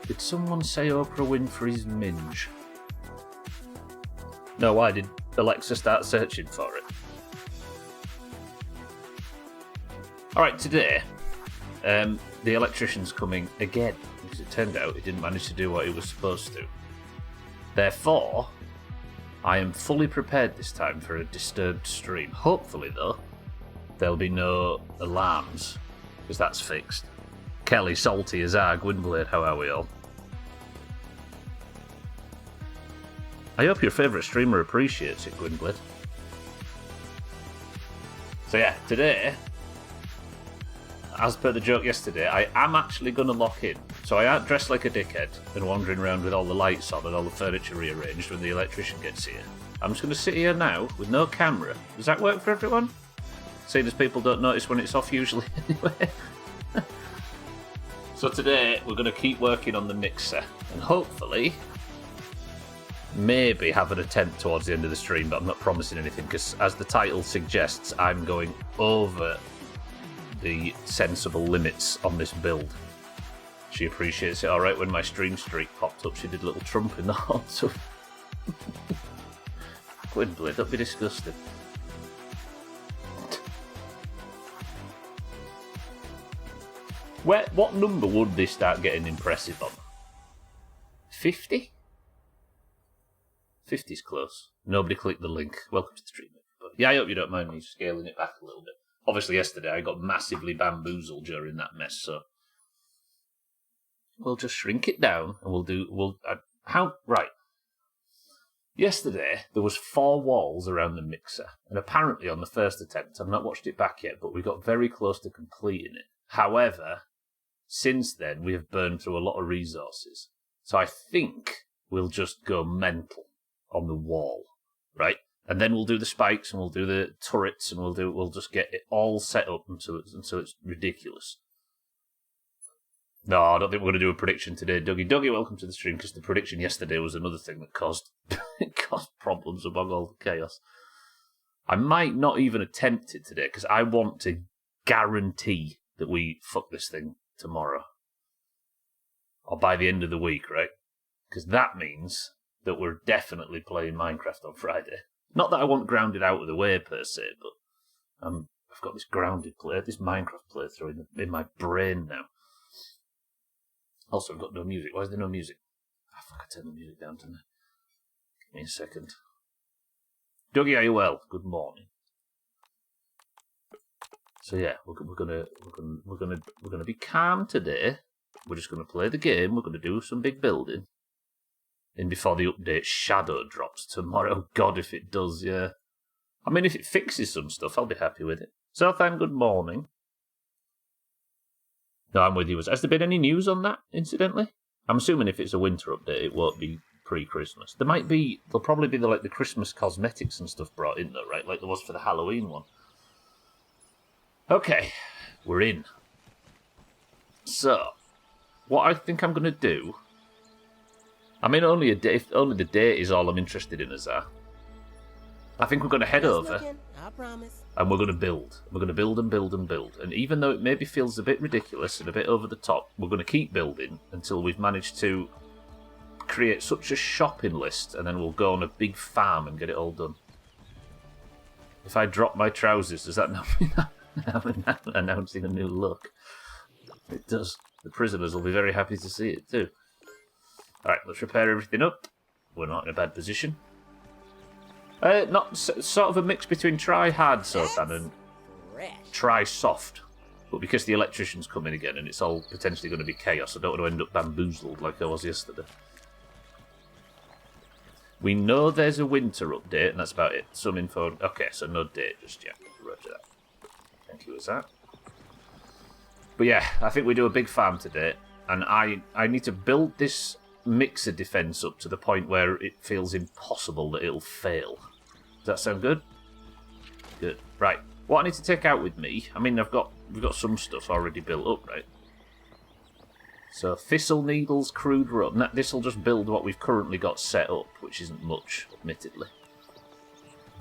Did someone say Oprah Winfrey's minge? No, why did Alexa start searching for it? Alright, today, the electrician's coming again, because it turned out it didn't manage to do what it was supposed to. Therefore, I am fully prepared this time for a disturbed stream. Hopefully, though, there'll be no alarms, because that's fixed. Kelly, salty as our Gwynblade, how are we all? I hope your favourite streamer appreciates it, Gwynblade. So yeah, today, as per the joke yesterday, I am actually going to lock in. So I aren't dressed like a dickhead and wandering around with all the lights on and all the furniture rearranged when the electrician gets here. I'm just going to sit here now with no camera. Does that work for everyone? Seeing as people don't notice when it's off usually anyway. So today we're going to keep working on the mixer and hopefully maybe have an attempt towards the end of the stream, but I'm not promising anything because as the title suggests, I'm going over the sensible limits on this build. She appreciates it alright. When my stream streak popped up, she did a little trump in the hot tub. Gwynblade, don't be disgusted. What number would they start getting impressive on? 50? 50's close. Nobody clicked the link. Welcome to the stream. But yeah, I hope you don't mind me scaling it back a little bit. Obviously, yesterday I got massively bamboozled during that mess, so we'll just shrink it down and right. Yesterday there was 4 walls around the mixer, and apparently on the first attempt, I've not watched it back yet, but we got very close to completing it. However, since then we have burned through a lot of resources, so I think we'll just go mental on the wall, right? And then we'll do the spikes and we'll do the turrets and we'll just get it all set up until it's ridiculous. No, I don't think we're going to do a prediction today, Dougie. Dougie, welcome to the stream, because the prediction yesterday was another thing that caused problems among all the chaos. I might not even attempt it today, because I want to guarantee that we fuck this thing tomorrow. Or by the end of the week, right? Because that means that we're definitely playing Minecraft on Friday. Not that I want Grounded out of the way, per se, but I've got this this Minecraft playthrough in my brain now. Also, I've got no music. Why is there no music? I turned the music down, didn't I? Give me a second. Dougie, are you well? Good morning. So yeah, we're gonna be calm today. We're just gonna play the game. We're gonna do some big building. And before the update Shadow drops tomorrow. Oh God, if it does, yeah. I mean, if it fixes some stuff, I'll be happy with it. Southampton, good morning. No, I'm with you. Has there been any news on that, incidentally? I'm assuming if it's a winter update, it won't be pre-Christmas. There'll probably be the Christmas cosmetics and stuff brought in, though, right? Like there was for the Halloween one. Okay, we're in. So, what I think I'm going to do... I mean, only the date is all I'm interested in, Azar. I think we're going to head over, I promise. and we're going to build. We're going to build and build and build. And even though it maybe feels a bit ridiculous and a bit over the top, we're going to keep building until we've managed to create such a shopping list, and then we'll go on a big farm and get it all done. If I drop my trousers, does that not mean I'm announcing a new look? It does. The prisoners will be very happy to see it too. Alright, let's repair everything up. We're not in a bad position. Not sort of a mix between try hard, Sultan, and try soft. But because the electrician's coming again and it's all potentially going to be chaos, I don't want to end up bamboozled like I was yesterday. We know there's a winter update, and that's about it. Some info. Okay, so no date just yet. Roger that. Thank you, Azar. But yeah, I think we do a big farm today, and I need to build this mixer defense up to the point where it feels impossible that it'll fail. Does that sound good? Good. Right. What I need to take out with me, I mean, we've got some stuff already built up, right? So, thistle needles, crude rope. This will just build what we've currently got set up, which isn't much, admittedly.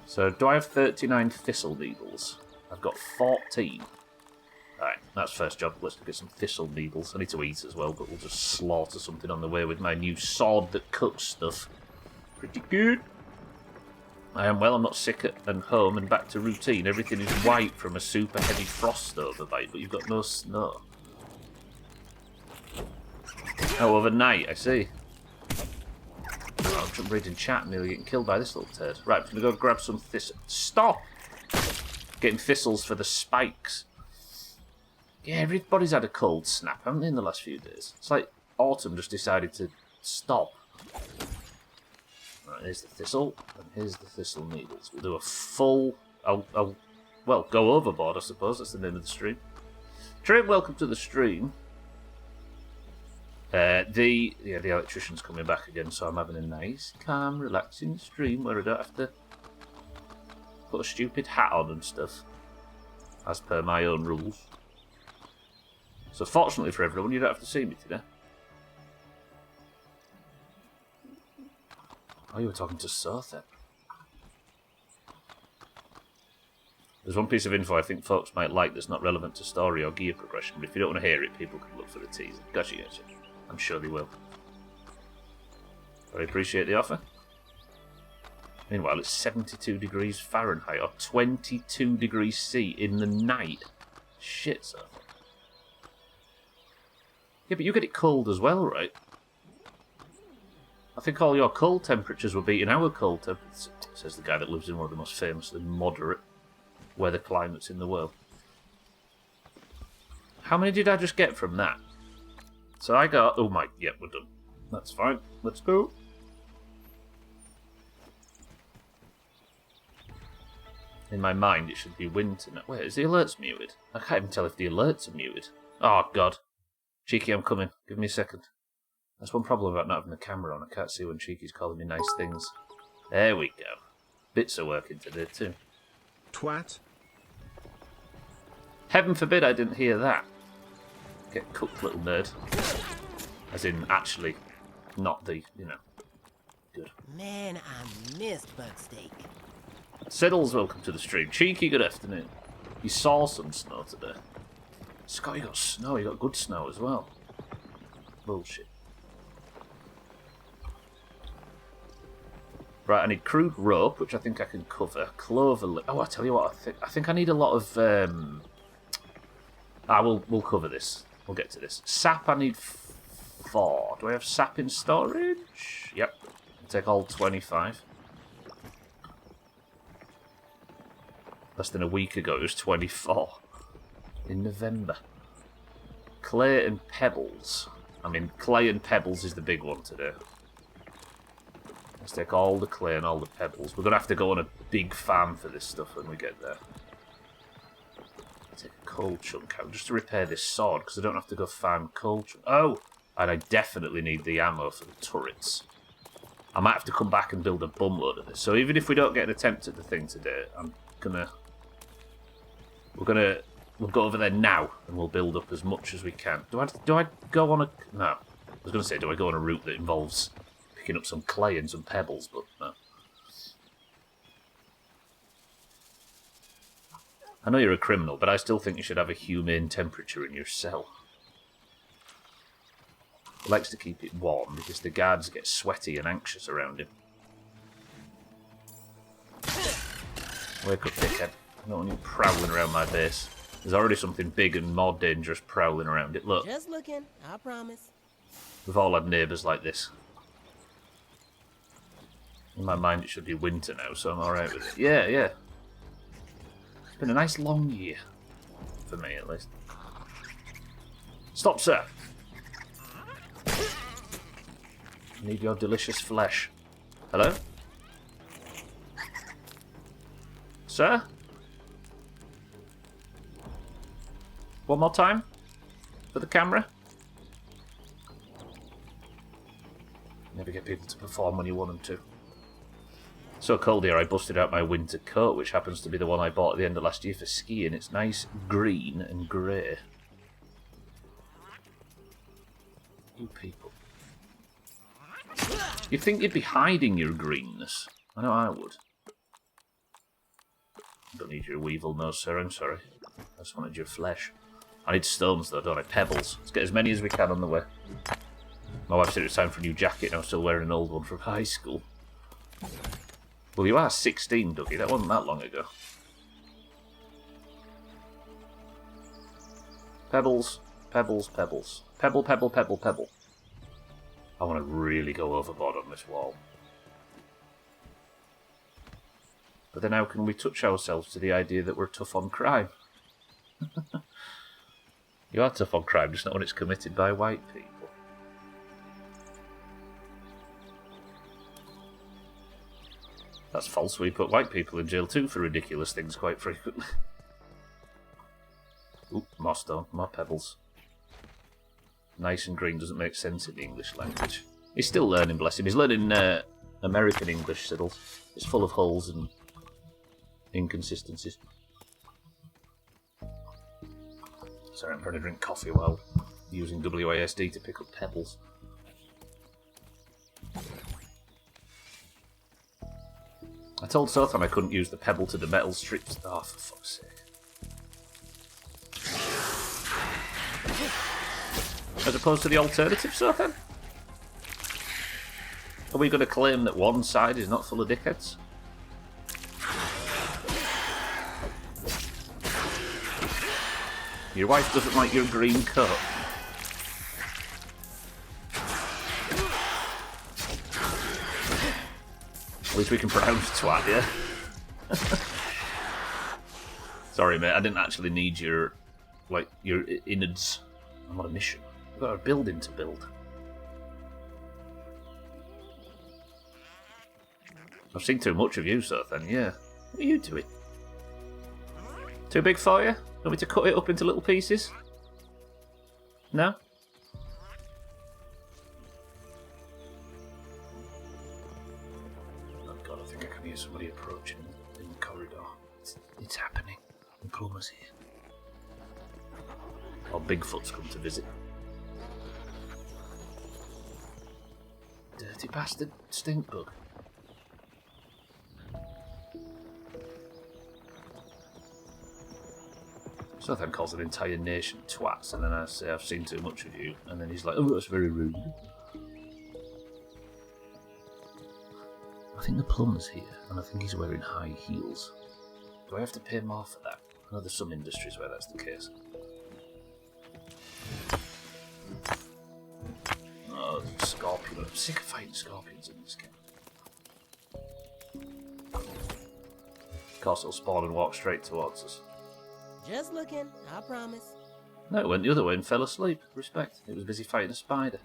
So, do I have 39 thistle needles? I've got 14. Alright, that's first job. Let's get some thistle needles. I need to eat as well, but we'll just slaughter something on the way with my new sword that cuts stuff. Pretty good. I am well, I'm not sick and home and back to routine. Everything is white from a super heavy frost overbite, but you've got no snow. Oh, overnight, I see. Oh, I'm reading chat and nearly getting killed by this little turd. Right, I'm going to go grab some thistle. Stop! Getting thistles for the spikes. Yeah, everybody's had a cold snap, haven't they, in the last few days? It's like autumn just decided to stop. Right, here's the thistle, and here's the thistle needles. We'll do a full... well, go overboard, I suppose. That's the name of the stream. Trade, welcome to the stream. The electrician's coming back again, so I'm having a nice, calm, relaxing stream where I don't have to put a stupid hat on and stuff, as per my own rules. So fortunately for everyone, you don't have to see me today. Oh, you were talking to Sotha. There's one piece of info I think folks might like that's not relevant to story or gear progression, but if you don't want to hear it, people can look for the teaser. Gotcha. I'm sure they will. I appreciate the offer. Meanwhile, it's 72 degrees Fahrenheit or 22 degrees C in the night. Shit, Sotha. Yeah, but you get it cold as well, right? I think all your cold temperatures were beating our cold temperatures, says the guy that lives in one of the most famously moderate weather climates in the world. How many did I just get from that? So I got... Oh my... Yep, we're done. That's fine. Let's go. In my mind, it should be winter now. Wait, is the alerts muted? I can't even tell if the alerts are muted. Oh, God. Cheeky, I'm coming. Give me a second. That's one problem about not having the camera on. I can't see when Cheeky's calling me nice things. There we go. Bits are working today, too. Twat. Heaven forbid I didn't hear that. Get cooked, little nerd. As in, actually, not the, you know. Good. Man, I missed bug steak. Siddles, welcome to the stream. Cheeky, good afternoon. You saw some snow today. Scott, you got snow. You got good snow as well. Bullshit. Right, I need crude rope, which I think I can cover. Clover. Oh, I tell you what, I think I need a lot of. We'll cover this. We'll get to this. Sap, I need 4. Do I have sap in storage? Yep. I'll take all 25. Less than a week ago, it was 24. In November. Clay and pebbles. I mean, clay and pebbles is the big one today. Let's take all the clay and all the pebbles. We're going to have to go on a big farm for this stuff when we get there. Take a coal chunk out just to repair this sword, because I don't have to go farm coal chunk. Oh! And I definitely need the ammo for the turrets. I might have to come back and build a bumload of this. So even if we don't get an attempt at the thing today, we'll go over there now and we'll build up as much as we can. Do I go on a... No. I was going to say, do I go on a route that involves picking up some clay and some pebbles, but no. I know you're a criminal, but I still think you should have a humane temperature in your cell. He likes to keep it warm because the guards get sweaty and anxious around him. Wake up, dickhead. I don't want you prowling around my base. There's already something big and more dangerous prowling around it. Look. Just looking, I promise. We've all had neighbours like this. In my mind, it should be winter now, so I'm alright with it. Yeah. It's been a nice long year. For me, at least. Stop, sir! I need your delicious flesh. Hello? Sir? One more time? For the camera? Never get people to perform when you want them to. So cold here, I busted out my winter coat, which happens to be the one I bought at the end of last year for skiing. It's nice green and grey. You people. You'd think you'd be hiding your greenness. I know I would. Don't need your weevil nose, sir, I'm sorry. I just wanted your flesh. I need stones though, don't I? Pebbles. Let's get as many as we can on the way. My wife said it was time for a new jacket and I'm still wearing an old one from high school. Well, you are 16, Dougie. That wasn't that long ago. Pebbles, pebbles, pebbles. Pebble, pebble, pebble, pebble. I want to really go overboard on this wall. But then how can we touch ourselves to the idea that we're tough on crime? You are tough on crime, just not when it's committed by white people. That's false. We put white people in jail too for ridiculous things quite frequently. Oop, more stone, more pebbles. Nice and green doesn't make sense in the English language. He's still learning, bless him. He's learning American English, Siddles. It's full of holes and inconsistencies. Sorry, I'm trying to drink coffee while using WASD to pick up pebbles. I told Sothan I couldn't use the pebble to the metal strips. Oh, for fuck's sake. As opposed to the alternative, Sothan? Are we going to claim that one side is not full of dickheads? Your wife doesn't like your green coat. At least we can pronounce twat, yeah? Sorry, mate, I didn't actually need your innards. I'm on a mission. I've got a building to build. I've seen too much of you, so then, yeah. What are you doing? Too big for you? Want me to cut it up into little pieces? No? Oh god, I think I can hear somebody approaching in the corridor. It's happening. The plumber's here. Or Bigfoot's come to visit. Dirty bastard stink bug. So then calls an entire nation twats, and then I say I've seen too much of you, and then he's like, oh, that's very rude. I think the plumber's here, and I think he's wearing high heels. Do I have to pay more for that? I know there's some industries where that's the case. Oh, scorpion. I'm sick of fighting scorpions in this game. Of course, it'll spawn and walk straight towards us. Just looking, I promise. No, it went the other way and fell asleep. Respect. It was busy fighting a spider.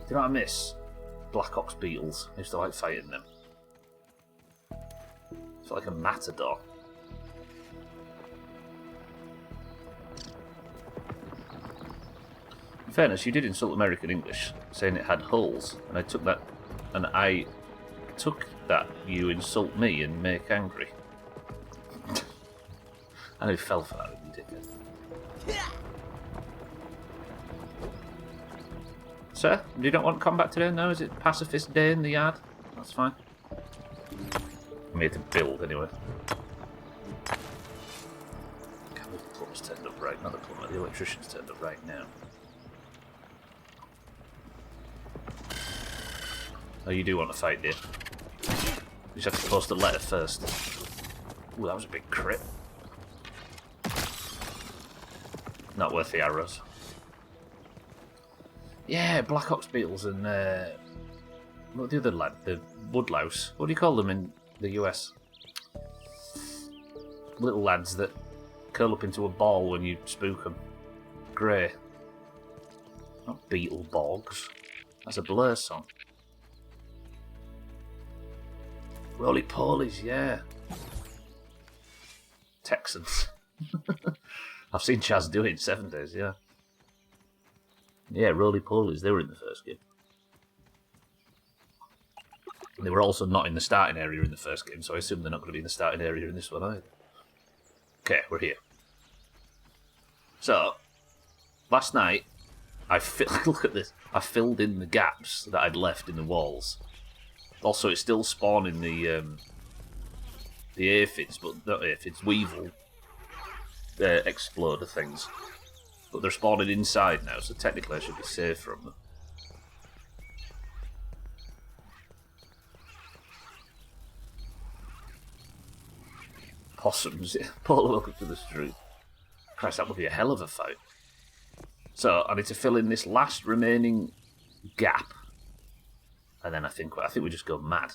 Do you know what I miss? Black Ox beetles. I used to like fighting them. I felt like a matador. In fairness, you did insult American English, saying it had holes, and I took that you insult me and make angry. I know you fell for that, you dickhead. Sir, do you not want combat today? No, is it pacifist day in the yard? That's fine. I'm here to build anyway. Can't believe the plumber's turned up right, not the plumber, the electrician's turned up right now. Oh, you do want to fight, dear. You just have to post a letter first. Ooh, that was a big crit. Not worth the arrows. Yeah, Black Ox beetles and what the other lad? The woodlouse. What do you call them in the US? Little lads that curl up into a ball when you spook them. Grey. Not beetle bogs. That's a Blur song. Roly-polies, yeah. Texans. I've seen Chaz do it in 7 days, yeah. Yeah, roly-polies, they were in the first game. And they were also not in the starting area in the first game, so I assume they're not going to be in the starting area in this one either. Okay, we're here. So, last night, look at this. I filled in the gaps that I'd left in the walls. Also, it's still spawning the the aphids, but not aphids, weevil exploder things. But they're spawning inside now, so technically I should be safe from them. Possums, yeah. Paula, welcome to the street. Christ, that would be a hell of a fight. So I need to fill in this last remaining gap, and then I think we just go mad.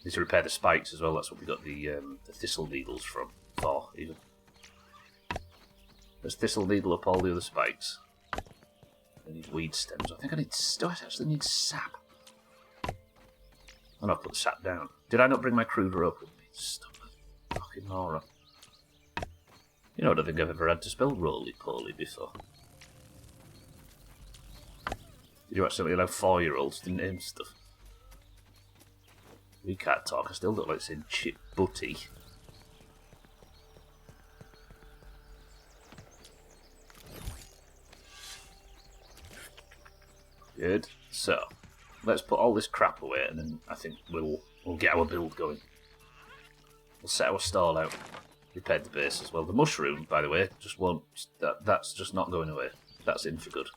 Need to repair the spikes as well. That's what we got the thistle needles from. For even. Let's thistle needle up all the other spikes. I need weed stems. I think I need. Do I actually need sap? Oh no, I put the sap down. Did I not bring my crude rope with me? Stupid fucking Laura. You know, I don't think I've ever had to spell roly-poly before. Did you accidentally allow 4-year-olds to name stuff? We can't talk. I still don't like saying chip butty. Good. So, let's put all this crap away, and then I think we'll get our build going. We'll set our stall out. Repaired the base as well. The mushroom, by the way, just won't. That's just not going away. That's in for good.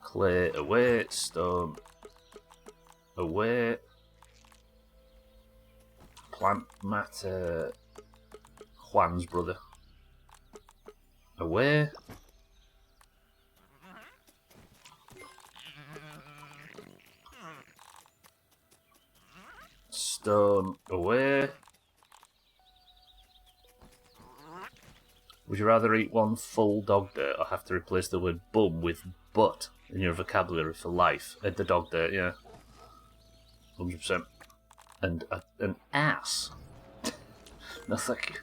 Clay away. Stone away. Plant matter. Juan's brother. Away. Stone away. Would you rather eat one full dog dirt or have to replace the word bum with butt in your vocabulary for life? The dog dirt, yeah. 100%. And an ass. No, thank you.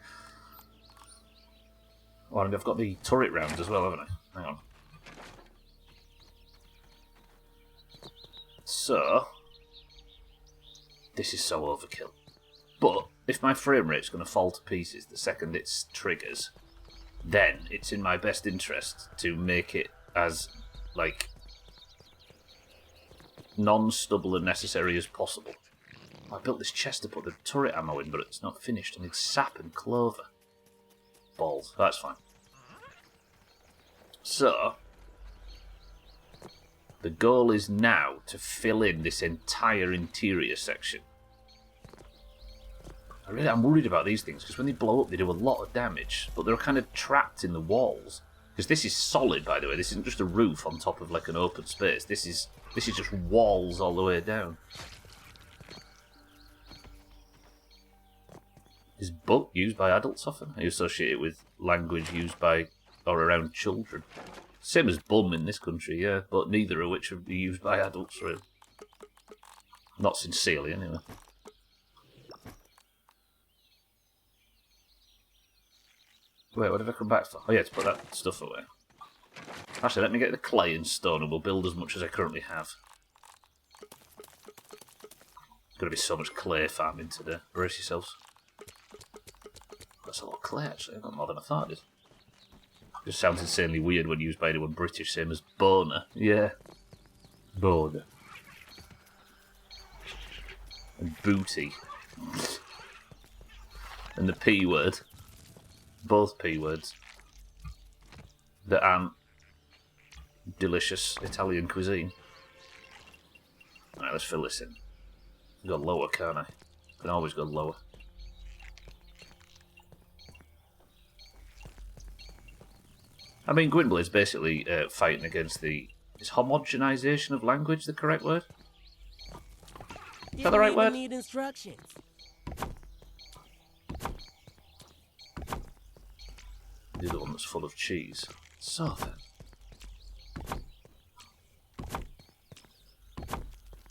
Oh, and I've got the turret round as well, haven't I? Hang on. So, this is so overkill. But if my frame rate's going to fall to pieces the second it triggers, then it's in my best interest to make it as, like, non-stubble and necessary as possible. I built this chest to put the turret ammo in, but it's not finished. I need sap and clover. Balls. That's fine. So, the goal is now to fill in this entire interior section. I'm worried about these things, because when they blow up they do a lot of damage, but they're kind of trapped in the walls. Because this is solid, by the way. This isn't just a roof on top of like an open space. This is just walls all the way down. Is butt used by adults often? Are you associated with language used by or around children? Same as bum in this country, yeah, but neither of which would be used by adults, really. Not sincerely, anyway. Wait, what did I come back for? Oh yeah, to put that stuff away. Actually, let me get the clay and stone and we'll build as much as I currently have. There's going to be so much clay farming today. Brace yourselves. That's a lot of clay, actually. I've got more than I thought it did. Just sounds insanely weird when used by anyone British, same as boner. Yeah. Boner. And booty. And the P word. Both P words that aren't delicious Italian cuisine. Alright, let's fill this in. Go lower, can't I? Can always go lower. I mean, Gwynblade's basically fighting against the... Is homogenization of language the correct word? Is that the right word? Need instructions. The other one that's full of cheese. So then.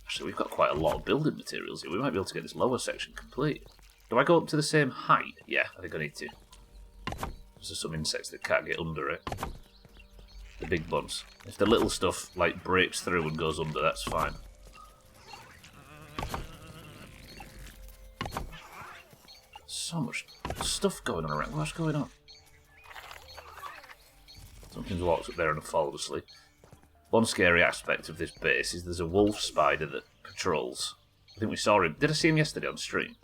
Actually, we've got quite a lot of building materials here. We might be able to get this lower section complete. Do I go up to the same height? Yeah, I think I need to. There's some insects that can't get under it. The big ones. If the little stuff, like, breaks through and goes under, that's fine. So much stuff going on around. What's going on? Something's walked up there and fallen asleep. One scary aspect of this base is there's a wolf spider that patrols. I think we saw him. Did I see him yesterday on stream?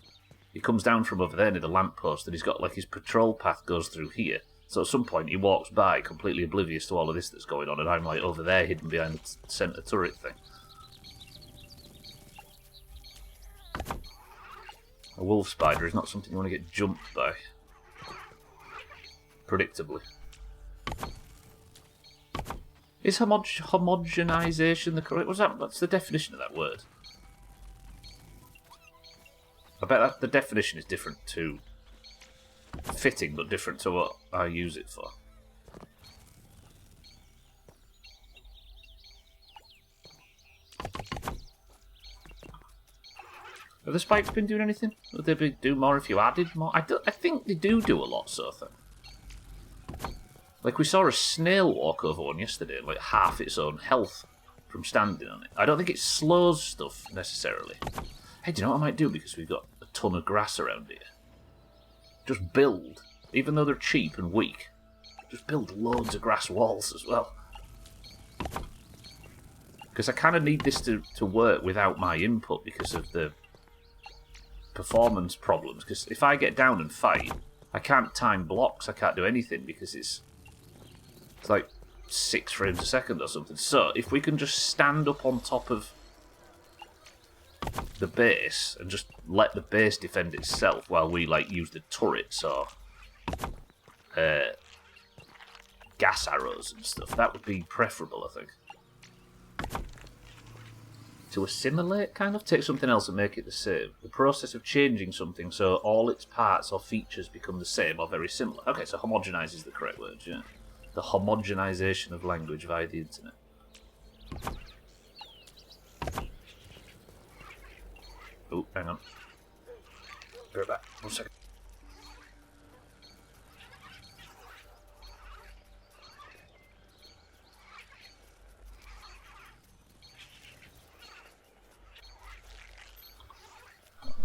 He comes down from over there near the lamppost, and he's got, like, his patrol path goes through here. So at some point he walks by, completely oblivious to all of this that's going on, and I'm, like, over there hidden behind the centre turret thing. A wolf spider is not something you want to get jumped by. Predictably. Is homogenization the correct... What's the definition of that word? I bet that the definition is different to... fitting, but different to what I use it for. Have the spikes been doing anything? Would they do more if you added more? I think they do a lot, so I think. Like, we saw a snail walk over one yesterday, like half its own health from standing on it. I don't think it slows stuff, necessarily. Hey, do you know what I might do? Because we've got a ton of grass around here. Just build, even though they're cheap and weak, just build loads of grass walls as well. Because I kind of need this to work without my input because of the performance problems. Because if I get down and fight, I can't time blocks, I can't do anything because it's like 6 frames a second or something. So if we can just stand up on top of the base and just let the base defend itself while we like use the turrets or gas arrows and stuff, that would be preferable, I think. To assimilate, kind of? Take something else and make it the same. The process of changing something so all its parts or features become the same or very similar. Okay, so homogenize is the correct word, yeah. The homogenization of language via the internet. Oh, hang on. Be right back. 1 second.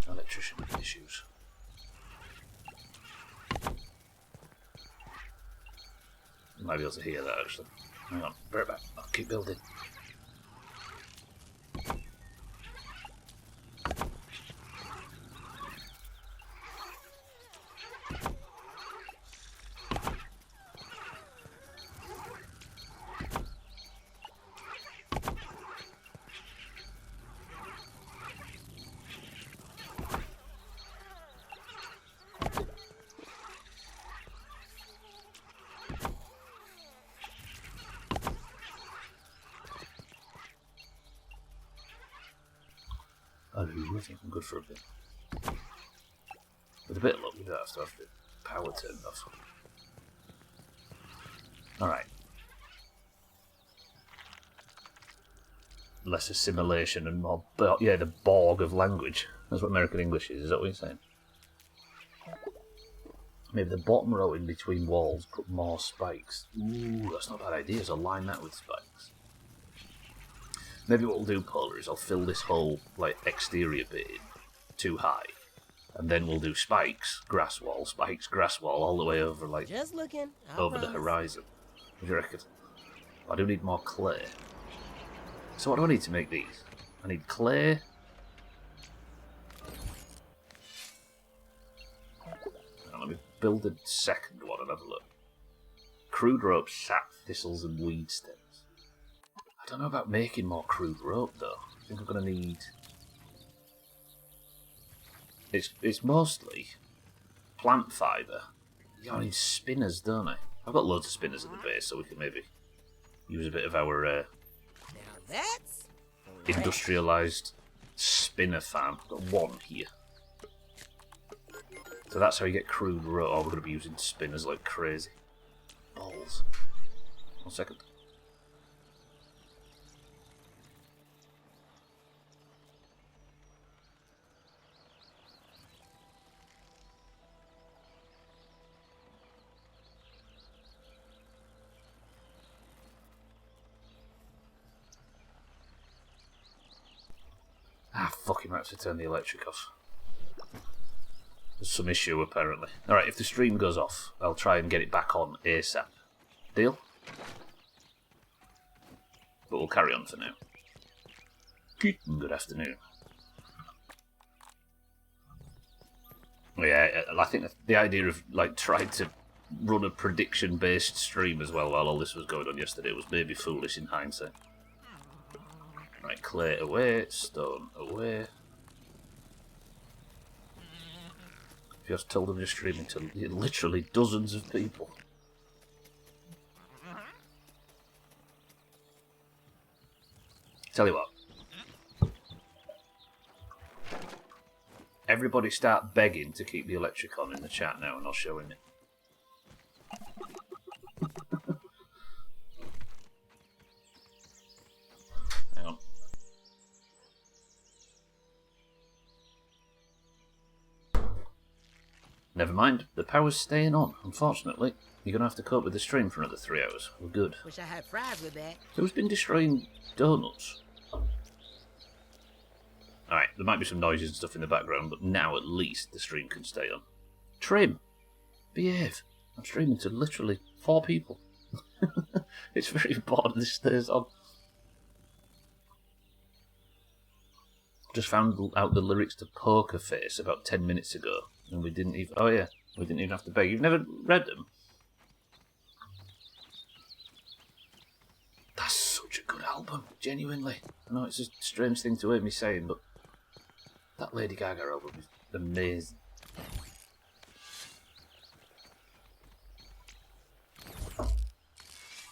Electrician issues. You might be able to hear that actually. Hang on, be right back. I'll keep building. I think I'm good for a bit. With a bit of luck, we don't have to have the power turned off. Alright. Less assimilation and more... yeah, the Borg of language. That's what American English is that what you're saying? Maybe the bottom row in between walls put more spikes. Ooh, that's not a bad idea, so line that with spikes. Maybe what we'll do, Polar, is I'll fill this whole like exterior bit in too high, and then we'll do spikes, grass wall, all the way over like Just looking, over the horizon. What do you reckon? I do need more clay. So what do I need to make these? I need clay. Now, let me build a second one and have a look. Crude rope, sap, thistles, and weed stems. I don't know about making more crude rope though. I think I'm going to need... It's mostly plant fibre. You need spinners, don't I? I've got loads of spinners at the base, so we can maybe use a bit of our now that's industrialised spinner farm. I've got one here. So that's how you get crude rope. Oh, we're going to be using spinners like crazy. Balls. 1 second. Fucking might have to turn the electric off. There's some issue apparently. Alright, if the stream goes off, I'll try and get it back on ASAP. Deal? But we'll carry on for now. Good afternoon. Yeah, I think the idea of like trying to run a prediction-based stream as well while all this was going on yesterday was maybe foolish in hindsight. Right, clay away, stone away. If you just told them you're streaming to literally dozens of people. Tell you what. Everybody start begging to keep the electric on in the chat now and I'll show him it. Hang on. Never mind, the power's staying on, unfortunately. You're going to have to cope with the stream for another 3 hours. We're good. Wish I had fries with that. Who's been destroying donuts? Alright, there might be some noises and stuff in the background, but now at least the stream can stay on. Trim! Behave! I'm streaming to literally 4 people. It's very important this stays on. Just found out the lyrics to Poker Face about 10 minutes ago, and we didn't even... Oh yeah, we didn't even have to beg. You've never read them? That's such a good album, genuinely. I know it's a strange thing to hear me saying, but that Lady Gaga album is amazing.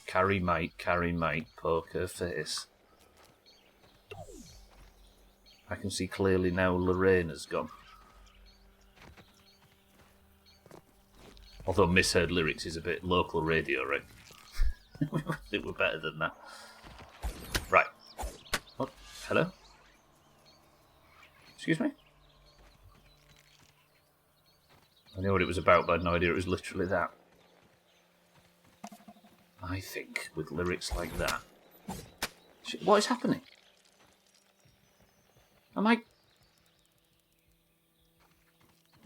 Carry might, Poker Face. I can see clearly now Lorena's gone. Although misheard lyrics is a bit local radio, right? I think we're better than that. Right. What? Hello? Excuse me? I knew what it was about, but I had no idea it was literally that. I think with lyrics like that... What is happening? Am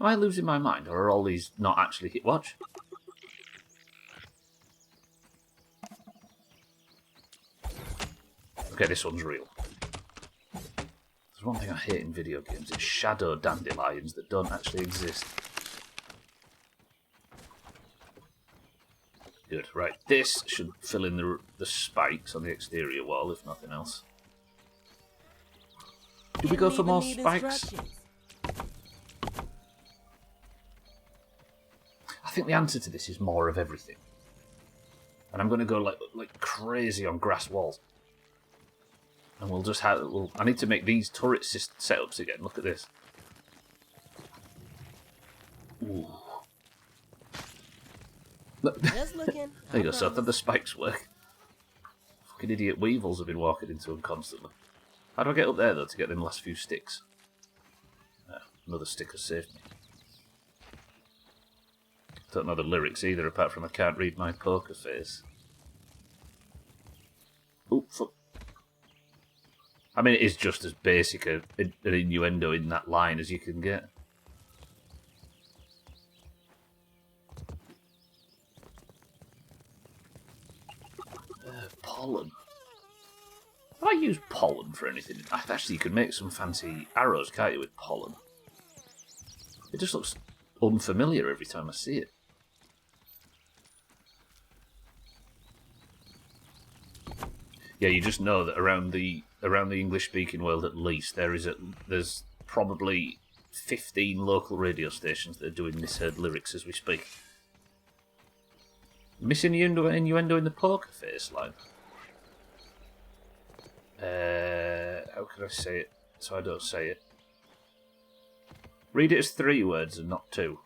I losing my mind, or are all these not actually hit? Watch. Okay, this one's real. There's one thing I hate in video games, it's shadow dandelions that don't actually exist. Good, right. This should fill in the spikes on the exterior wall, if nothing else. Do we go for more spikes? I think the answer to this is more of everything. And I'm going to go like crazy on grass walls. And we'll just have... I need to make these turret setups again. Look at this. Ooh. Just looking. There you go, so I thought the spikes work. Fucking idiot weevils have been walking into them constantly. How do I get up there, though, to get them last few sticks? Another stick has saved me. Don't know the lyrics either, apart from I can't read my poker face. Oh, fuck. I mean, it is just as basic an innuendo in that line as you can get. Pollen. Have I used pollen for anything? Actually, you can make some fancy arrows, can't you, with pollen? It just looks unfamiliar every time I see it. Yeah, you just know that around the English-speaking world, at least, there's probably 15 local radio stations that are doing misheard lyrics as we speak. Missing innuendo in the poker face line. How can I say it so I don't say it? Read it as 3 words and not 2.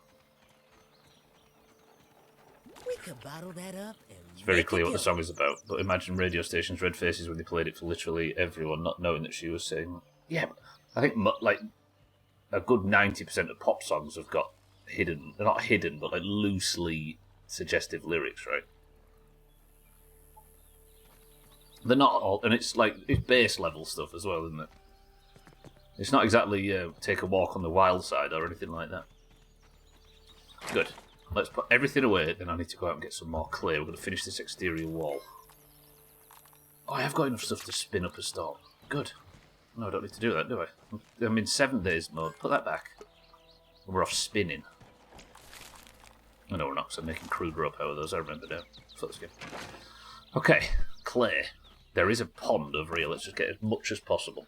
We could bottle that up and it's very clear what the song is about, but imagine radio stations' red faces when they played it for literally everyone, not knowing that she was saying... Yeah, but I think like a good 90% of pop songs have got hidden... They're not hidden, but like loosely suggestive lyrics, right? They're not all... And it's like... It's base level stuff as well, isn't it? It's not exactly take a walk on the wild side or anything like that. Good. Let's put everything away, then I need to go out and get some more clay. We're going to finish this exterior wall. Oh, I have got enough stuff to spin up a storm. Good. No, I don't need to do that, do I? I'm in 7 days mode. Put that back. We're off spinning. Oh, no, we're not, because I'm making crude raw power. Those I remember now. Let's go. Okay, clay. There is a pond over here. Let's just get as much as possible.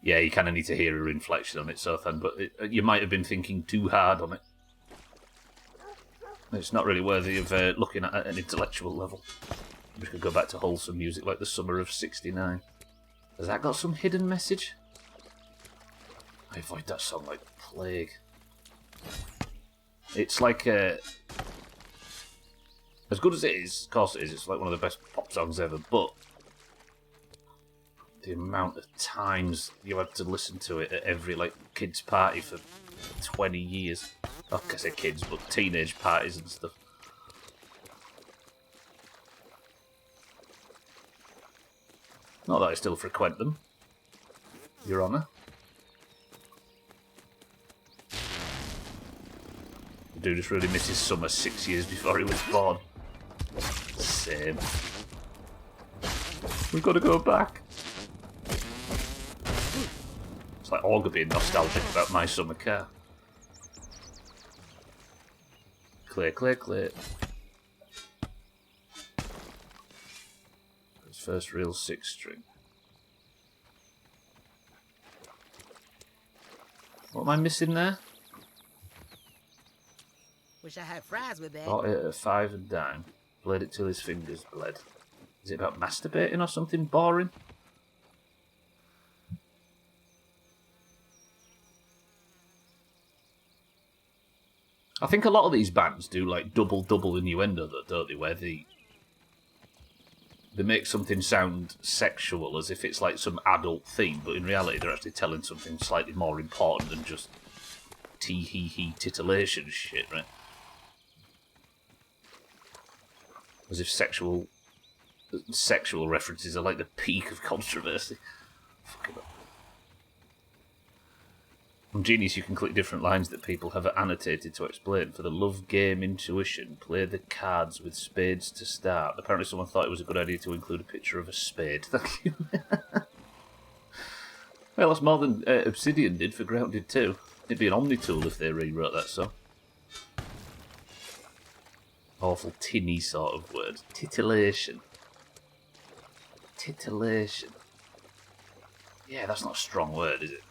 Yeah, you kind of need to hear a inflection on it, Sothan, but you might have been thinking too hard on it. It's not really worthy of looking at an intellectual level. We could go back to wholesome music like the summer of '69. Has that got some hidden message? I avoid that song like the plague. It's like as good as it is, of course it is, it's like one of the best pop songs ever, but the amount of times you had to listen to it at every like kids' party for 20 years. Not I say kids, but teenage parties and stuff. Not that I still frequent them, Your Honour. The dude just really misses summer 6 years before he was born. Same. We've got to go back. It's like Augur being nostalgic about my summer car. Clear, clear, clear. His first real 6-string. What am I missing there? Wish I had fries with that. Bought it at 5 and dime. Played it till his fingers bled. Is it about masturbating or something boring? I think a lot of these bands do like double innuendo, though, don't they? Where they make something sound sexual as if it's like some adult theme, but in reality they're actually telling something slightly more important than just tee-hee-hee titillation shit, right? As if sexual references are like the peak of controversy. Fucking up. On Genius, you can click different lines that people have annotated to explain. For the love game intuition, play the cards with spades to start. Apparently someone thought it was a good idea to include a picture of a spade. Thank you. Well, that's more than Obsidian did for Grounded 2. It'd be an Omni-tool if they rewrote that song. Awful tinny sort of word. Titillation. Titillation. Yeah, that's not a strong word, is it?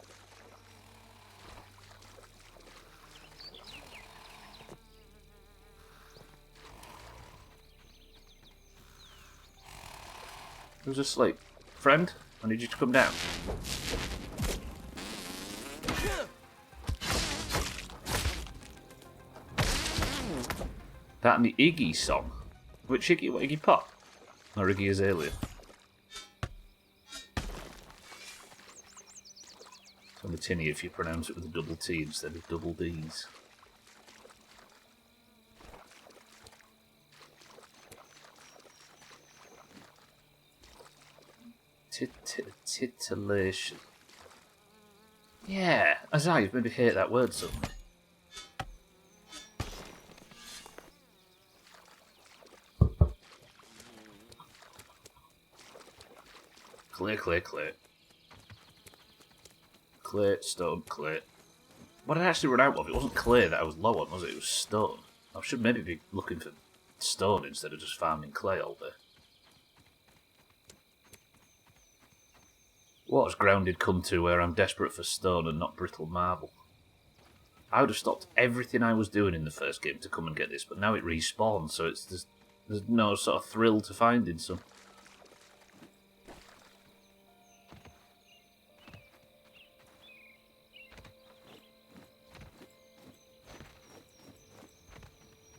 Who's asleep? Friend, I need you to come down. That and the Iggy song. Which Iggy? What, Iggy Pop? Or Iggy Azalea? It's on the tinny if you pronounce it with a double T instead of double D's. Titillation. Yeah, as I maybe hate that word suddenly. Clay, clay, clay. Clay, stone, clay. What did I actually run out of? It wasn't clay that I was low on, was it? It was stone. I should maybe be looking for stone instead of just farming clay all day. What has Grounded come to where I'm desperate for stone and not brittle marble? I would have stopped everything I was doing in the first game to come and get this, but now it respawns, so there's no sort of thrill to finding some.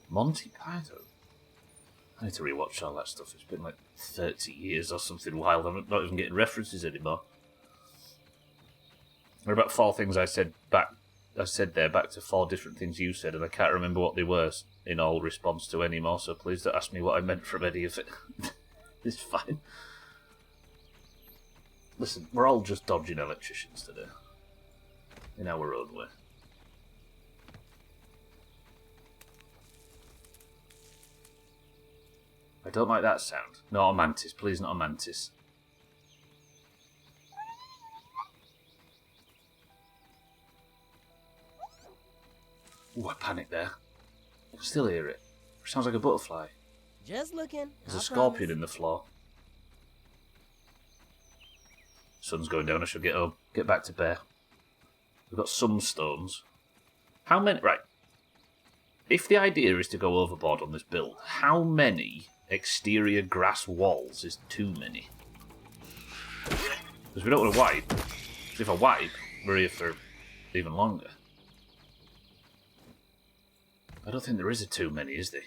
Monty Python? I need to rewatch all that stuff. It's been like 30 years or something wild. I'm not even getting references anymore. There are about 4 things I said there back to 4 different things you said, and I can't remember what they were in all response to anymore, so please don't ask me what I meant from any of it. It's fine. Listen, we're all just dodging electricians today. In our own way. I don't like that sound. Not a mantis, please, not a mantis. Ooh, I panicked there. I can still hear it. It sounds like a butterfly. Just looking. There's a scorpion in the floor. Sun's going down, I should get home. Get back to bed. We've got some stones. How many... Right. If the idea is to go overboard on this build, how many exterior grass walls is too many? Because we don't want to wipe. Because if I wipe, we're here for even longer. I don't think there is a too many, is there?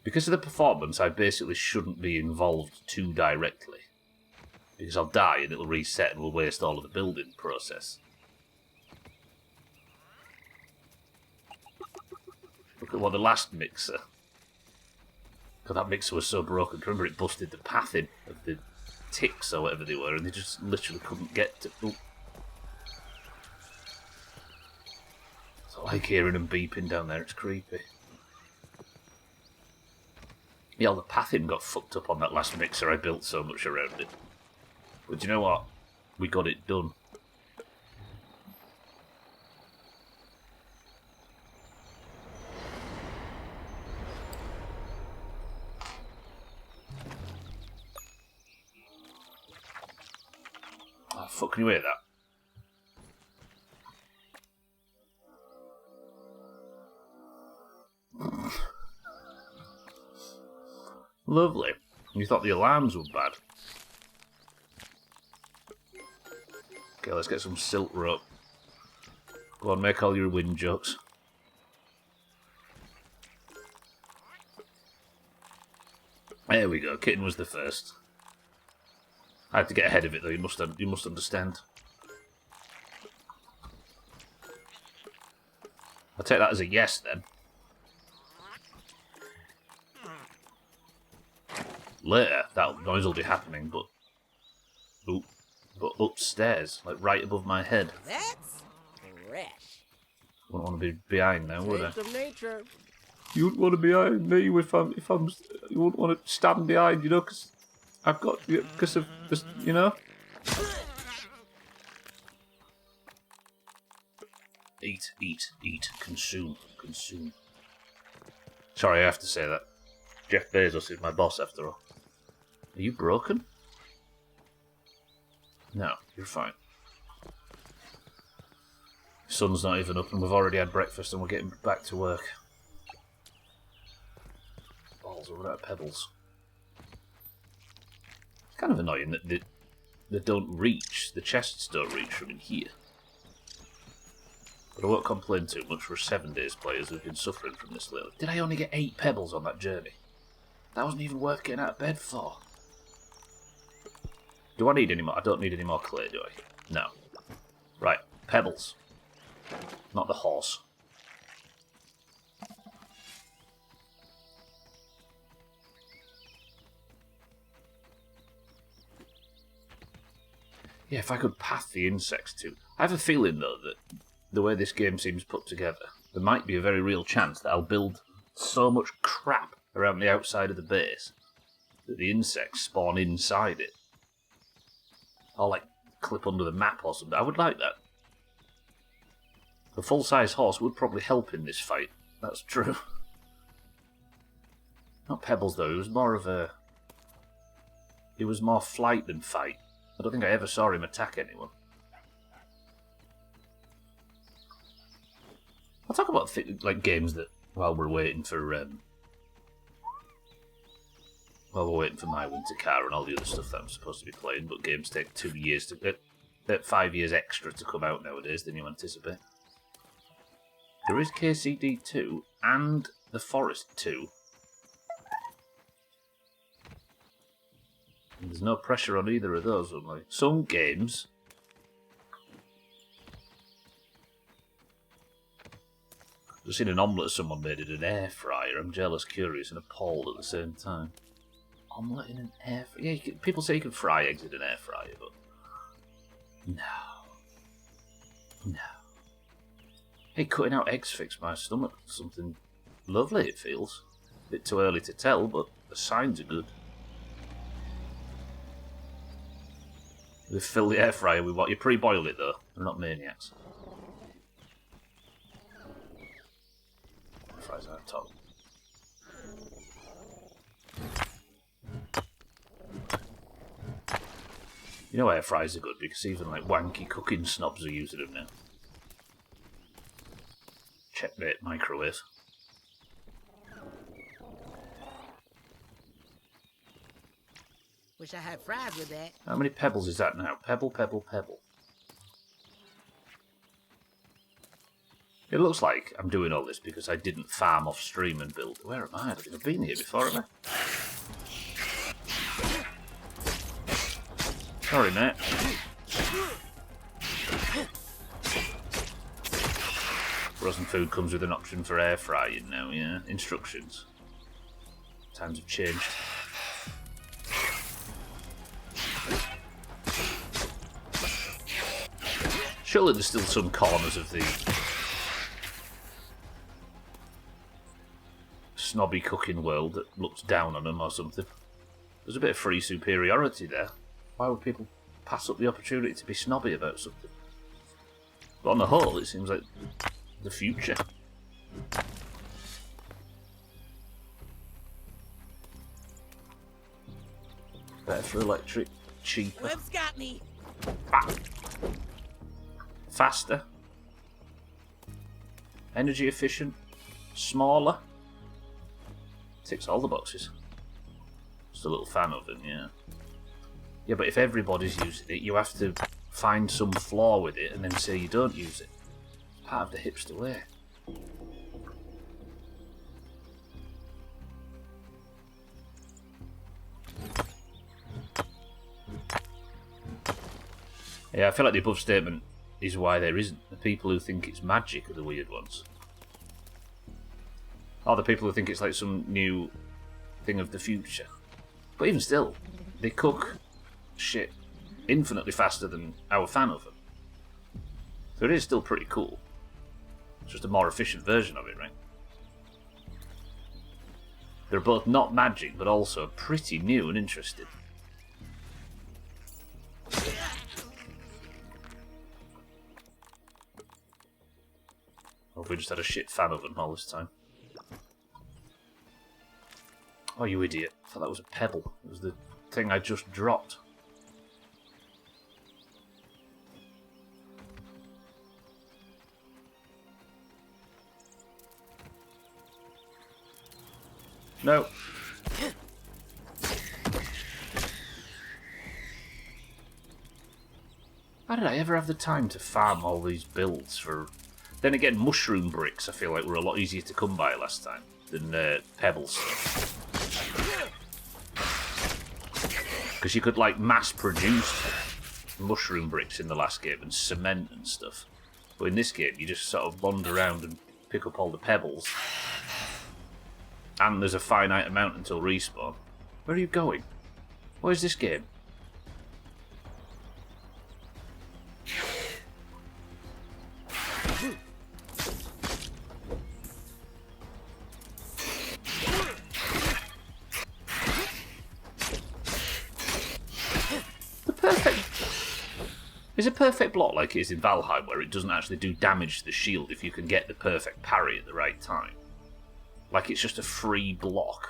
Because of the performance, I basically shouldn't be involved too directly. Because I'll die and it'll reset and we'll waste all of the building process. Look at what the last mixer... God, that mixer was so broken. Remember, it busted the pathing of the ticks or whatever they were, and they just literally couldn't get to... Ooh. I like hearing them beeping down there, it's creepy. Yeah, the pathing got fucked up on that last mixer. I built so much around it. But you know what? We got it done. Oh, fuck, can you hear that? Lovely. You thought the alarms were bad. Okay, let's get some silk rope. Go on, make all your wind jokes. There we go. Kitten was the first. I had to get ahead of it though. You must understand. I'll take that as a yes then. Later, that noise will be happening, but upstairs, like right above my head. That's fresh. Wouldn't want to be behind now, would I? Taste of nature. You wouldn't want to be behind me you wouldn't want to stand behind, you know, because I've got, because of this, you know. Eat, eat, eat, consume, consume. Sorry, I have to say that. Jeff Bezos is my boss after all. Are you broken? No, you're fine. Sun's not even up and we've already had breakfast and we're getting back to work. Balls, we're out of pebbles. It's kind of annoying that they don't reach, the chests don't reach from in here. But I won't complain too much for 7 days players who've been suffering from this lately. Did I only get 8 pebbles on that journey? That wasn't even worth getting out of bed for. Do I need any more? I don't need any more clay, do I? No. Right, pebbles. Not the horse. Yeah, if I could path the insects too. I have a feeling, though, that the way this game seems put together, there might be a very real chance that I'll build so much crap around the outside of the base that the insects spawn inside it. Or, like, clip under the map or something. I would like that. A full-size horse would probably help in this fight. That's true. Not pebbles, though. It was more of a... It was more flight than fight. I don't think I ever saw him attack anyone. I'll talk about like games that while we're waiting for my winter car and all the other stuff that I'm supposed to be playing, but games take 2 years to 5 years extra to come out nowadays than you anticipate. There is KCD 2 and The Forest 2. And there's no pressure on either of those, unlike some games. I've seen an omelette someone made in an air fryer. I'm jealous, curious, and appalled at the same time. Omelette in an air fryer? Yeah, people say you can fry eggs in an air fryer, but... No. No. Hey, cutting out eggs fixed my stomach. Something lovely, it feels. A bit too early to tell, but the signs are good. We fill the air fryer with what? You pre-boil it though. We're not maniacs. Air fryer's on top. You know air fryers are good because even like wanky cooking snobs are using them now. Checkmate microwave. Wish I had fries with that. How many pebbles is that now? Pebble, pebble, pebble. It looks like I'm doing all this because I didn't farm off stream and build. Where am I? I don't think I've been here before, have I? Sorry, mate. Frozen food comes with an option for air frying now, yeah? Instructions. Times have changed. Surely there's still some corners of the snobby cooking world that looks down on them or something. There's a bit of free superiority there. Why would people pass up the opportunity to be snobby about something? But on the whole, it seems like the future. Better for electric, cheaper. Web's got me. Ah. Faster. Energy efficient. Smaller. Ticks all the boxes. Just a little fan of it, yeah. Yeah, but if everybody's using it, you have to find some flaw with it and then say you don't use it. It's part of the hipster way. Yeah, I feel like the above statement is why there isn't. The people who think it's magic are the weird ones. Or the people who think it's like some new thing of the future. But even still, they cook shit infinitely faster than our fan oven. So it is still pretty cool. It's just a more efficient version of it, right? They're both not magic, but also pretty new and interesting. Or have we just had a shit fan oven all this time? Oh, you idiot. I thought that was a pebble. It was the thing I just dropped. No. How did I ever have the time to farm all these builds for... Then again, mushroom bricks I feel like were a lot easier to come by last time than pebbles. Because you could like mass produce mushroom bricks in the last game and cement and stuff. But in this game you just sort of wander around and pick up all the pebbles. And there's a finite amount until respawn. Where are you going? What is this game? Is a perfect block like it is in Valheim, where it doesn't actually do damage to the shield if you can get the perfect parry at the right time? Like it's just a free block.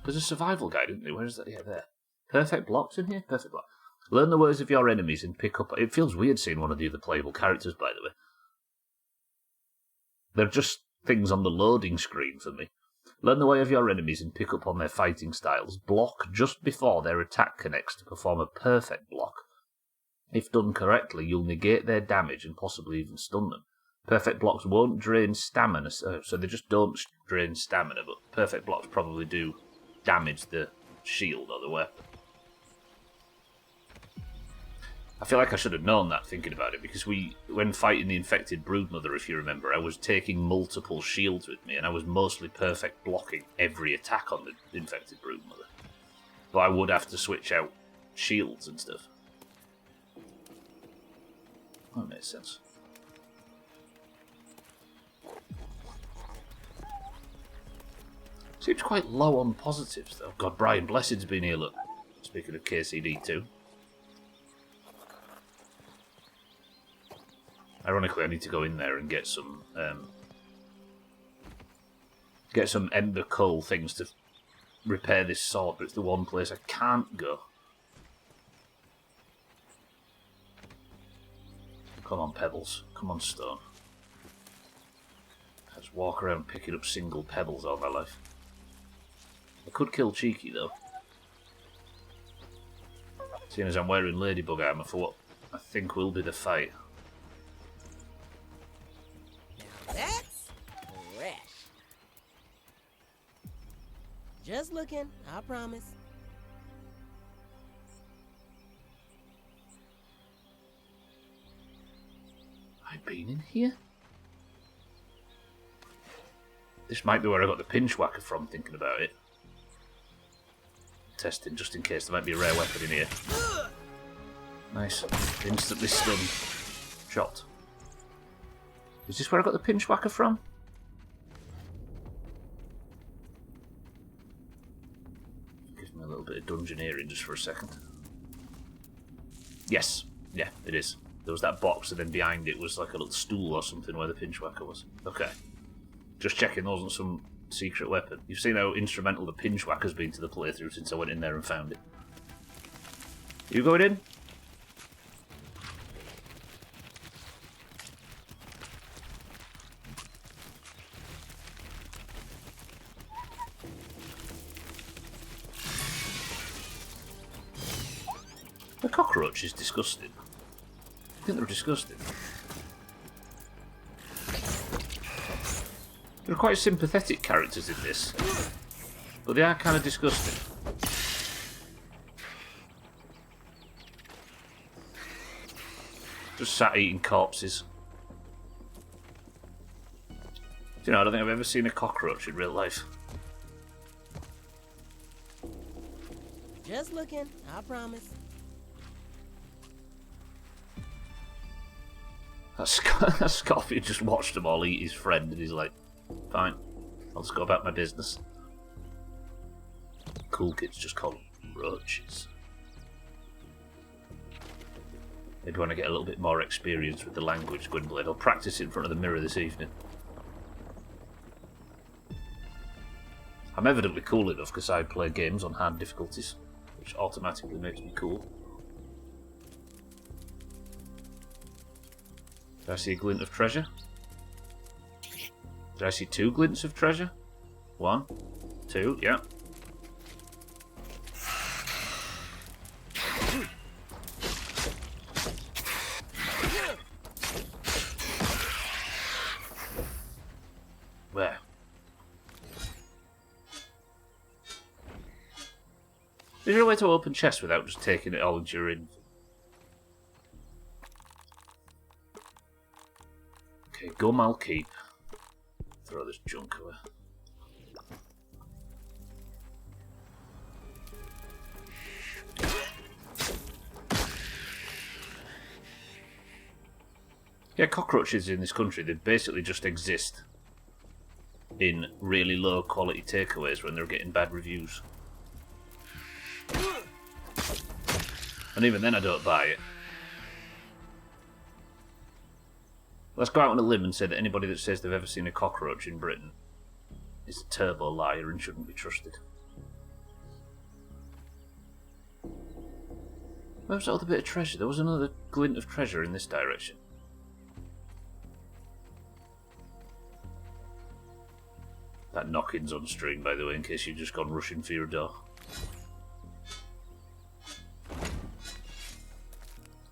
There's a survival guide, isn't there? Where is that? Yeah, there. Perfect blocks in here? Perfect block. Learn the words of your enemies and pick up... It feels weird seeing one of the other playable characters, by the way. They're just things on the loading screen for me. Learn the way of your enemies and pick up on their fighting styles. Block just before their attack connects to perform a perfect block. If done correctly, you'll negate their damage and possibly even stun them. Perfect blocks won't drain stamina, so they just don't drain stamina, but perfect blocks probably do damage the shield or the weapon. I feel like I should have known that thinking about it, because when fighting the infected broodmother, if you remember, I was taking multiple shields with me, and I was mostly perfect blocking every attack on the infected broodmother. But I would have to switch out shields and stuff. That makes sense. Seems quite low on positives, though. God, Brian Blessed's been here, look. Speaking of KCD2. Ironically, I need to go in there and get some ender coal things to repair this sword, but it's the one place I can't go. Come on, pebbles. Come on, stone. I just walk around picking up single pebbles all my life. I could kill Cheeky, though. Seeing as I'm wearing ladybug armour for what I think will be the fight. Now that's fresh. Just looking, I promise. I've been in here? This might be where I got the pinch whacker from, thinking about it. Testing, just in case there might be a rare weapon in here. Nice. Instantly stunned. Shot. Is this where I got the pinch whacker from? Gives me a little bit of dungeoneering just for a second. Yes. Yeah, it is. There was that box, and then behind it was like a little stool or something where the pinch whacker was. Okay. Just checking there wasn't some secret weapon. You've seen how instrumental the pinch whacker's been to the playthrough since I went in there and found it. You going in? The cockroach is disgusting. I think they're disgusting. There are quite sympathetic characters in this, but they are kind of disgusting. Just sat eating corpses. Do you know, I don't think I've ever seen a cockroach in real life. Just looking, I promise. That Scoffy just watched them all eat his friend, and he's like, fine, I'll just go about my business. Cool kids just call them roaches. Maybe when I get a little bit more experience with the language, Gwynblade, I'll practice it in front of the mirror this evening. I'm evidently cool enough because I play games on hard difficulties, which automatically makes me cool. Did I see a glint of treasure? Did I see 2 glints of treasure? 1, 2, yeah. Where? Is there a way to open chests without just taking it all into your in? Okay, gum I'll keep. Throw this junk away. Yeah, cockroaches in this country, they basically just exist in really low quality takeaways when they're getting bad reviews. And even then I don't buy it. Let's go out on a limb and say that anybody that says they've ever seen a cockroach in Britain is a turbo liar and shouldn't be trusted. Where was that other bit of treasure? There was another glint of treasure in this direction. That knocking's on stream, by the way, in case you've just gone rushing for your door.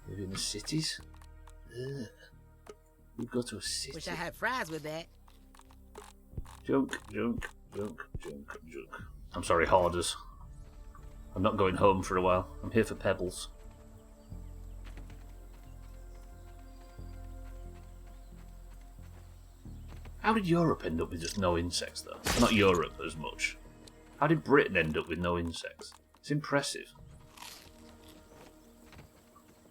Maybe in the cities? Ugh. We'd go to a city. Wish I had fries with that. Junk, junk, junk, junk, junk. I'm sorry, hoarders. I'm not going home for a while. I'm here for pebbles. How did Europe end up with just no insects, though? Not Europe as much. How did Britain end up with no insects? It's impressive.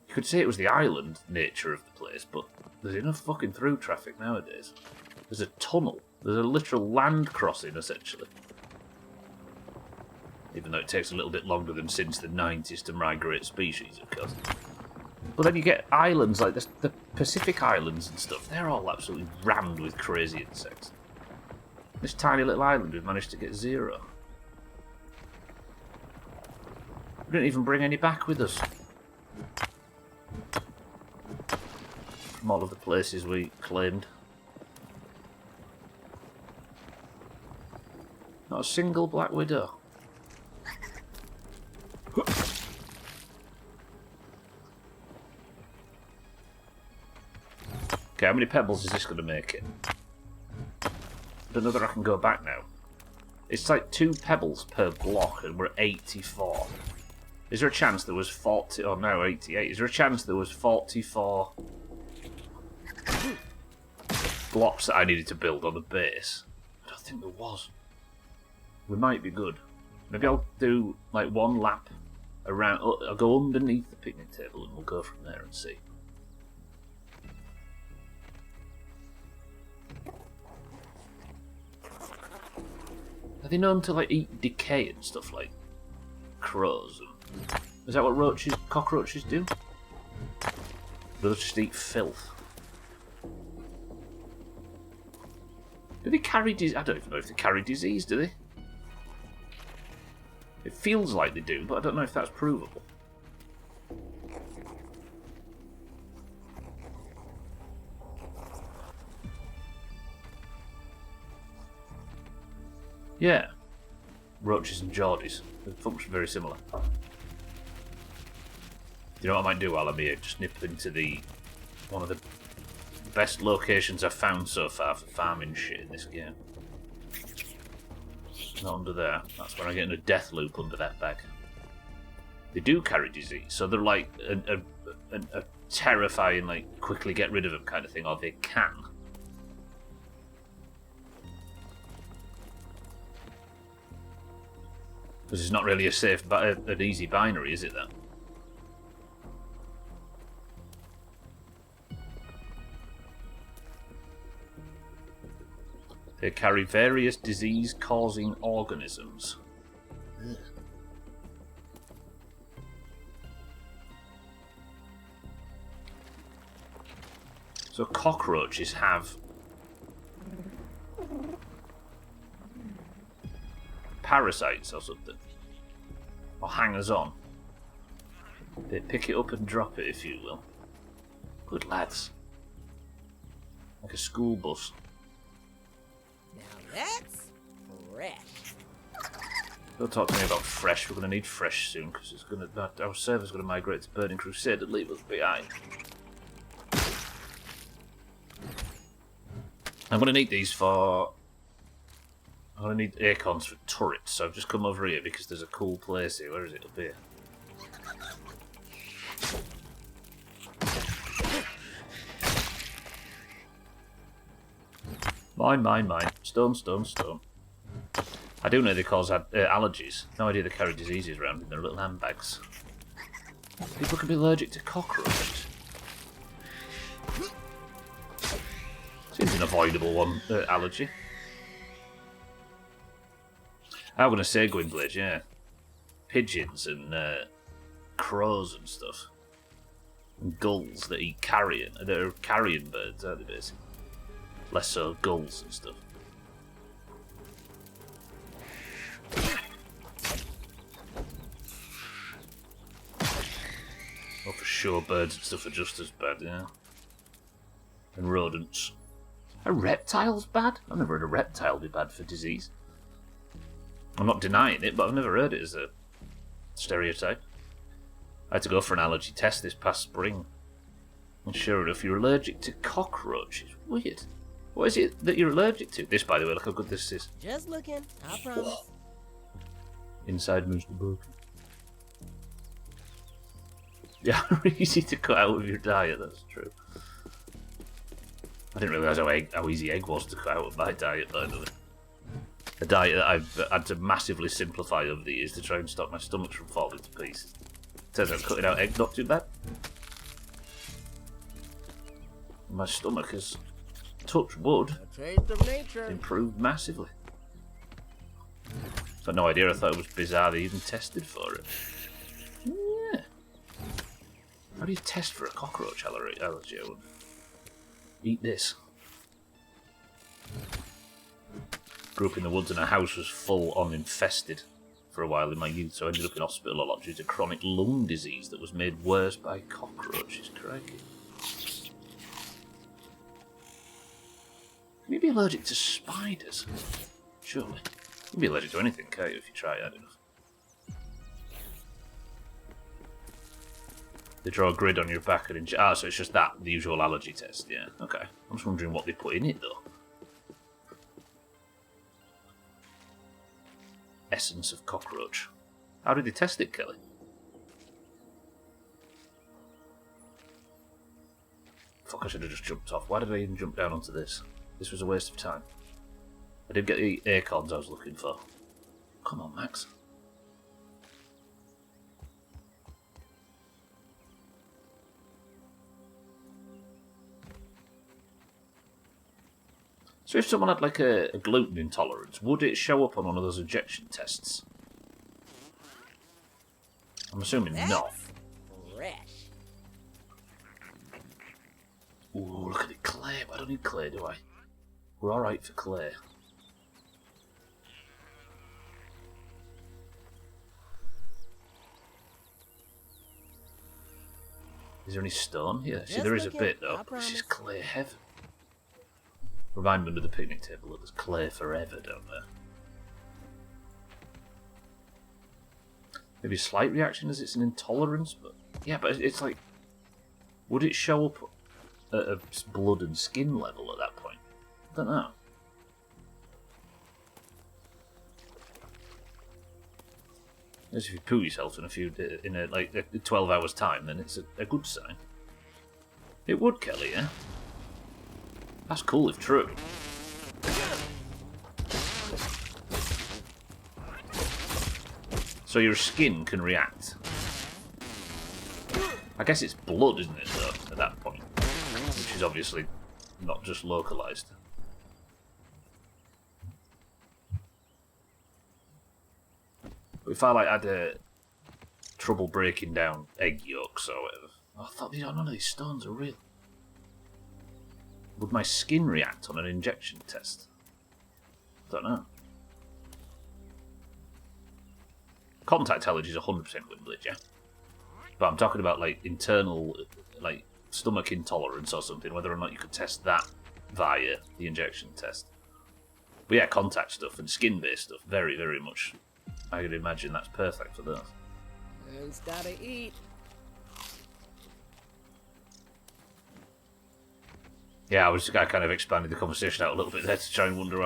You could say it was the island nature of the place, but there's enough fucking through traffic nowadays. There's a tunnel. There's a literal land crossing, essentially. Even though it takes a little bit longer than since the 90s to migrate species, of course. But then you get islands like this, the Pacific Islands and stuff. They're all absolutely rammed with crazy insects. This tiny little island we've managed to get 0. We didn't even bring any back with us. From all of the places we claimed. Not a single black widow. Okay, how many pebbles is this going to make it? Don't know that I can go back now. It's like 2 pebbles per block and we're 84. Is there a chance there was 40... Oh, no, 88. Is there a chance there was 44 blocks that I needed to build on the base? I don't think there was. We might be good. Maybe I'll do like 1 lap around... I'll go underneath the picnic table and we'll go from there and see. Are they known to like eat decay and stuff like crows? Is that what cockroaches do? They'll just eat filth. Do they carry disease? I don't even know if they carry disease, do they? It feels like they do, but I don't know if that's provable. Yeah. Roaches and Geordies. They function very similar. You know what I might do while I'm here? Just nip into one of the best locations I've found so far for farming shit in this game. Not under there. That's when I get in a death loop under that bag. They do carry disease, so they're like a terrifying, like, quickly get rid of them kind of thing, or they can. Because it's not really a safe, an easy binary, is it then? They carry various disease-causing organisms. Ugh. So cockroaches have parasites or something, or hangers-on. They pick it up and drop it, if you will. Good lads. Like a school bus. Now that's fresh. Don't talk to me about fresh. We're going to need fresh soon because it's going to. Our server's going to migrate to Burning Crusade and leave us behind. I'm going to need these for. I'm going to need acorns for turrets, so I've just come over here because there's a cool place here. Where is it? Up here. Mine. Stone. I do know they cause allergies. No idea they carry diseases around in their little handbags. People can be allergic to cockroaches. Seems an avoidable one, allergy. I'm going to say Gwynblade, yeah. Pigeons and crows and stuff. And gulls that eat carrion. They're carrion birds, aren't they, basically? Less so gulls and stuff. Oh, for sure, birds and stuff are just as bad, yeah. And rodents. Are reptiles bad? I've never heard a reptile be bad for disease. I'm not denying it, but I've never heard it as a stereotype. I had to go for an allergy test this past spring. And sure enough, you're allergic to cockroaches. Weird. What is it that you're allergic to? This, by the way, look how good this is. Just looking, I promise. Inside Mr. Book. Yeah, easy to cut out of your diet, that's true. I didn't realise how easy egg was to cut out of my diet, by the way. A diet that I've had to massively simplify over the years to try and stop my stomach from falling to pieces. Turns out cutting out egg not too bad. My stomach has, touch wood, A taste of nature. improved massively. I've got no idea. I thought it was bizarre they even tested for it. Yeah. How do you test for a cockroach allergy? I wouldn't. Eat this. Grew up in the woods and our house was full on infested for a while in my youth, so I ended up in hospital a lot due to chronic lung disease that was made worse by cockroaches. Crikey. Can you be allergic to spiders? Surely. You can be allergic to anything, can't you, if you try hard enough? They draw a grid on your back and inject. Ah, so it's just that, the usual allergy test, yeah. Okay. I'm just wondering what they put in it, though. Essence of cockroach. How did they test it, Kelly? Fuck, I should have just jumped off. Why did I even jump down onto this? This was a waste of time. I did get the acorns I was looking for. Come on, Max. So if someone had like a gluten intolerance, would it show up on one of those injection tests? I'm assuming not. Fresh. Ooh, look at the clay. I don't need clay, do I? We're alright for clay. Is there any stone here? See, there is a bit though. This is clay heaven. Remind me under the picnic table that there's clay forever down there. Maybe a slight reaction as it's an intolerance, but yeah, but it's like, would it show up at a blood and skin level at that point? I don't know. As if you poo yourself in a 12 hours time, then it's a good sign. It would, Kelly, yeah? That's cool if true. So your skin can react. I guess it's blood, isn't it, though, at that point? Which is obviously not just localised. But if I had trouble breaking down egg yolks or whatever, I thought none of these stones are real. Would my skin react on an injection test? Don't know. Contact allergy is 100% Windblade, yeah. But I'm talking about like internal, like stomach intolerance or something. Whether or not you could test that via the injection test. But yeah, contact stuff and skin-based stuff, very, very much. I could imagine that's perfect for those. Who's gotta eat? Yeah, I kind of expanded the conversation out a little bit there to try and wonder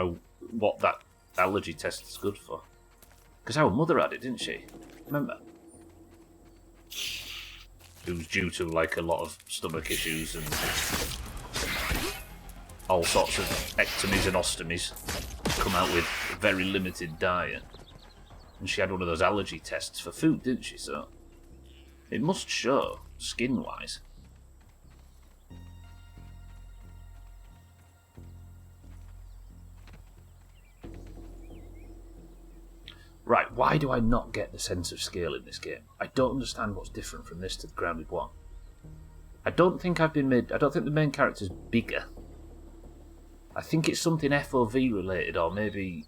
what that allergy test is good for. Because our mother had it, didn't she? Remember? It was due to like a lot of stomach issues and all sorts of ectomies and ostomies. Come out with a very limited diet. And she had one of those allergy tests for food, didn't she? So it must show, skin-wise. Right, why do I not get the sense of scale in this game? I don't understand what's different from this to the Grounded 1. I don't think the main character's bigger. I think it's something FOV related, or maybe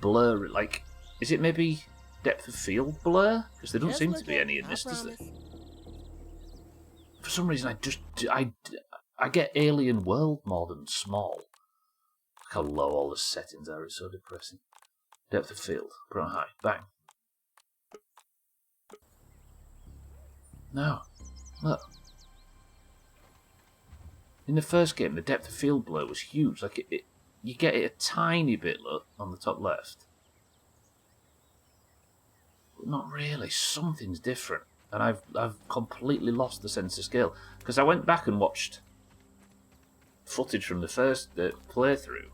blur, like, is it maybe depth of field blur? Because there doesn't seem to be any in this, does there? For some reason, I get Alien World more than small. Look how low all the settings are, it's so depressing. Depth of field, put on high, bang. No, look. In the first game, the depth of field blur was huge. Like you get it a tiny bit, look, on the top left. But not really. Something's different, and I've completely lost the sense of scale because I went back and watched footage from the first playthrough.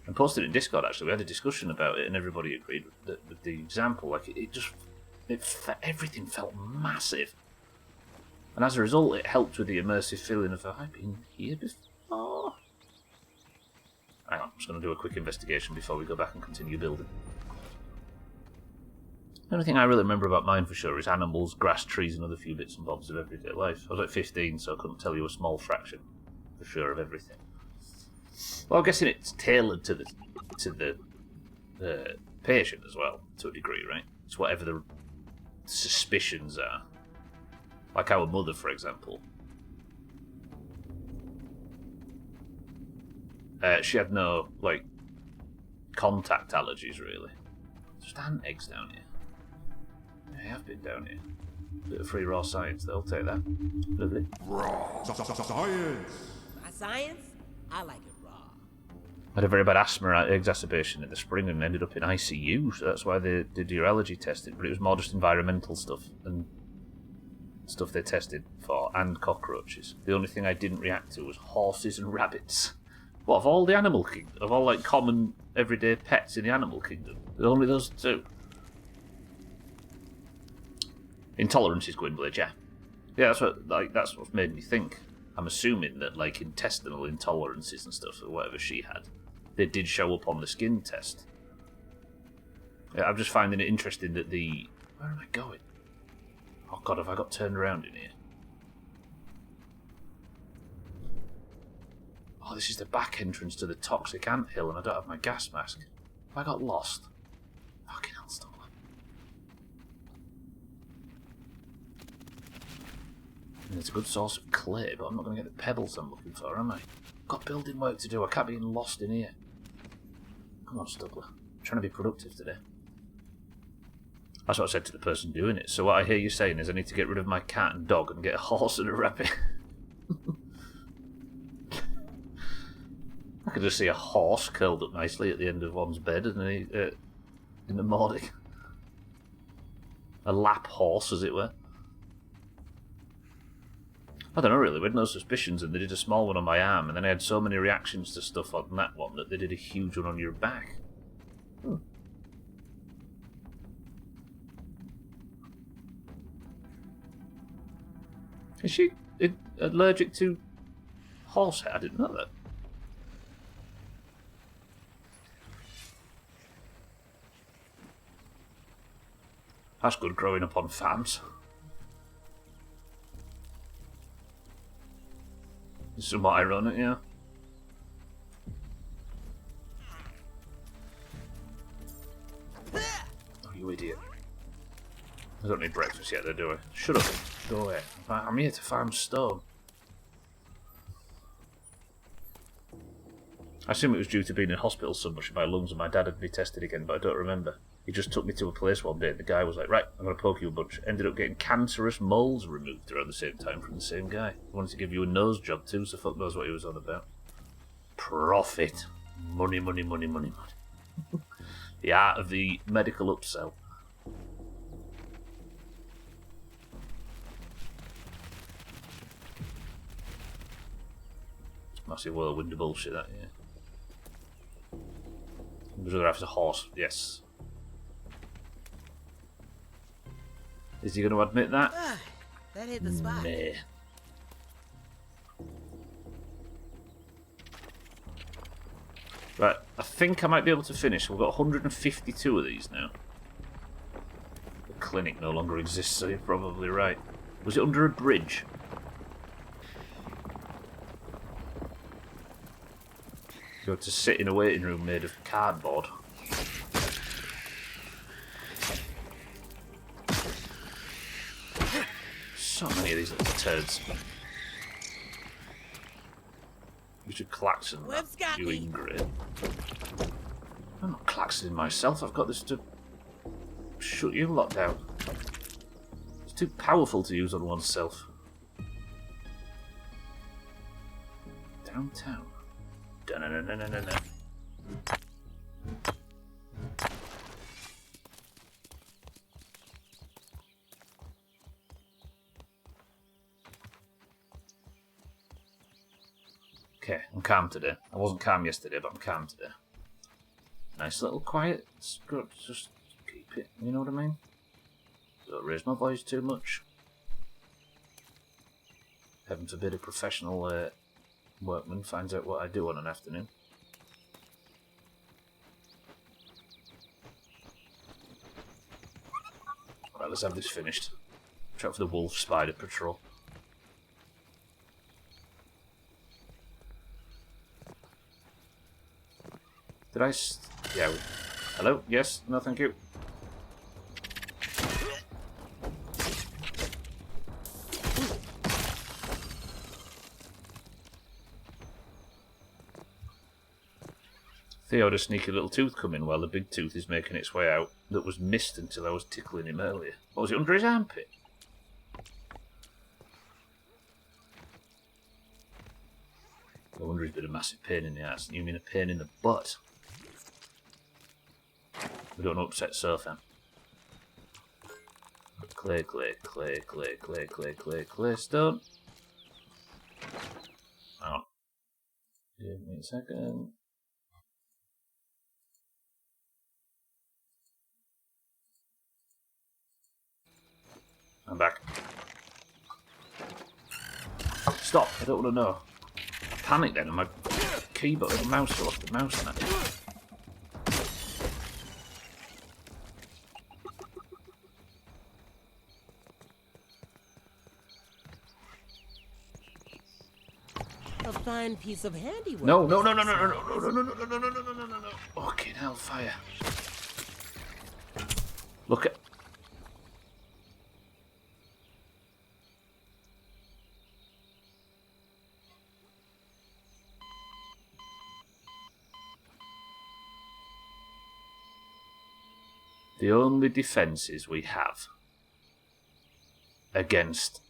And posted it in Discord, actually. We had a discussion about it, and everybody agreed with the example. Like, everything felt massive. And as a result, it helped with the immersive feeling of, have I been here before? Hang on, I'm just going to do a quick investigation before we go back and continue building. The only thing I really remember about mine for sure is animals, grass, trees, and other few bits and bobs of everyday life. I was like 15, so I couldn't tell you a small fraction for sure of everything. Well, I'm guessing it's tailored to the patient as well, to a degree, right? It's whatever the suspicions are. Like our mother, for example. She had no, like, contact allergies, really. Just ant eggs down here. I have been down here. Bit of free raw science, they'll take that. Lovely. Raw science. My science? I like it raw. I had a very bad asthma exacerbation in the spring and ended up in ICU, so that's why they did your allergy testing. But it was more just environmental stuff and stuff they tested for, and cockroaches. The only thing I didn't react to was horses and rabbits. What, of all the animal kingdom? Of all, like, common, everyday pets in the animal kingdom? There's only those two. Intolerance is Gwynblade, yeah. Yeah, that's what's made me think. I'm assuming that, like, intestinal intolerances and stuff, or whatever she had, they did show up on the skin test. Yeah, I'm just finding it interesting that the... Where am I going? Oh god, have I got turned around in here? Oh, this is the back entrance to the toxic anthill, and I don't have my gas mask. Have I got lost? Fucking hell, Stoller. It's a good source of clay, but I'm not going to get the pebbles I'm looking for, am I? Got building work to do, I can't be lost in here. Come on, Stubbler. I'm trying to be productive today. That's what I said to the person doing it. So what I hear you saying is I need to get rid of my cat and dog and get a horse and a rabbit. I could just see a horse curled up nicely at the end of one's bed in the morning. A lap horse, as it were. I don't know really, we had no suspicions and they did a small one on my arm and then I had so many reactions to stuff on that one that they did a huge one on your back. Is she allergic to horsehair? I didn't know that. That's good growing up on farms. It's somewhat ironic, yeah. Oh, you idiot. I don't need breakfast yet, though, do I? Shut up. Go away. I'm here to farm stone. I assume it was due to being in hospital so much my lungs and my dad had me tested again, but I don't remember. He just took me to a place one day and the guy was like, right, I'm going to poke you a bunch. Ended up getting cancerous moles removed around the same time from the same guy. He wanted to give you a nose job too, so fuck knows what he was on about. Profit. Money, money, money, money, money. The art of the medical upsell. Massive whirlwind of bullshit, that, yeah. Would rather have a horse, yes. Is he going to admit that? That hit the spot. Nah. Right, I think I might be able to finish. We've got 152 of these now. The clinic no longer exists, so you're probably right. Was it under a bridge? You had to sit in a waiting room made of cardboard. So many of these little turds. You should klaxon that, you ingrate. I'm not klaxoning myself, I've got this to shut you lot down. It's too powerful to use on oneself. Downtown. Da-na-na-na-na-na. Okay, I'm calm today. I wasn't calm yesterday, but I'm calm today. Nice little quiet. It's good. Just keep it, you know what I mean? Don't raise my voice too much. Heaven forbid a professional workman finds out what I do on an afternoon. Right, let's have this finished. Try for the wolf spider patrol. Did I... Yeah. Hello? Yes? No, thank you. Theo had a sneaky little tooth come in while the big tooth is making its way out that was missed until I was tickling him earlier. What was it, under his armpit? I wonder he's been a massive pain in the ass. You mean a pain in the butt? We don't upset sofa. Clay, clay, clay, clay, clay, clay, clay, clay, stone. Oh. Give me a second. I'm back. Stop, I don't want to know. I panicked then and my keyboard, the mouse fell off the mouse and that. A fine piece of handiwork. No, no, no, no, no, no, no, no, no, no, no, no, no, no, no, no, no, no. Fucking hellfire. Look at... The only defences we have against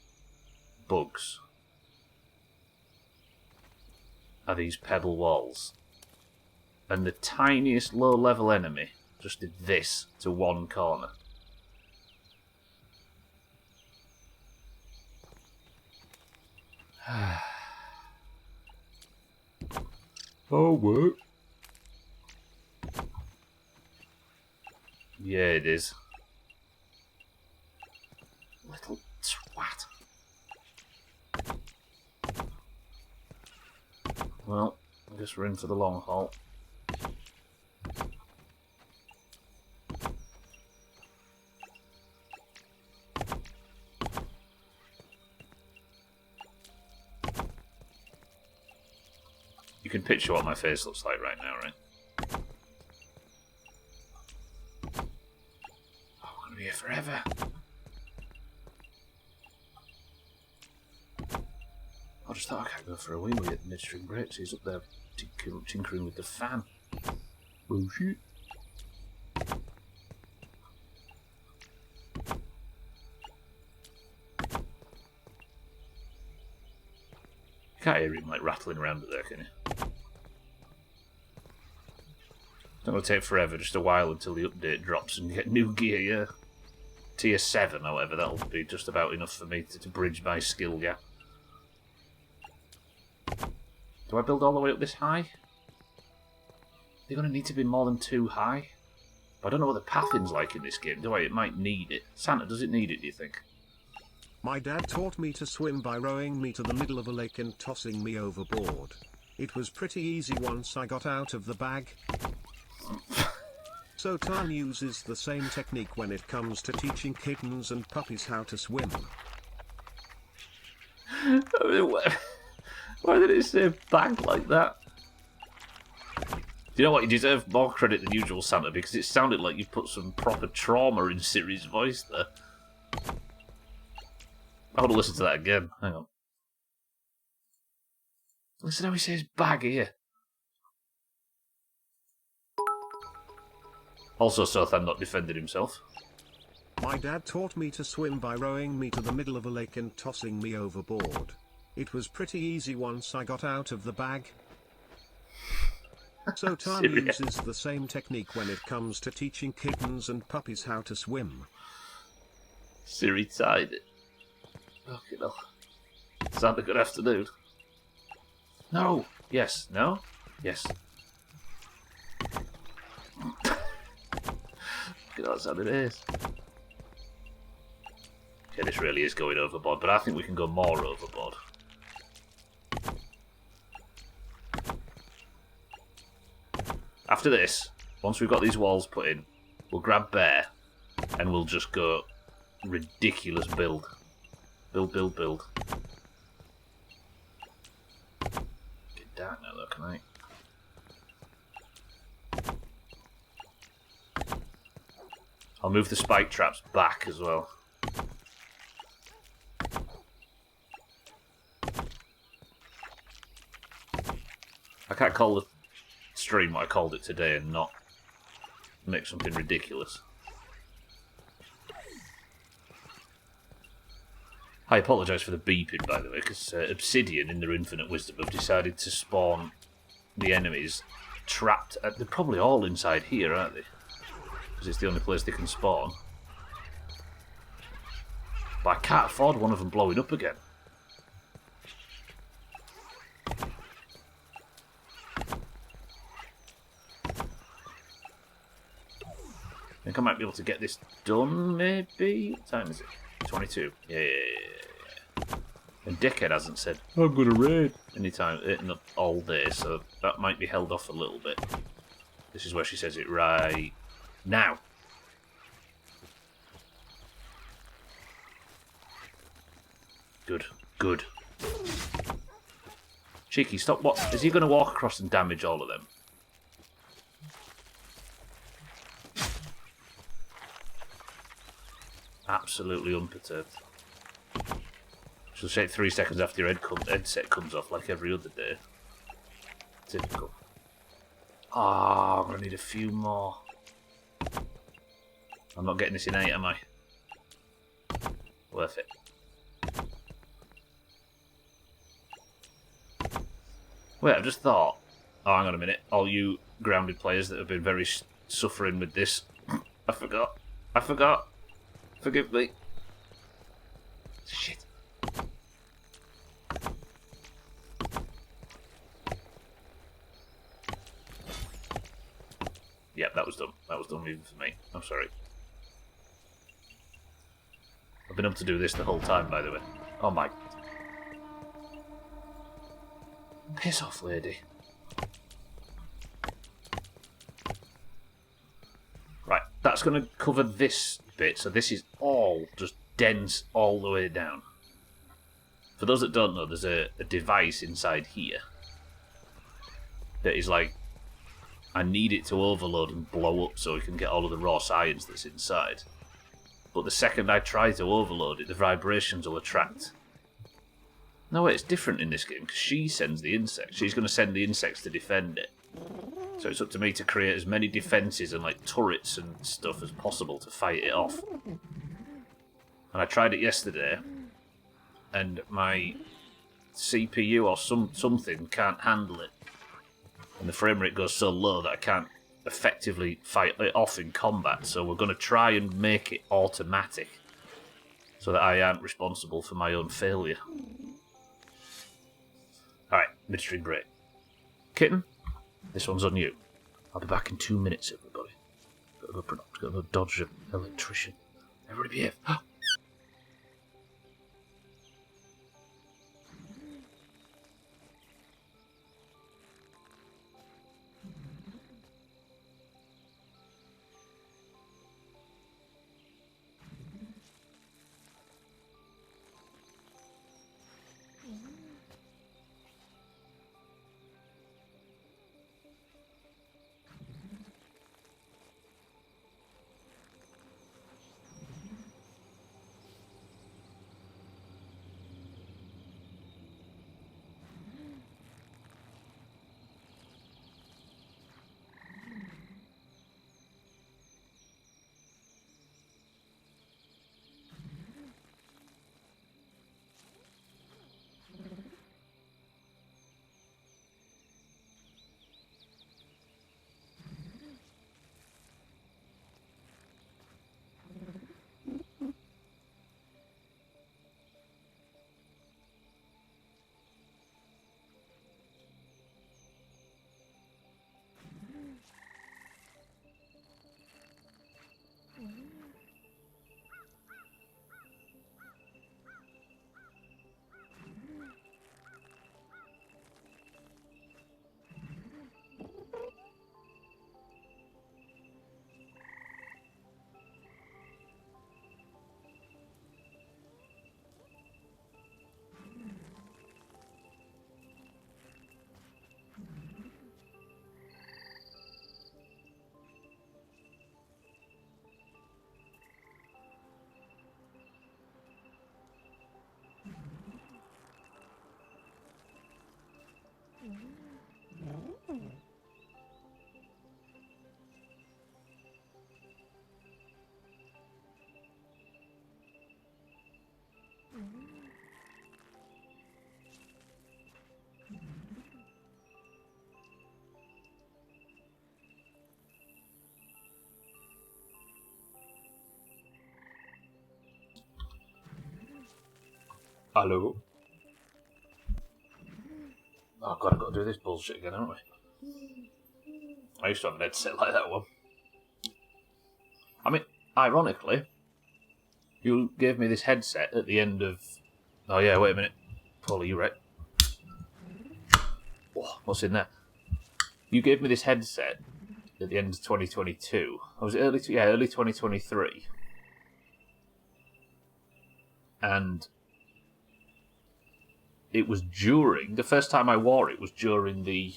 bugs are these pebble walls. And the tiniest low-level enemy just did this to one corner. Oh, what? Yeah, it is. Little twat. Well, I guess we're in for the long haul. You can picture what my face looks like right now, right? Here forever. I just thought I can't go for a wee wee at the midstream break, so he's up there tinkering with the fan. Bullshit. You can't hear him like rattling around up there, can you? It's not going to take forever, just a while until the update drops and you get new gear, yeah. Tier 7, however, that'll be just about enough for me to bridge my skill gap. Do I build all the way up this high? They're going to need to be more than 2 high. But I don't know what the pathing's like in this game, do I? It might need it. Santa, does it need it, do you think? My dad taught me to swim by rowing me to the middle of a lake and tossing me overboard. It was pretty easy once I got out of the bag. So Tan uses the same technique when it comes to teaching kittens and puppies how to swim. I mean, why did it say bag like that? Do you know what? You deserve more credit than usual, Santa, because it sounded like you put some proper trauma in Siri's voice there. I want to listen to that again. Hang on. Listen how he says bag here. Also, Sothan not defended himself. My dad taught me to swim by rowing me to the middle of a lake and tossing me overboard. It was pretty easy once I got out of the bag. So Tan uses the same technique when it comes to teaching kittens and puppies how to swim. Siri tied it. Okay, no. Santa, good afternoon. No. Yes. No. Yes. That's how it is. Okay, this really is going overboard, but I think we can go more overboard. After this, once we've got these walls put in, we'll grab Bear and we'll just go ridiculous build. Build. Get dark now though, can I? I'll move the spike traps back as well. I can't call the stream what I called it today and not make something ridiculous. I apologise for the beeping, by the way, because Obsidian, in their infinite wisdom, have decided to spawn the enemies trapped. They're probably all inside here, aren't they? Because it's the only place they can spawn. But I can't afford one of them blowing up again. I think I might be able to get this done, maybe? What time is it? 22. Yeah. And Dickhead hasn't said, I'm going to raid anytime, not all day, so that might be held off a little bit. This is where she says it right now. Good. Cheeky, stop. What? Is he going to walk across and damage all of them? Absolutely unperturbed. She'll take 3 seconds after your headset comes off, like every other day. Typical. Ah, I'm going to need a few more. I'm not getting this in 8, am I? Worth it. Wait, I've just thought... Oh, hang on a minute. All you grounded players that have been very suffering with this. I forgot. Forgive me. Shit. Yep, that was done. That was done even for me. I'm sorry. I've been able to do this the whole time, by the way. Oh my... Piss off, lady. Right, that's going to cover this bit, so this is all just dense all the way down. For those that don't know, there's a device inside here that is like, I need it to overload and blow up so we can get all of the raw science that's inside. But the second I try to overload it, the vibrations will attract. No, wait, it's different in this game, because she sends the insects. She's going to send the insects to defend it. So it's up to me to create as many defences and like turrets and stuff as possible to fight it off. And I tried it yesterday, and my CPU or something can't handle it. And the frame rate goes so low that I can't effectively fight it off in combat. So we're going to try and make it automatic, so that I aren't responsible for my own failure. Alright, midstream break. Kitten, this one's on you. I'll be back in 2 minutes, everybody. Got to go dodge an electrician. Everybody behave. Hello. Oh god, I've got to do this bullshit again, haven't we? I used to have an headset like that one. I mean, ironically, you gave me this headset at the end of... Oh yeah, wait a minute. Paul, you right? Oh, what's in there? You gave me this headset at the end of 2022. Or was it early 2023. And it was during... The first time I wore it was during the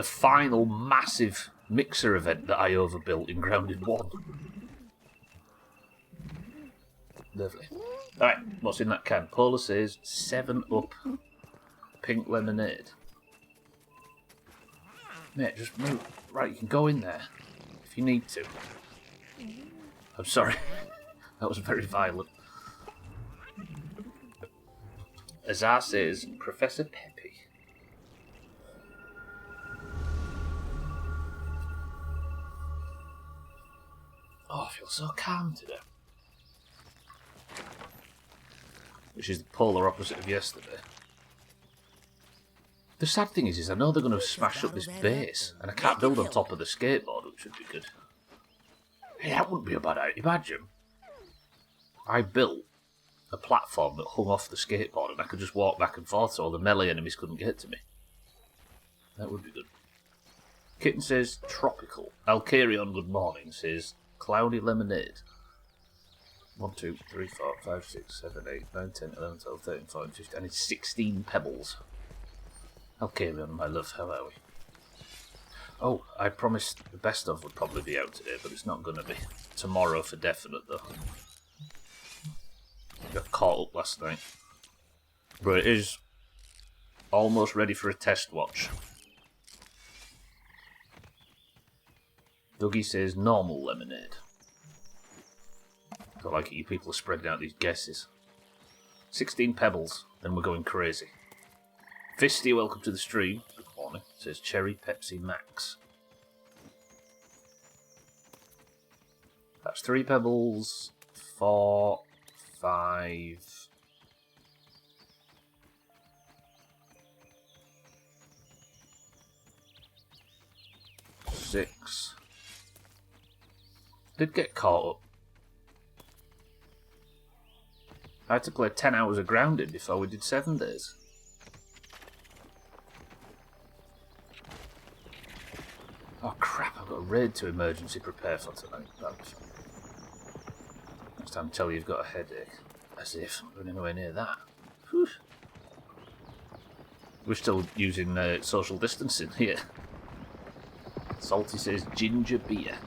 final massive mixer event that I overbuilt in Grounded 1. Lovely. Alright, what's in that can? Paula says 7-Up pink lemonade. Mate, just move. Right, you can go in there if you need to. I'm sorry. That was very violent. Azar says Professor Peppy. Oh, I feel so calm today. Which is the polar opposite of yesterday. The sad thing is I know they're going to smash up this base, and I can't build on top of the skateboard, which would be good. Hey, that wouldn't be a bad idea. Imagine I built a platform that hung off the skateboard, and I could just walk back and forth so all the melee enemies couldn't get to me. That would be good. Kitten says tropical. Alcarion, good morning, says cloudy lemonade. 1, 2, 3, 4, 5, 6, 7, 8, 9, 10, 11, 12, 13, 14, 15. I need 16 pebbles. Alcarion, my love, how are we? Oh, I promised the best of would probably be out today, but it's not going to be. Tomorrow for definite, though. Got caught up last night. But it is almost ready for a test watch. Dougie says normal lemonade. I like it, you people are spreading out these guesses. 16 pebbles, then we're going crazy. Fisty, welcome to the stream. Good morning. Says Cherry Pepsi Max. That's 3 pebbles, 4, 5... 6. Did get caught up. I had to play 10 hours of Grounded before we did 7 days. Oh crap, I've got a raid to emergency prepare for tonight. That'll be fun. Next time tell you you've got a headache. As if I'm going anywhere near that. Whew. We're still using social distancing here. Salty says ginger beer.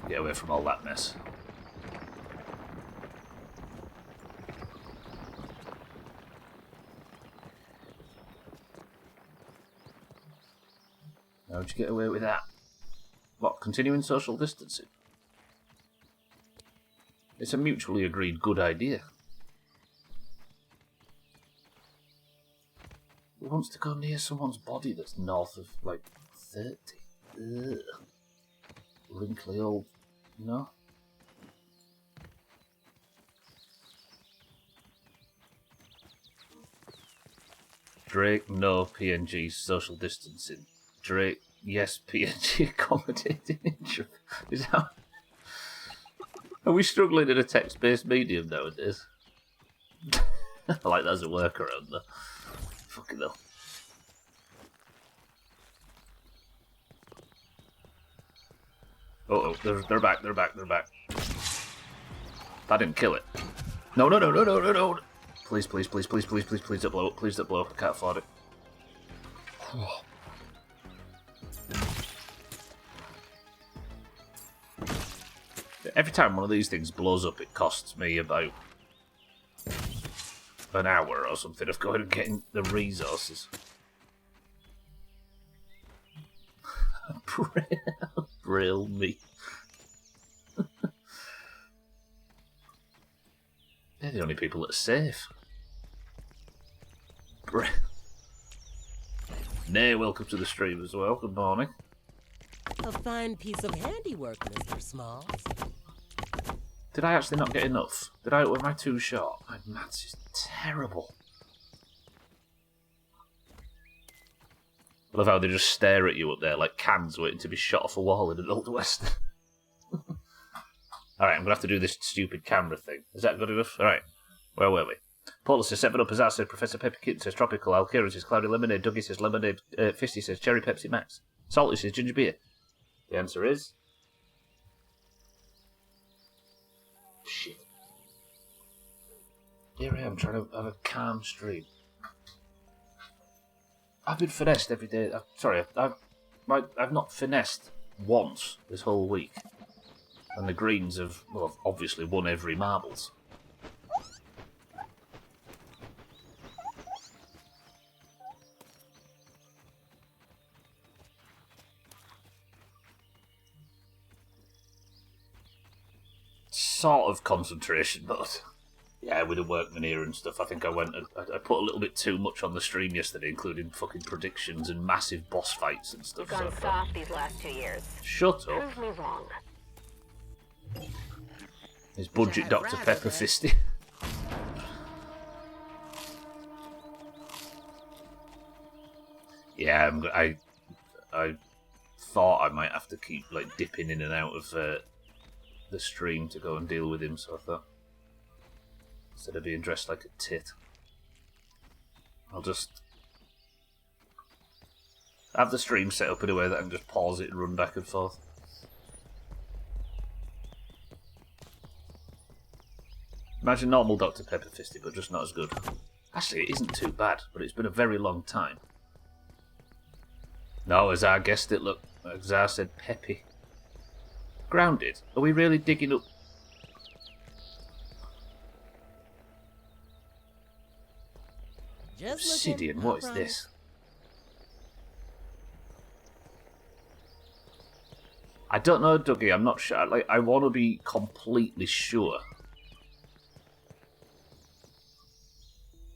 Get away from all that mess. How'd you get away with that? What, continuing social distancing? It's a mutually agreed good idea. Who wants to go near someone's body that's north of, like, 30? Ugh. Wrinkly old, you know? Drake, no PNG social distancing. Drake, yes PNG accommodating intro. Is that... Are we struggling in a text-based medium nowadays? I like that as a workaround though. Fucking hell. Oh, they're back, they're back, they're back. That didn't kill it. No, no, no, no, no, no, no. Please, please, please, please, please, please, please don't blow up, please don't blow up. I can't afford it. Yeah. Every time one of these things blows up, it costs me about an hour or something of going and getting the resources. Brill me. They're the only people that are safe. Nay, welcome to the stream as well. Good morning. A fine piece of handiwork, Mr. Smalls. Did I actually not get enough? Was I too short? My maths is terrible. I love how they just stare at you up there like cans waiting to be shot off a wall in an Old West. Alright, I'm going to have to do this stupid camera thing. Is that good enough? Alright, where were we? Paula says 7-Up, Azar says Professor Pepper Kitten says Tropical, Alkira says Cloudy Lemonade, Dougie says Lemonade, Fisty says Cherry Pepsi Max, Salty says Ginger Beer. The answer is... shit. Here I am trying to have a calm stream. I've been finessed every day. I've not finessed once this whole week. And the Greens have, well, obviously won every marbles. Sort of concentration, but yeah, with the workman here and stuff, I think I put a little bit too much on the stream yesterday, including fucking predictions and massive boss fights and stuff. You've gone soft these last 2 years. Shut up. Prove me wrong. His budget Dr. Pepper Fisty. Yeah, I thought I might have to keep like dipping in and out of the stream to go and deal with him, so I thought instead of being dressed like a tit, I'll just have the stream set up in a way that I can just pause it and run back and forth. Imagine normal Dr. Pepper Fisty, but just not as good. Actually, it isn't too bad, but it's been a very long time. No, as I guessed it, look, as I said, Peppy. Grounded? Are we really digging up... Obsidian, what is this? I don't know, Dougie, I'm not sure. Like, I want to be completely sure.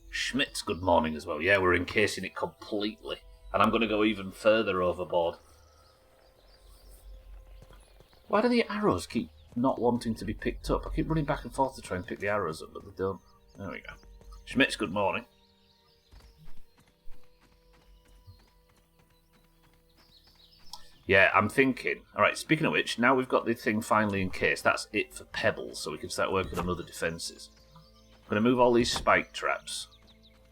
Schmitz, good morning as well. Yeah, we're encasing it completely. And I'm going to go even further overboard. Why do the arrows keep not wanting to be picked up? I keep running back and forth to try and pick the arrows up, but they don't. There we go. Schmitz, good morning. Yeah, I'm thinking. Alright, speaking of which, now we've got the thing finally encased. That's it for pebbles, so we can start working on other defences. I'm going to move all these spike traps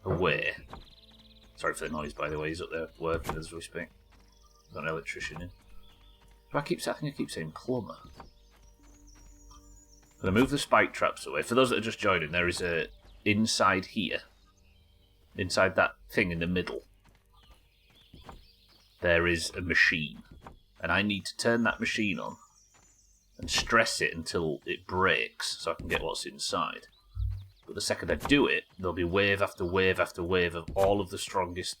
away. Sorry for the noise, by the way. He's up there working as we speak. Got an electrician in. I think I keep saying plumber. I'm going to move the spike traps away. For those that are just joining, there is a inside here, inside that thing in the middle, there is a machine, and I need to turn that machine on and stress it until it breaks so I can get what's inside. But the second I do it, there'll be wave after wave after wave of all of the strongest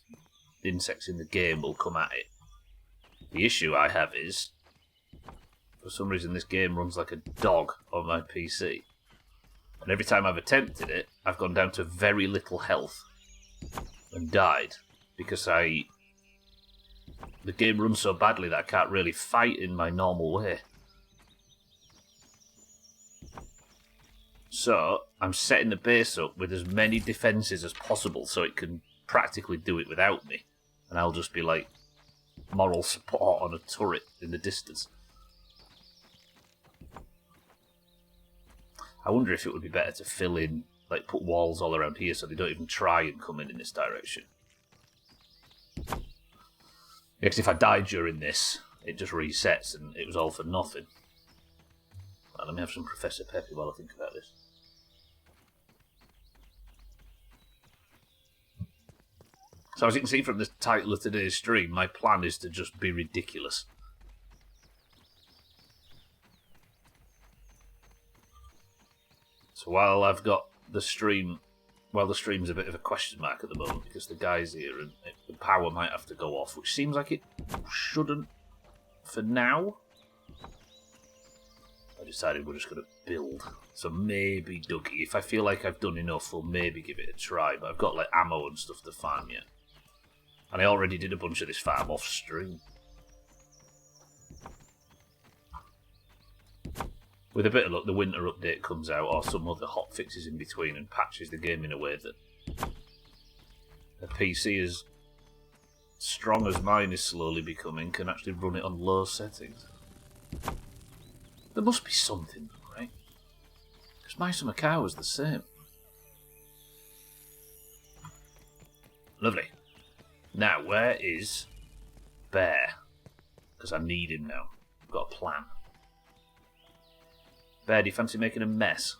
insects in the game will come at it. The issue I have is, for some reason this game runs like a dog on my PC. And every time I've attempted it, I've gone down to very little health and died. Because the game runs so badly that I can't really fight in my normal way. So, I'm setting the base up with as many defences as possible so it can practically do it without me. And I'll just be like moral support on a turret in the distance. I wonder if it would be better to fill in, like put walls all around here so they don't even try and come in this direction. Because if I die during this, it just resets and it was all for nothing. Right, let me have some Professor Peppy while I think about this. So as you can see from the title of today's stream, my plan is to just be ridiculous. So while I've got the stream, the stream's a bit of a question mark at the moment because the guy's here and the power might have to go off, which seems like it shouldn't for now. I decided we're just going to build. So maybe Dougie, if I feel like I've done enough, we'll maybe give it a try. But I've got like ammo and stuff to farm yet. And I already did a bunch of this farm off stream. With a bit of luck, the winter update comes out or some other hot fixes in between and patches the game in a way that a PC as strong as mine is slowly becoming can actually run it on low settings. There must be something, right? Because my summer car was the same. Lovely. Now, where is Bear? Because I need him now. I've got a plan. Bear, do you fancy making a mess?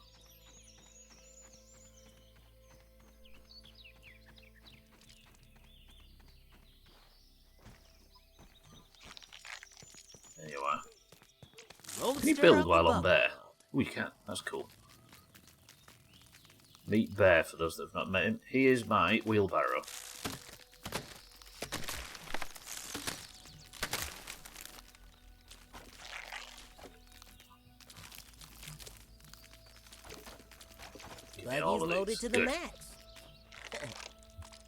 There you are. Can you build while I'm there? We can. That's cool. Meet Bear, for those that have not met him. He is my wheelbarrow. But all he's of loaded these. to the Good. max.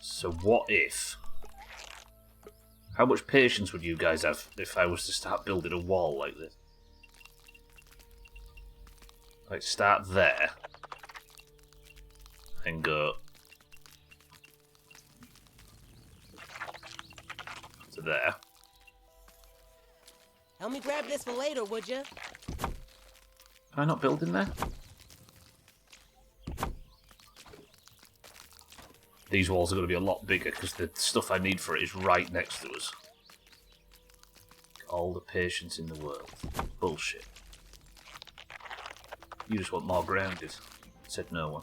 So what if... How much patience would you guys have if I was to start building a wall like this? Like, start there. And go... to there. Help me grab this for later, would you? Am I not building there? These walls are going to be a lot bigger because the stuff I need for it is right next to us. All the patience in the world. Bullshit. You just want more grounded, said no one.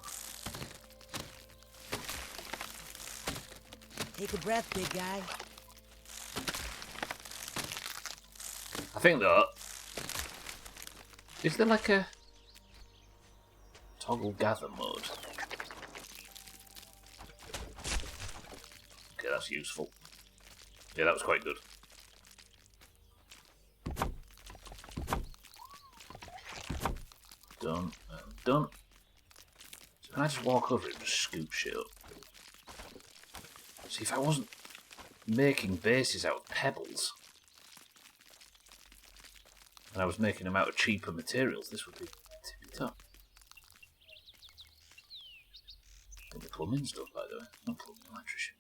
Take a breath, big guy. I think though, is there like a toggle gather mode? Okay, that's useful. Yeah, that was quite good. Done and done. So can I just walk over it and just scoop shit up? See, if I wasn't making bases out of pebbles, and I was making them out of cheaper materials, this would be tippy top. And the plumbing stuff, by the way. Not plumbing, electrician.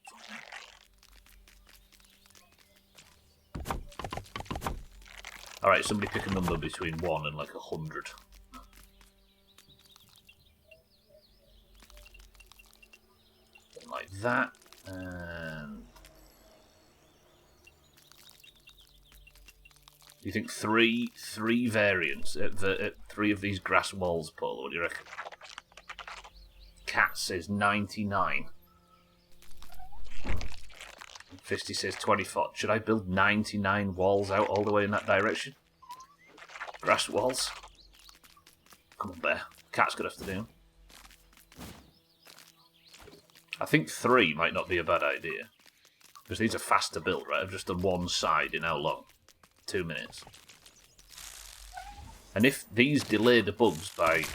Alright, somebody pick a number between 1 and like 100. Like that, and... Do you think three variants, 3 of these grass walls, Paul? What do you reckon? Cat says 99. Fisty says 24. Should I build 99 walls out all the way in that direction? Grass walls? Come on, Bear. Cat's gonna have to do them. I think 3 might not be a bad idea. Because these are fast to build, right? I've just done one side in how long? 2 minutes. And if these delay the bugs by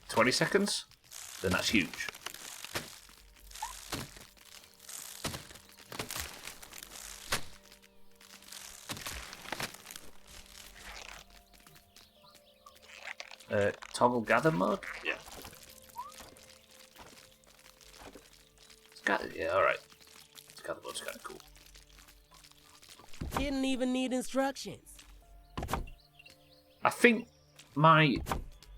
20 seconds, then that's huge. Toggle gather mode? Yeah. Yeah, alright. Gather mode's kind of cool. Didn't even need instructions. I think my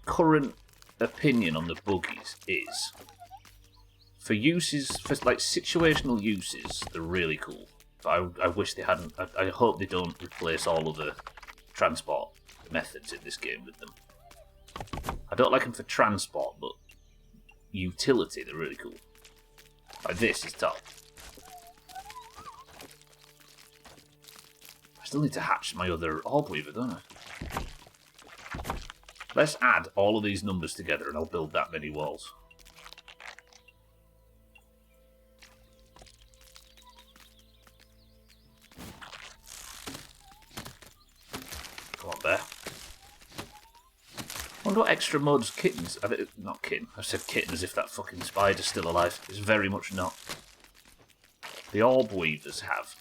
current opinion on the buggies is, for uses, for like situational uses, they're really cool. But I wish they hadn't. I hope they don't replace all of the transport methods in this game with them. I don't like them for transport, but utility, they're really cool. Like this is top. I still need to hatch my other orb weaver, don't I? Let's add all of these numbers together and I'll build that many walls. Come on, bear. I wonder what extra mods kittens... not kitten. I said kitten as if that fucking spider's still alive. It's very much not. The orb weavers have.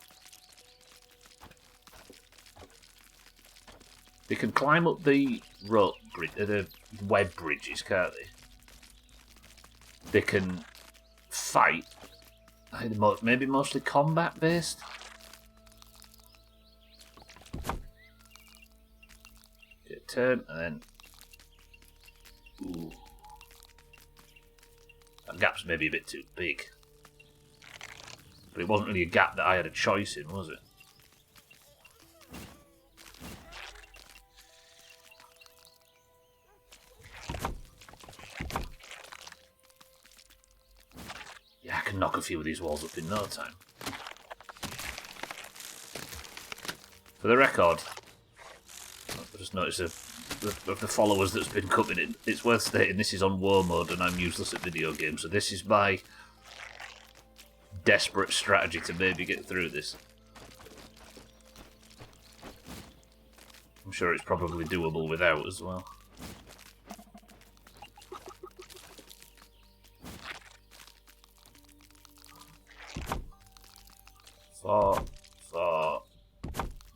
They can climb up the the web bridges, can't they? They can fight. Maybe mostly combat based. Get a turn and then. Ooh. That gap's maybe a bit too big. But it wasn't really a gap that I had a choice in, was it? Yeah, I can knock a few of these walls up in no time. For the record, I just noticed of the followers that's been coming in, it's worth stating this is on war mode and I'm useless at video games, so this is my desperate strategy to maybe get through this. I'm sure it's probably doable without as well. Four.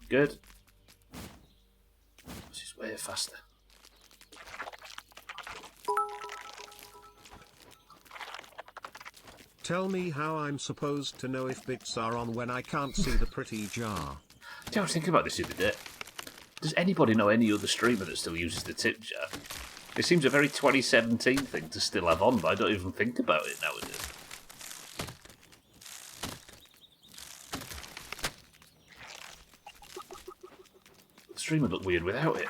Good. This is way faster. Tell me how I'm supposed to know if bits are on when I can't see the pretty jar. I was thinking about this the other day. Does anybody know any other streamer that still uses the tip jar? It seems a very 2017 thing to still have on, but I don't even think about it nowadays. The stream would look weird without it.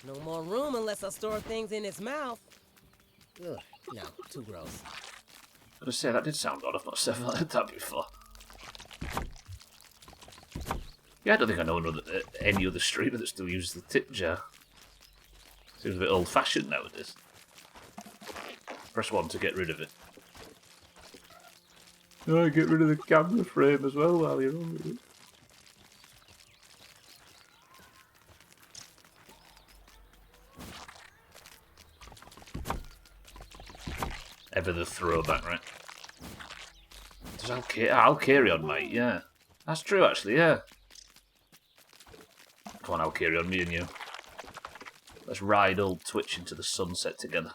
No more room unless I store things in its mouth. Ugh, no, too gross. I gotta say, that did sound odd. I've not said that before. Yeah, I don't think I know any other streamer that still uses the tip jar. Seems a bit old-fashioned nowadays. Press 1 to get rid of it. Oh, get rid of the camera frame as well while you're on with it. Ever the throwback, right? I'll carry on, mate, yeah. That's true, actually, yeah. Come on, I'll carry on, me and you. Let's ride old Twitch into the sunset together.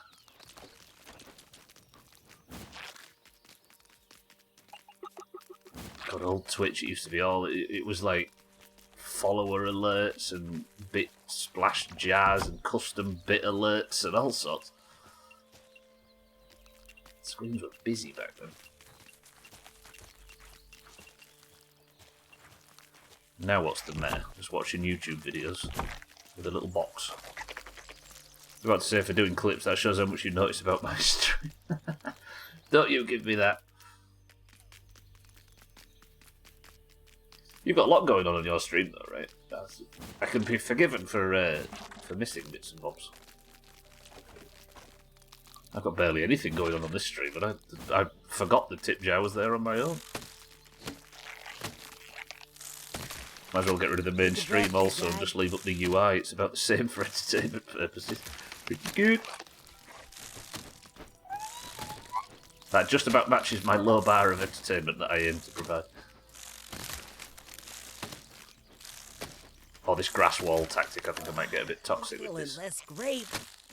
God, old Twitch, it used to be all... It was like follower alerts and bit splash jars and custom bit alerts and all sorts. Screens were busy back then. Now what's the matter? Just watching YouTube videos with a little box. I was about to say, for doing clips, that shows how much you notice about my stream. Don't you give me that. You've got a lot going on your stream though, right? I can be forgiven for missing bits and bobs. I've got barely anything going on this stream, but I forgot the tip jar was there on my own. Might as well get rid of the main stream also and just leave up the UI. It's about the same for entertainment purposes. Pretty good. That just about matches my low bar of entertainment that I aim to provide. Or this grass wall tactic, I think I might get a bit toxic with this. Less grape,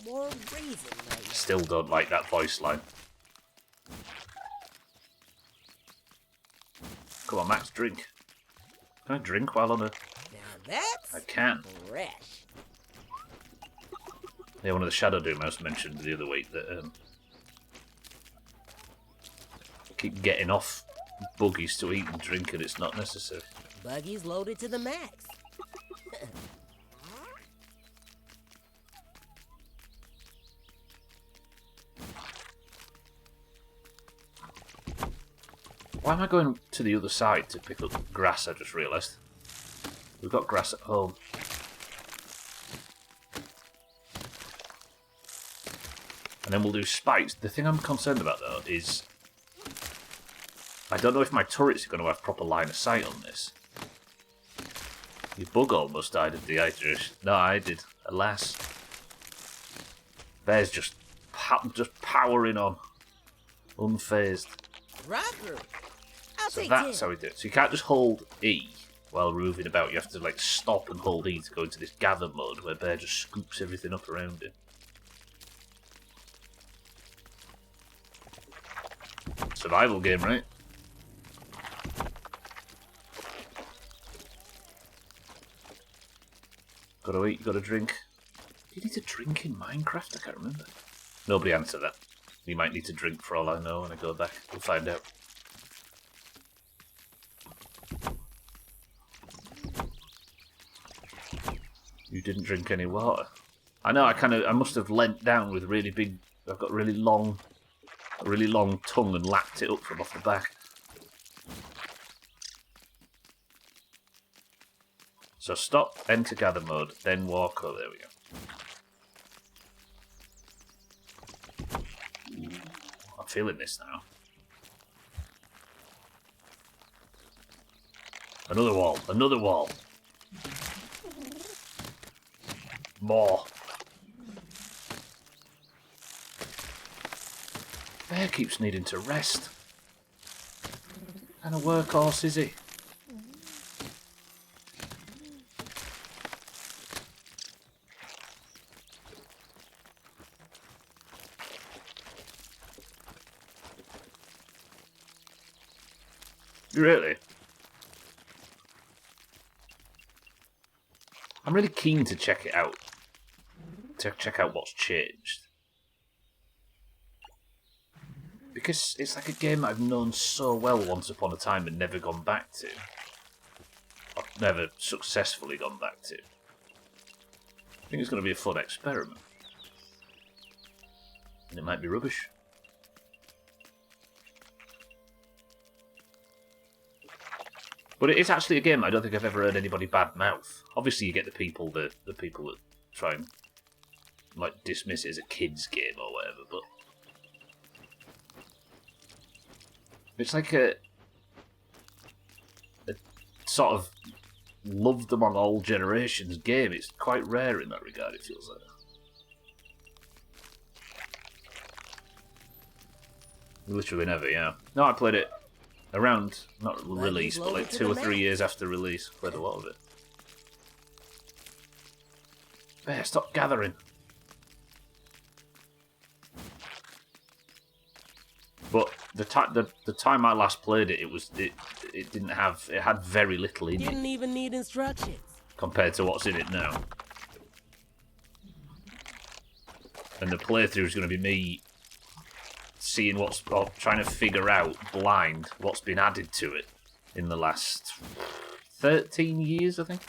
more raisin right now. Still don't like that voice line. Come on, Max, drink. Can I drink while on a... Now that's I can. fresh. Yeah, one of the Shadow Doomhaus mentioned the other week that keep getting off buggies to eat and drink and it's not necessary. Buggy's loaded to the max. Why am I going to the other side to pick up grass, I just realised? We've got grass at home. And then we'll do spikes. The thing I'm concerned about, though, is... I don't know if my turrets are going to have proper line of sight on this. Your bug almost died of dehydration. No, I did. Alas. Bear's just powering on. Unfazed. Rocker. I'll So take that's 10. how we do it. So you can't just hold E while moving about. You have to like stop and hold E to go into this gather mode where Bear just scoops everything up around him. Survival game, right? Gotta eat, gotta drink. Do you need to drink in Minecraft? I can't remember. Nobody answer that. You might need to drink for all I know when I go back. We'll find out. You didn't drink any water. I know, I must have leant down with really big... I've got a really long tongue and lapped it up from off the back. So stop, enter gather mode, then walk. Oh, there we go. I'm feeling this now. Another wall, another wall. More. Bear keeps needing to rest. And a workhorse, is he? Really? I'm really keen to check it out. To check out what's changed. Because it's like a game I've known so well once upon a time and never gone back to. Or never successfully gone back to. I think it's going to be a fun experiment. And it might be rubbish. But it is actually a game I don't think I've ever heard anybody bad mouth. Obviously you get the people that try and like dismiss it as a kid's game or whatever, but it's like a sort of loved among all generations game. It's quite rare in that regard, it feels like. Literally never, yeah. No, I played it around, not release, but like 2 or 3 years after release. Played a lot of it. Bear, stop gathering. But the time I last played it, it had very little in it. Didn't even need instructions. Compared to what's in it now. And the playthrough is going to be me seeing trying to figure out blind what's been added to it in the last 13 years, I think.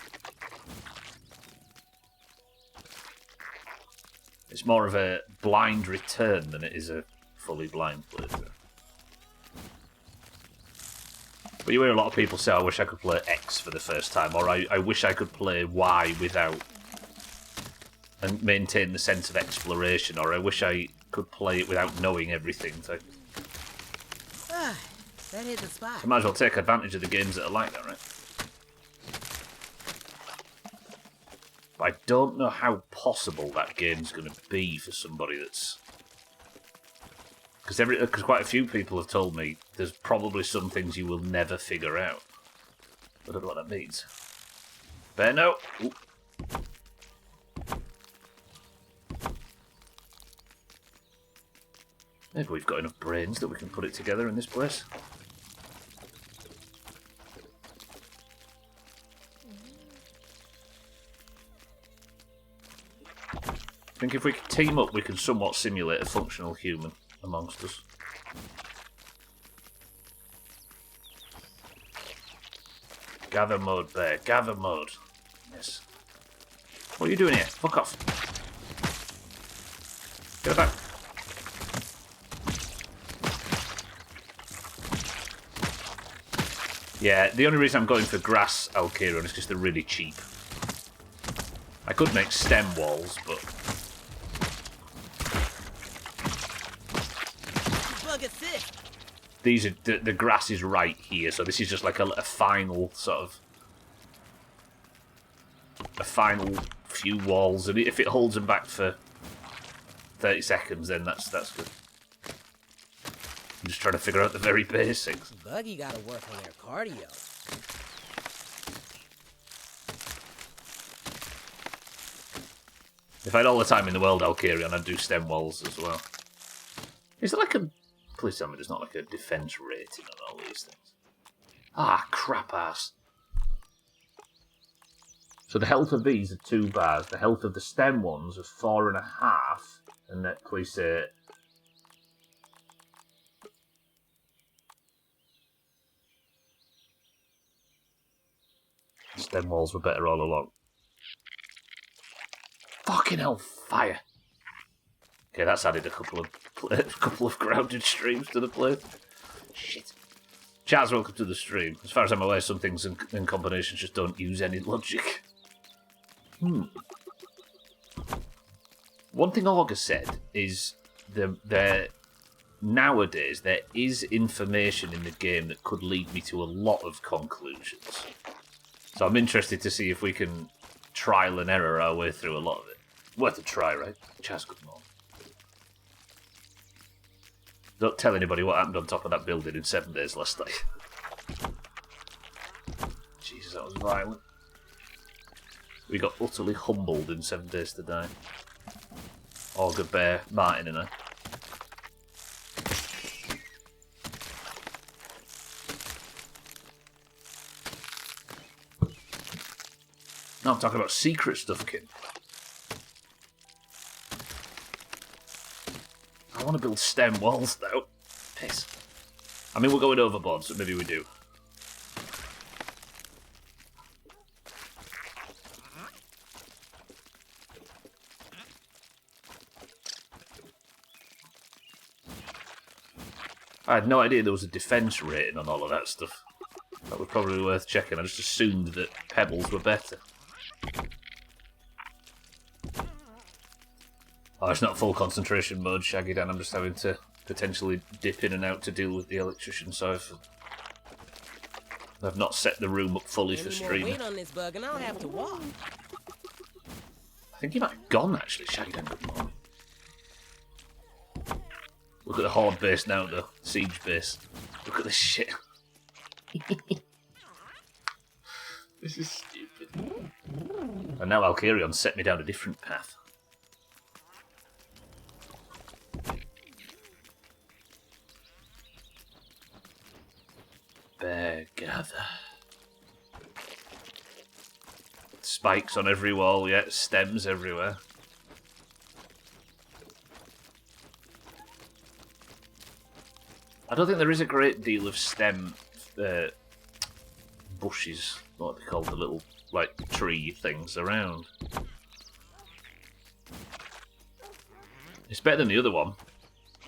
It's more of a blind return than it is a fully blind playthrough. But you hear a lot of people say, I wish I could play X for the first time, or I wish I could play Y without and maintain the sense of exploration, or I wish I could play it without knowing everything. So That hit the spot. I might as well take advantage of the games that are like that, right? But I don't know how possible that game's going to be for somebody that's... Because quite a few people have told me there's probably some things you will never figure out. I don't know what that means. Bear, no! Ooh. Maybe we've got enough brains that we can put it together in this place. I think if we team up, we can somewhat simulate a functional human amongst us. Gather mode, Bear. Gather mode. Yes. What are you doing here? Fuck off. Get back. Yeah, the only reason I'm going for grass Alkiron is because they're really cheap. I could make stem walls, but These are the grass is right here, so this is just like a final sort of a final few walls, and if it holds them back for 30 seconds, then that's good. I'm just trying to figure out the very basics. Buggy gotta work on their cardio. If I had all the time in the world, I'll carry on. I'd do stem walls as well. Is there like a... Please tell me there's not like a defense rating on all these things. Ah, crap ass. So the health of these are 2 bars. The health of the stem ones are 4.5. And that, please say... Stem walls were better all along. Fucking hell, fire. Okay, that's added a couple of grounded streams to the play. Shit. Chaz, welcome to the stream. As far as I'm aware, some things in combinations just don't use any logic. One thing Augur said is nowadays there is information in the game that could lead me to a lot of conclusions. So I'm interested to see if we can trial and error our way through a lot of it. Worth a try, right? Chaz, good morning. Don't tell anybody what happened on top of that building in 7 days last night. Jesus, that was violent. We got utterly humbled in 7 days to die. Augur, Bear, Martin and I. No, I'm talking about secret stuff, kid. I want to build stem walls, though. Piss. I mean, we're going overboard, so maybe we do. I had no idea there was a defense rating on all of that stuff. That was probably worth checking. I just assumed that pebbles were better. Oh, it's not full concentration mode, Shaggy Dan. I'm just having to potentially dip in and out to deal with the electrician, so I've not set the room up fully for streaming. Wait on this bug and I'll have to walk. I think he might have gone, actually. Shaggy Dan, good morning. Look at the horde base now, though. Siege base. Look at this shit. This is stupid. And now Alkarion set me down a different path. Bear gather. Spikes on every wall, yeah, stems everywhere. I don't think there is a great deal of stem bushes, what are they called, the little like tree things around. It's better than the other one.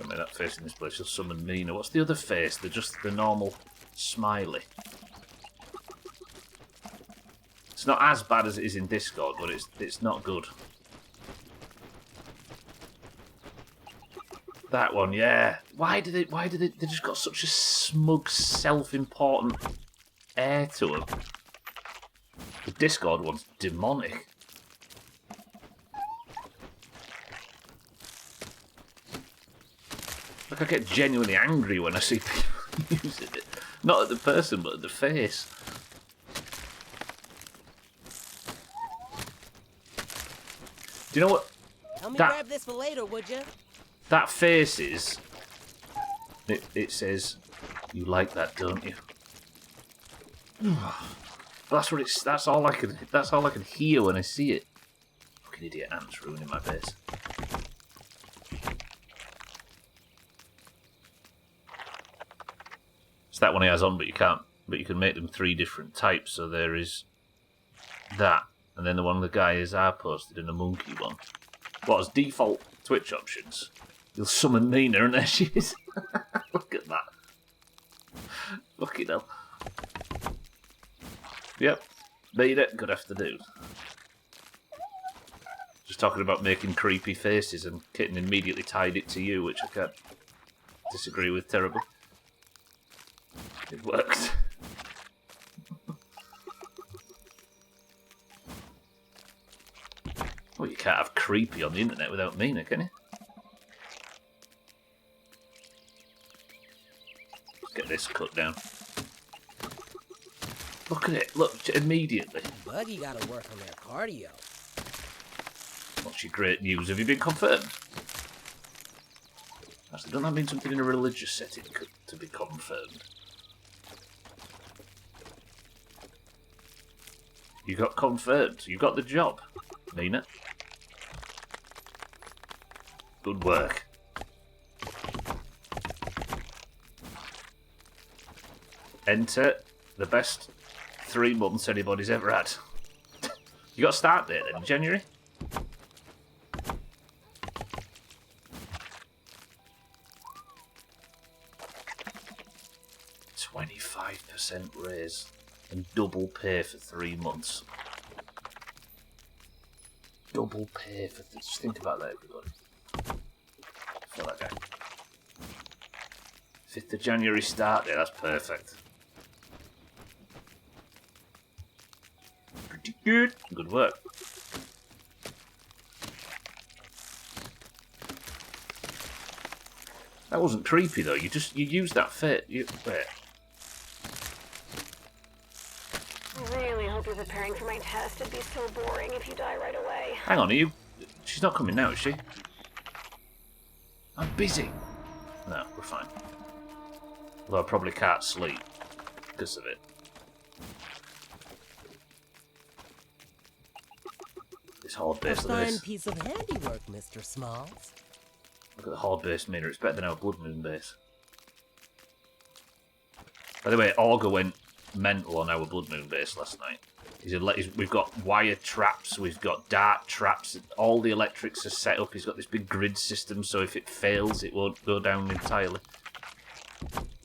I mean, that face in this place will summon Mina. What's the other face? They're just the normal smiley. It's not as bad as it is in Discord, but it's not good. That one, yeah. Why did they just got such a smug, self-important air to them? The Discord one's demonic. Like, I get genuinely angry when I see people using it. Not at the person, but at the face. Do you know what? Help me grab this for later, would you? That face is... It says, you like that, don't you? That's what it's... That's all I can hear when I see it. Fucking idiot ants ruining my base. It's that one he has on, but you can't. But you can make them 3 different types. So there is that, and then the one the guy is posted in a monkey one. What as default Twitch options? You'll summon Mina, and there she is. Look at that. Fucking hell. Yep. Made it. Good afternoon. Just talking about making creepy faces, and Kitten immediately tied it to you, which I can't disagree with terribly. It worked. Well, you can't have creepy on the internet without Mina, can you? Let's get this cut down. Look at it. Look, immediately. Buggy gotta work on their cardio. What's your great news? Have you been confirmed? Actually, don't that mean something in a religious setting to be confirmed? You got confirmed. You got the job, Nina. Good work. Enter the best 3 months anybody's ever had. You got a start date then, January? %, raise and double pay for 3 months. Double pay for just think about that, everybody. For that guy. 5th of January start date, that's perfect. Pretty good. Good work. That wasn't creepy though, you used that fit. Wait. I really hope you're preparing for my test. It'd be so boring if you die right away. Hang on, she's not coming now, is she? I'm busy. No, we're fine. Although I probably can't sleep because of it. This hard base A of fine this. piece of handiwork, Mr. Smalls. Look at the hard base meter. It's better than our Blood Moon base. By the way, Augur went mental on our Blood Moon base last night. We've got wire traps, we've got dart traps, all the electrics are set up. He's got this big grid system, so if it fails, it won't go down entirely.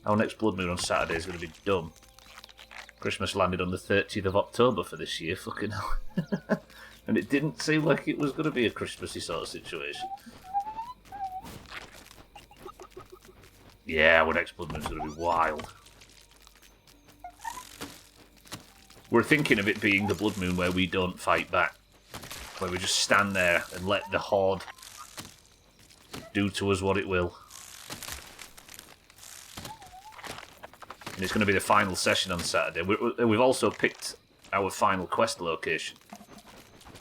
Our next Blood Moon on Saturday is going to be dumb. Christmas landed on the 30th of October for this year, fucking hell. And it didn't seem like it was going to be a Christmassy sort of situation. Yeah, our next Blood Moon's going to be wild. We're thinking of it being the Blood Moon where we don't fight back. Where we just stand there and let the Horde do to us what it will. And it's going to be the final session on Saturday. We've also picked our final quest location.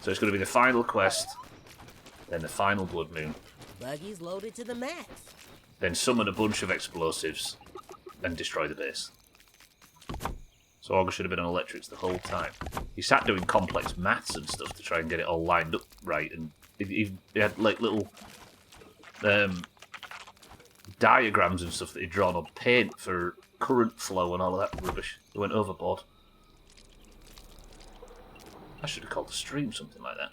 So it's going to be the final quest, then the final Blood Moon. Buggy's loaded to the max. Then summon a bunch of explosives and destroy the base. So Augur should have been on electrics the whole time. He sat doing complex maths and stuff to try and get it all lined up right, and he had like little diagrams and stuff that he'd drawn on paint for current flow and all of that rubbish. He went overboard. I should have called the stream something like that.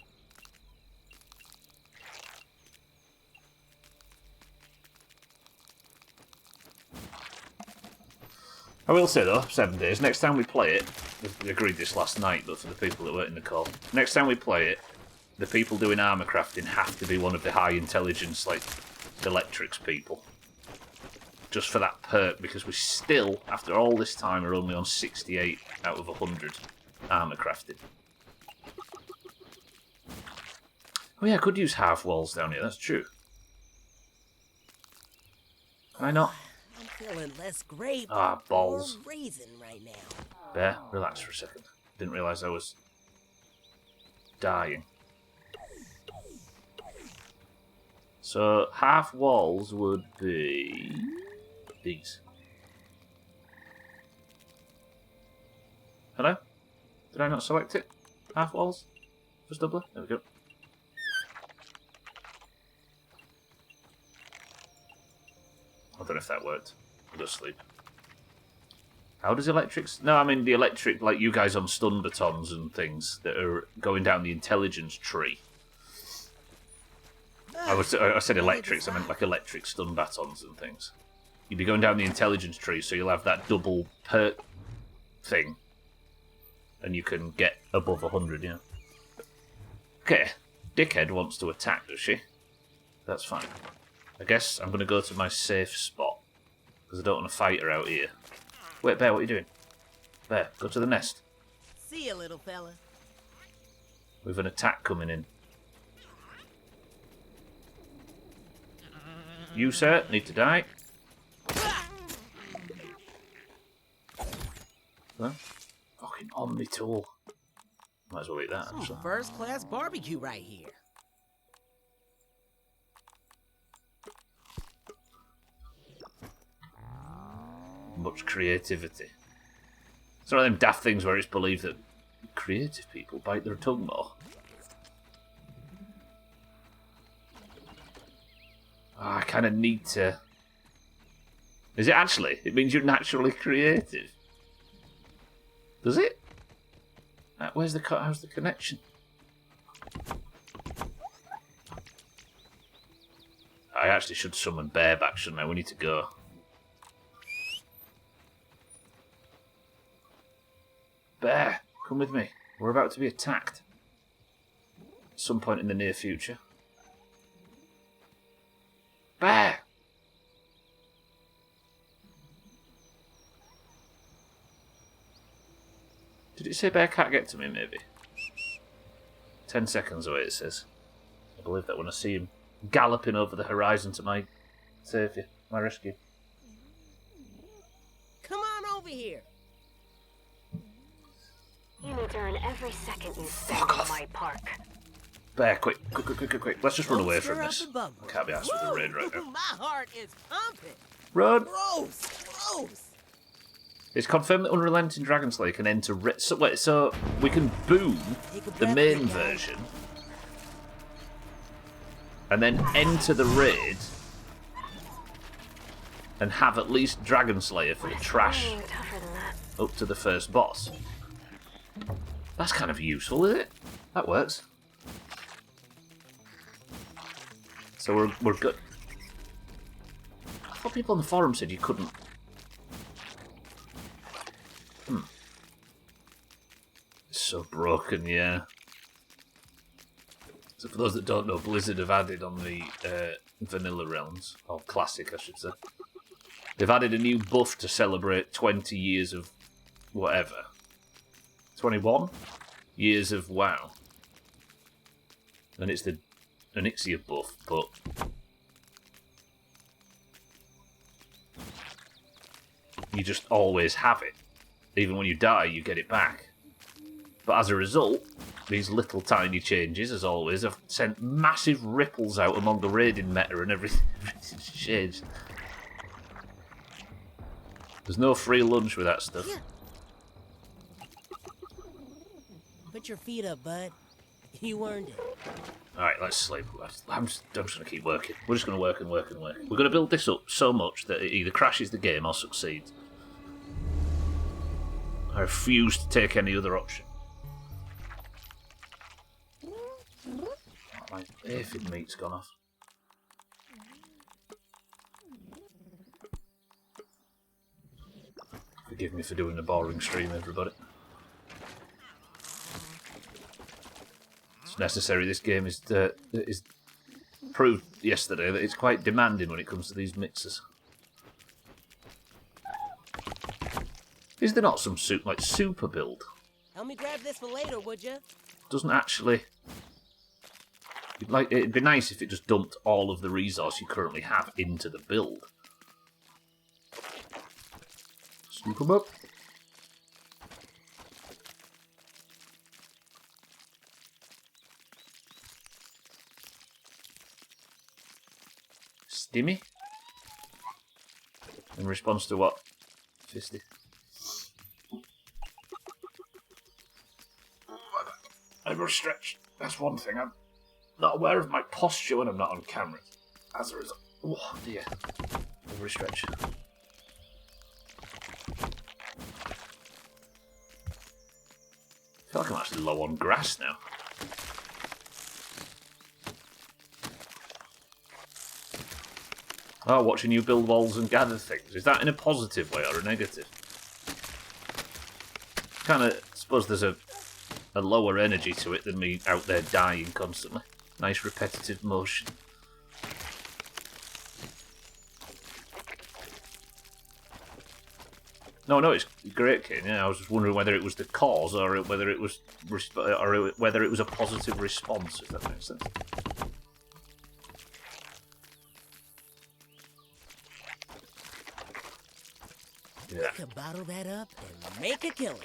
I will say though, 7 days, next time we play it, we agreed this last night, but for the people that weren't in the call, next time we play it, the people doing armour crafting have to be one of the high intelligence, like, electrics people. Just for that perk, because we still, after all this time, are only on 68 out of 100 armour crafting. Oh yeah, I could use half walls down here, that's true. Can I not? I'm feeling less grape Ah, balls. or raisin right now. Bear, relax for a second. Didn't realise I was dying. So, half walls would be these. Hello? Did I not select it? Half walls? Just double? There we go. I don't know if that worked. I'll go to sleep. How does electrics... No, I mean the electric, like you guys on stun batons and things that are going down the intelligence tree. I said electrics, I meant like electric stun batons and things. You'd be going down the intelligence tree, so you'll have that double perk thing. And you can get above 100, yeah. Okay, Dickhead wants to attack, does she? That's fine. I guess I'm going to go to my safe spot, because I don't want to fight her out here. Wait, Bear, what are you doing? Bear, go to the nest. See ya, little fella. We've an attack coming in. You, sir, need to die. Huh? Fucking Omni tool. Might as well eat that, actually. First class barbecue right here. Much creativity. It's one of them daft things where it's believed that creative people bite their tongue more. Oh, I kind of need to... Is it actually? It means you're naturally creative. Does it? How's the connection? I actually should summon Bear back, shouldn't I? We need to go. Bear, come with me. We're about to be attacked. At some point in the near future. Bear! Did it say Bear can't get to me, maybe? 10 seconds away, it says. I believe that when I see him galloping over the horizon to my saviour, my rescue. Come on over here. You need to earn every second you spend Fuck in off. my park. Bear, quick. Let's just run away from Stir up this. the bubbles. I can't be asked with the rain right now. My heart is pumping. Run! Gross. It's confirmed that Unrelenting Dragon Slayer can enter... So we can boom the main version and then enter the raid and have at least Dragon Slayer for the trash Tougher than that. up to the first boss. That's kind of useful, isn't it? That works. So we're good. I thought people on the forum said you couldn't. It's so broken, yeah. So for those that don't know, Blizzard have added on the Vanilla Realms, or Classic I should say, they've added a new buff to celebrate 20 years of whatever. 21 years of WoW. And it's the Onyxia buff, but you just always have it. Even when you die, you get it back. But as a result, these little tiny changes, as always, have sent massive ripples out among the raiding meta and everything's changed. There's no free lunch with that stuff. Put your feet up, bud. You earned it. Alright, let's sleep. I'm just going to keep working. We're just going to work and work and work. We're going to build this up so much that it either crashes the game or succeeds. I refuse to take any other option. My aphid meat's gone off. Forgive me for doing a boring stream, everybody. It's necessary. This game is proved yesterday that it's quite demanding when it comes to these mixers. Is there not some super build? Help me grab this for later, would ya? Doesn't actually. It'd be nice if it just dumped all of the resource you currently have into the build. Scoop them up. Stimmy? In response to what? Fisty. Overstretched. That's one thing. I'm not aware of my posture when I'm not on camera. As a result. Oh dear. Overstretched. I feel like I'm actually low on grass now. Oh, watching you build walls and gather things. Is that in a positive way or a negative? Kind of, suppose there's a lower energy to it than me out there dying constantly. Nice repetitive motion. No, it's great, Kane. Yeah, I was just wondering whether it was the cause or whether it was whether it was a positive response. If that makes sense. Yeah. Could bottle that up and make a killing.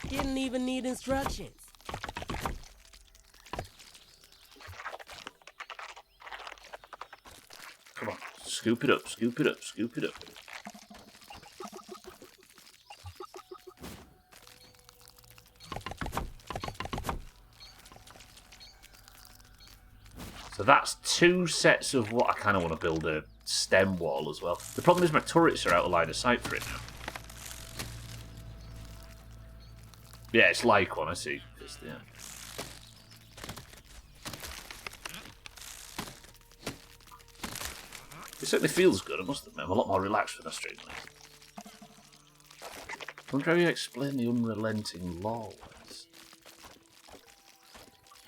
Didn't even need instructions. Come on, scoop it up, scoop it up, scoop it up. So that's 2 sets of what I kind of want to build a stem wall as well. The problem is my turrets are out of line of sight for it now. Yeah, it's like one, I see. Yeah. It certainly feels good, I must admit. I'm a lot more relaxed when I stream this. I wonder how you explain the unrelenting law.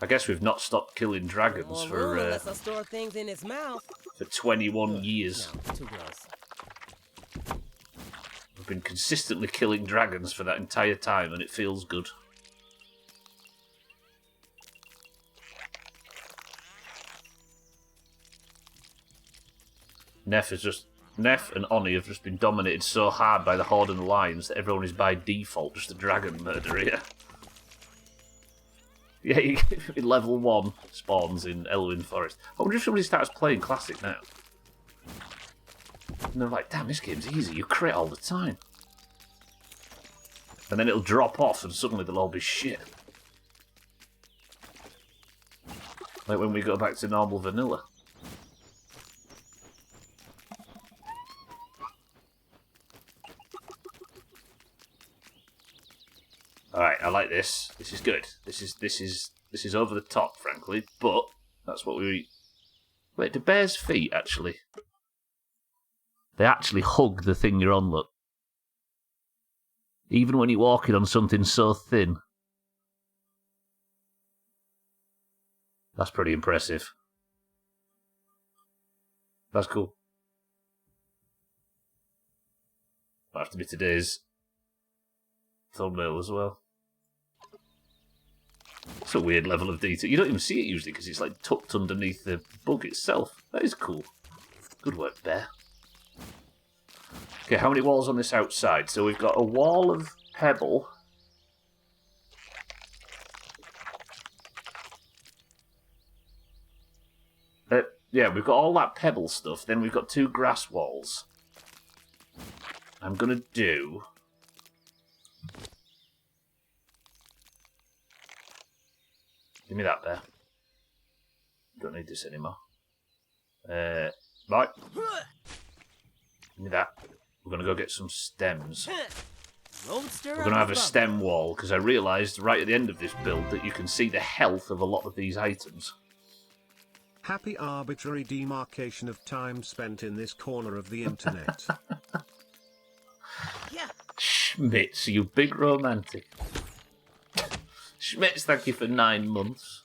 I guess we've not stopped killing dragons for unless I store things in its mouth. For 21 years. No, too gross. We've been consistently killing dragons for that entire time, and it feels good. Neff and Oni have just been dominated so hard by the Horde and the Lions that everyone is by default just a dragon murderer here. Yeah, in level 1 spawns in Elwyn Forest. I wonder if somebody starts playing Classic now. And they're like, damn, this game's easy, you crit all the time. And then it'll drop off and suddenly they'll all be shit. Like when we go back to normal vanilla. Alright, I like this. This is good. This is over the top, frankly, but that's what we... Wait, do bears' feet, actually? They actually hug the thing you're on, look. Even when you're walking on something so thin. That's pretty impressive. That's cool. Might have to be today's thumbnail as well. It's a weird level of detail. You don't even see it usually because it's like tucked underneath the bug itself. That is cool. Good work, Bear. Okay, how many walls on this outside? So we've got a wall of pebble. Yeah, we've got all that pebble stuff. Then we've got 2 grass walls. I'm going to do... Give me that there. Don't need this anymore. Right. Give me that. We're going to go get some stems. We're going to have a stem wall, because I realised right at the end of this build that you can see the health of a lot of these items. Happy arbitrary demarcation of time spent in this corner of the internet. Yeah. Schmitz, you big romantic. Schmitz, thank you for 9 months.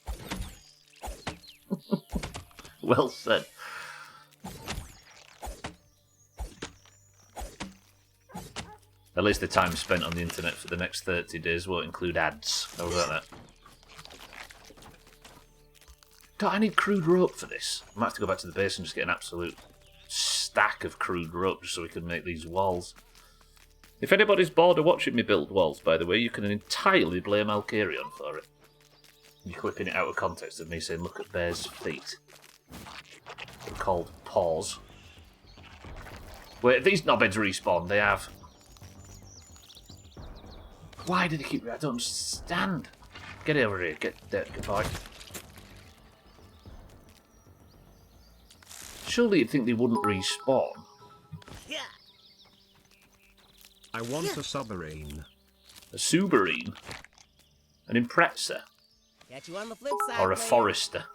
Well said. At least the time spent on the internet for the next 30 days won't include ads. How about that? God, I need crude rope for this. I might have to go back to the base and just get an absolute stack of crude rope just so we can make these walls. If anybody's bored of watching me build walls, by the way, you can entirely blame Alkarion for it. You're clipping it out of context of me saying, look at Bear's feet. They're called paws. Wait, if these knobheads respawn, they have... Why do they keep... I don't understand. Get over here. Get there. Goodbye. Surely you'd think they wouldn't respawn. Yeah. I want a submarine. A submarine? An impreza? Got you on the flip side, Or a player. forester?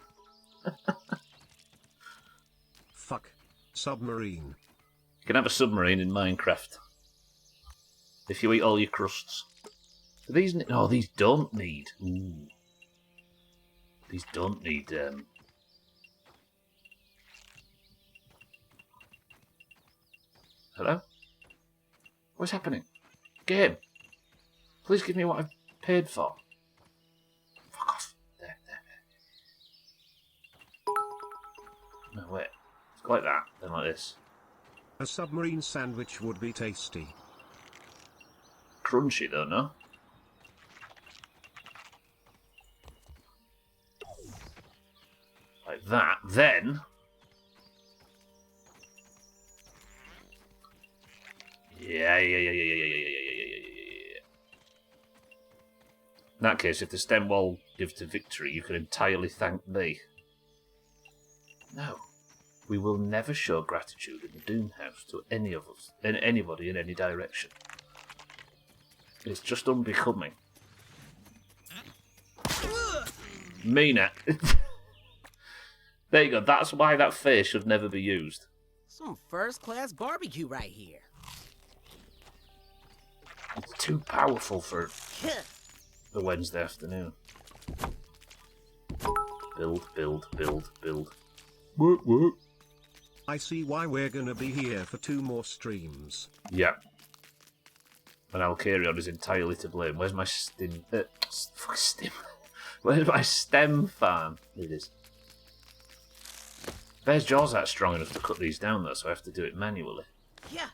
Fuck. Submarine. You can have a submarine in Minecraft. If you eat all your crusts. Do these... No, these don't need... Ooh. These don't need... Hello? What's happening? Game. Please give me what I've paid for. Fuck off. There. No, wait. It's like that, then like this. A submarine sandwich would be tasty. Crunchy though, no? Like that. Then... Yeah. In that case, if the stem wall gives to victory, you can entirely thank me. No. We will never show gratitude in the Doomhaus to any of us, anybody in any direction. It's just unbecoming. Mina. There you go, that's why that face should never be used. Some first-class barbecue right here. It's too powerful for the Wednesday afternoon. Build. What? I see why we're gonna be here for 2 more streams. Yeah. And Alcarion is entirely to blame. Where's my stem? Where's my stem farm? It is. Bear's jaws aren't strong enough to cut these down though, so I have to do it manually. Yeah.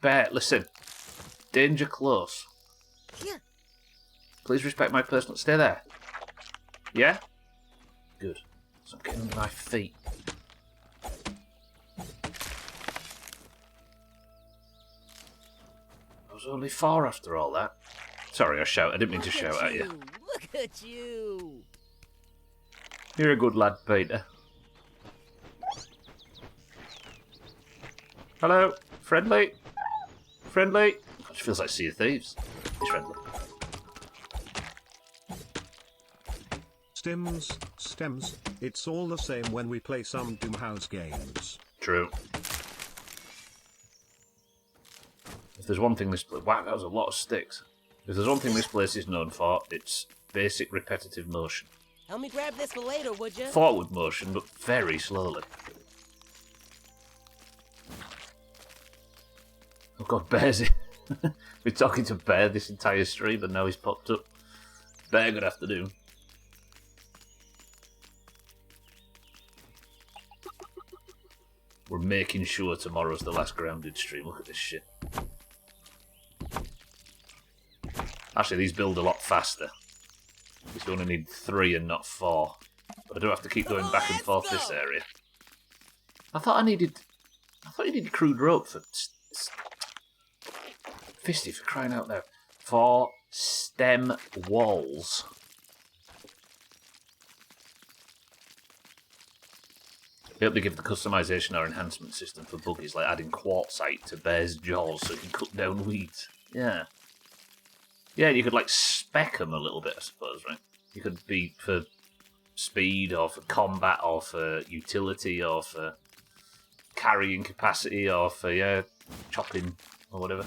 Bear, listen. Danger close. Yeah. Please respect my personal... Stay there. Yeah? Good. So I'm getting under my feet. I was only 4 after all that. Sorry, I didn't mean to shout at you. Look at you. You're a good lad, Peter. Hello? Friendly? Friendly? It feels like Sea of Thieves. He's friendly. Stems, it's all the same when we play some Doomhaus games. True. If there's one thing this place... Wow, that was a lot of sticks. If there's one thing this place is known for, it's basic repetitive motion. Help me grab this for later, would you? Forward motion, but very slowly. Oh god, Bear's in. We're talking to Bear this entire stream and now he's popped up. Bear, good afternoon. We're making sure tomorrow's the last grounded stream. Look at this shit. Actually, these build a lot faster. You only need 3 and not 4. But I do have to keep going back and forth this area. I thought you needed crude rope for... Fisty, for crying out loud. For stem walls. Be able to give the customization or enhancement system for buggies, like adding quartzite to Bear's jaws so it can cut down weeds. Yeah. Yeah, you could like spec them a little bit, I suppose, right? You could be for speed, or for combat, or for utility, or for carrying capacity, or for, yeah, chopping, or whatever.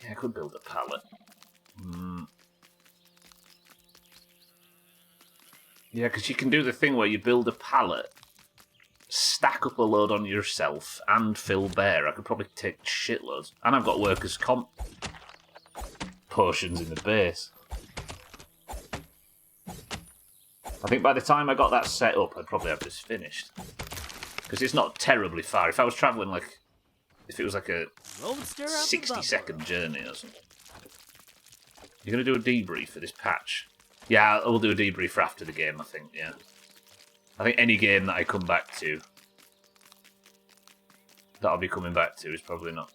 Yeah, I could build a pallet. Yeah, because you can do the thing where you build a pallet, stack up a load on yourself, and fill Bear. I could probably take shitloads. And I've got workers' comp potions in the base. I think by the time I got that set up, I'd probably have this finished. Because it's not terribly far. If I was travelling like... If it was like a 60-second journey or something. You're going to do a debrief for this patch? Yeah, we'll do a debrief for after the game, I think, yeah. I think any game that I come back to, that I'll be coming back to, is probably not.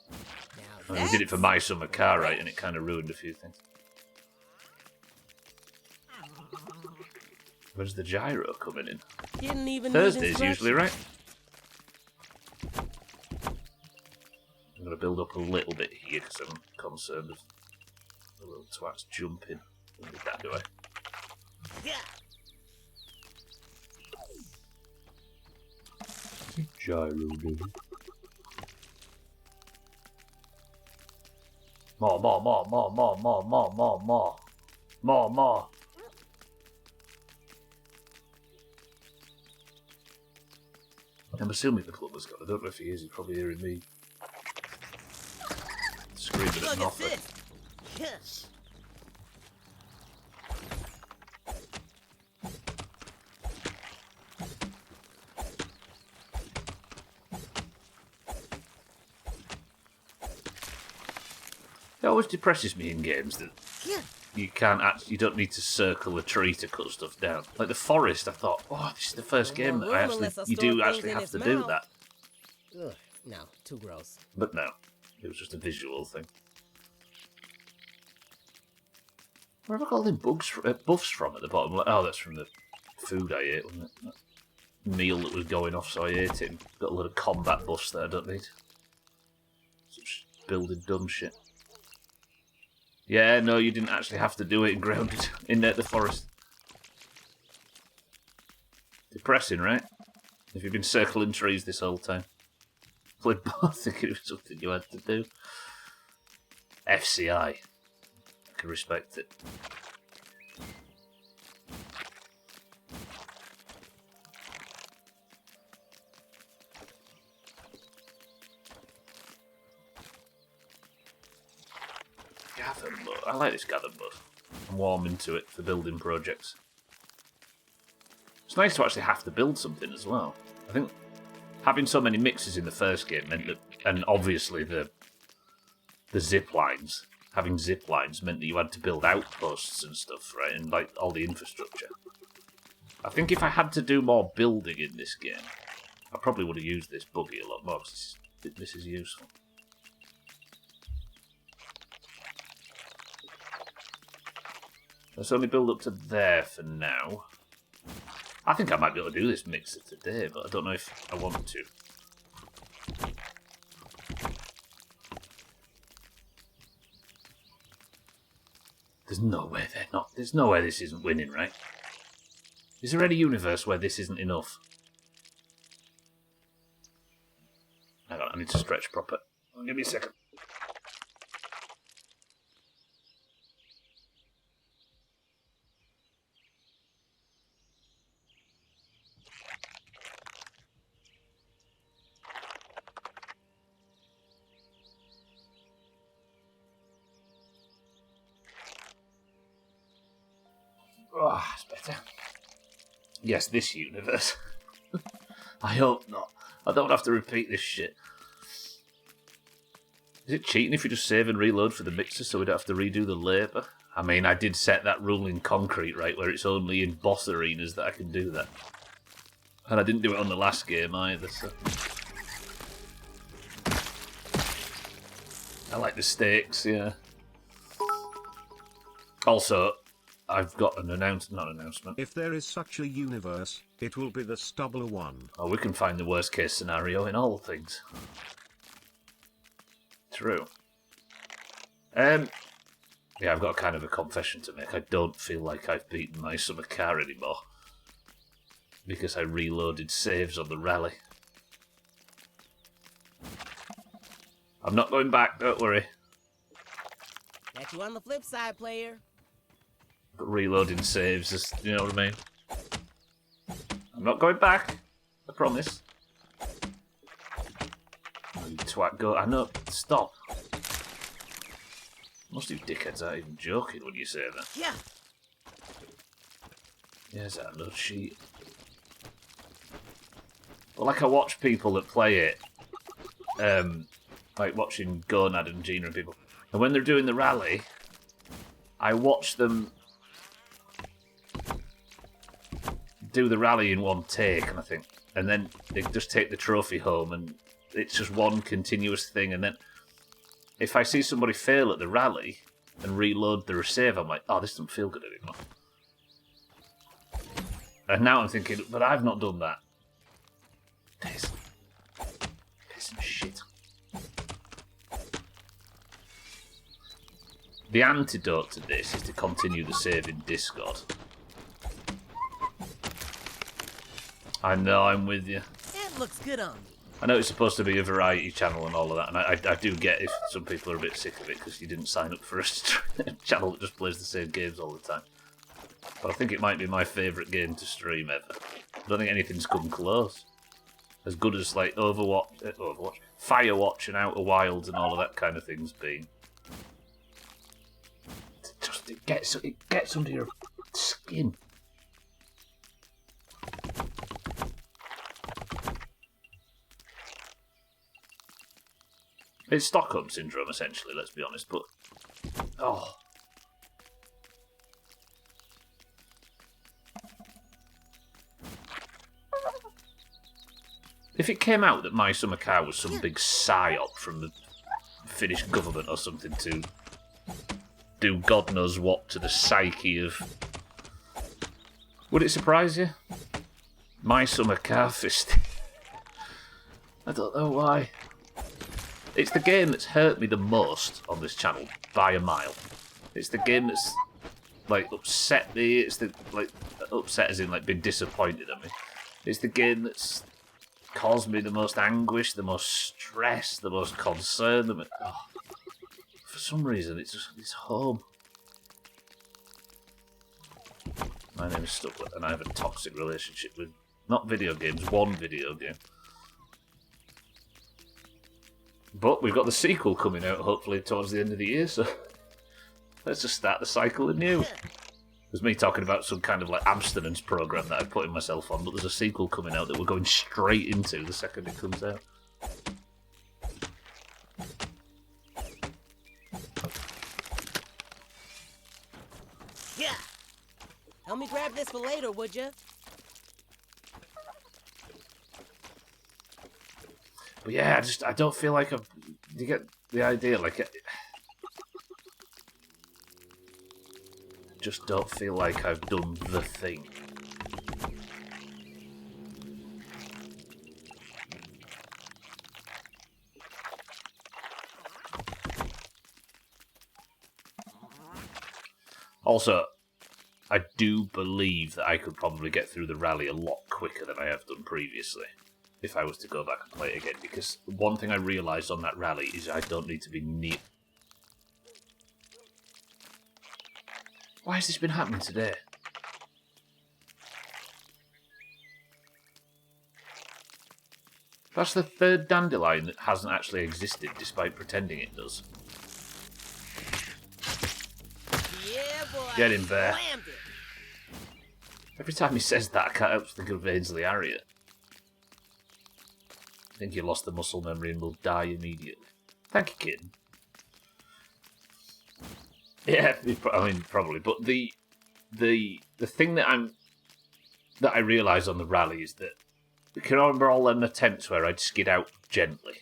I mean, we did it for My Summer Car, right, and it kind of ruined a few things. Where's the gyro coming in? Didn't even Thursdays usually, right? I'm going to build up a little bit here because I'm concerned of the little twats jumping. Don't need that, do I? Yeah. Gyro, dude. More. I'm assuming the plumber's gone. I don't know if he is. He's probably hearing me screaming at nothing. Yes. It always depresses me in games that you can't actually, you don't need to circle a tree to cut stuff down. Like the forest, I thought, oh, this is the first game that you do actually have to do that. Ugh, no, too gross. But no, it was just a visual thing. Where have I got all the buffs from at the bottom? Like, oh, that's from the food I ate, wasn't it? That meal that was going off, so I ate it. And got a lot of combat buffs that I don't need. Such building dumb shit. Yeah, no, you didn't actually have to do it in Grounded in the forest. Depressing, right? If you've been circling trees this whole time. Played both, thinking it was something you had to do. FCI. I can respect it. Gather mud. I like this gather mud. I'm warm into it for building projects. It's nice to actually have to build something as well. I think having so many mixes in the first game meant that, and obviously the zip lines, having zip lines meant that you had to build outposts and stuff, right? And like all the infrastructure. I think if I had to do more building in this game, I probably would have used this buggy a lot more, because this is useful. Let's only build up to there for now. I think I might be able to do this mixer today, but I don't know if I want to. There's no way they're not. There's no way this isn't winning, right? Is there any universe where this isn't enough? Hang on, I need to stretch proper. Give me a second. Oh, it's better. Yes, this universe. I hope not. I don't have to repeat this shit. Is it cheating if you just save and reload for the mixer so we don't have to redo the labour? I mean, I did set that rule in Concrete, right, where it's only in boss arenas that I can do that. And I didn't do it on the last game either, so... I like the stakes, yeah. Also, I've got an announcement. If there is such a universe, it will be the Stubbler one. Oh, we can find the worst case scenario in all things. True. Yeah, I've got kind of a confession to make. I don't feel like I've beaten my summer car anymore. Because I reloaded saves on the rally. I'm not going back, don't worry. Got you on the flip side, player. But reloading saves is, you know what I mean? I'm not going back. I promise. Oh, you twat, go. I know. Stop. Most of you dickheads aren't even joking when you say that. Yeah. Here's that nut sheet. But like I watch people that play it, like watching Gonad and Gina and people, and when they're doing the rally, I watch them do the rally in one take, and I think, and then they just take the trophy home, and it's just one continuous thing. And then if I see somebody fail at the rally and reload the save, I'm like, oh, this doesn't feel good anymore. And now I'm thinking, but I've not done that. Piss and shit. The antidote to this is to continue the save in Discord. I know, I'm with you. That looks good on me. I know it's supposed to be a variety channel and all of that, and I do get if some people are a bit sick of it because you didn't sign up for a channel that just plays the same games all the time. But I think it might be my favourite game to stream ever. I don't think anything's come close. As good as like Overwatch, Firewatch and Outer Wilds and all of that kind of thing's been. It gets under your skin. It's Stockholm Syndrome, essentially, let's be honest, but... Oh. If it came out that My Summer Car was some big psyop from the Finnish government or something to do God knows what to the psyche of... Would it surprise you? My Summer Car Fist. I don't know why. It's the game that's hurt me the most on this channel by a mile. It's the game that's like upset me. It's the upset as in like been disappointed at me. It's the game that's caused me the most anguish, the most stress, the most concern. For some reason, it's home. My name is Stucklet, and I have a toxic relationship with not video games, one video game. But we've got the sequel coming out, hopefully, towards the end of the year, so let's just start the cycle anew. There's me talking about some kind of like abstinence program that I'm putting myself on, but there's a sequel coming out that we're going straight into the second it comes out. Yeah. Help me grab this for later, would ya? But yeah, I don't feel like you get the idea, like, I just don't feel like I've done the thing. Also, I do believe that I could probably get through the rally a lot quicker than I have done previously. If I was to go back and play it again, because one thing I realised on that rally is I don't need to be near... Why has this been happening today? That's the third dandelion that hasn't actually existed, despite pretending it does. Yeah, boy. Get him, Bear. Slammed it. Every time he says that, I can't help but think of Ainsley Harriott. I think you lost the muscle memory and will die immediately. Thank you, kid. Yeah, I mean, probably. But the thing that I realised on the rally is that you can remember all them attempts where I'd skid out gently,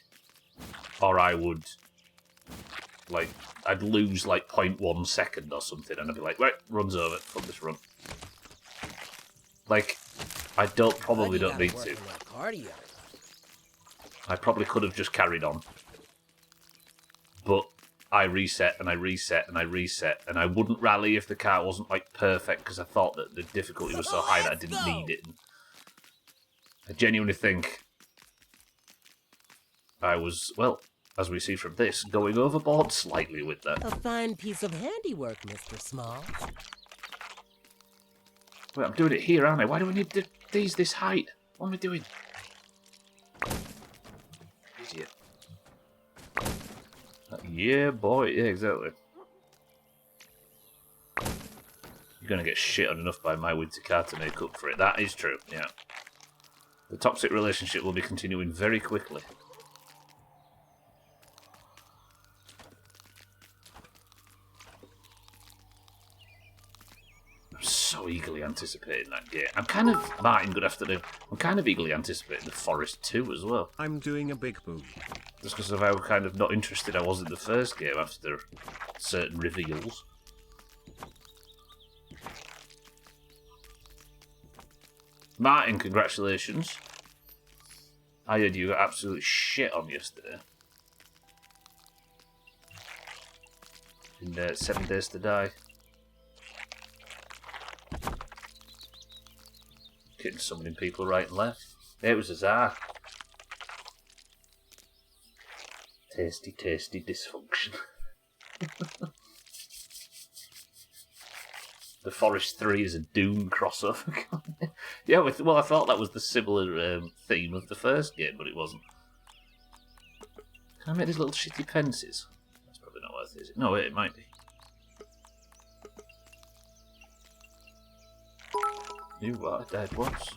or I would I'd lose like 0.1 second or something, and I'd be like, right, run's over, fuck this run. Like, I probably don't need to. Cardio. I probably could have just carried on. But I reset and I reset and I reset, and I wouldn't rally if the car wasn't like perfect because I thought that the difficulty was so high that I didn't need it. And I genuinely think I was, well, as we see from this, going overboard slightly with that. A fine piece of handiwork, Mr. Small. Wait, I'm doing it here, aren't I? Why do we need these this height? What am I doing? Idiot. Yeah, boy. Yeah, exactly. You're going to get shit on enough by my winter car to make up for it. That is true, yeah. The toxic relationship will be continuing very quickly. I'm so eagerly anticipating that game. Martin, good afternoon. I'm kind of eagerly anticipating The Forest 2 as well. I'm doing a big boom. Just because of how kind of not interested I was in the first game after certain reveals. Martin, congratulations. I heard you got absolute shit on yesterday. In 7 Days to Die. Getting summoning people right and left. Yeah, it was a czar. Tasty, tasty dysfunction. The Forest 3 is a Doom crossover. Yeah, well, I thought that was the similar theme of the first game, but it wasn't. Can I make these little shitty fences? That's probably not worth it, is it? No, wait, it might be. You are dead once.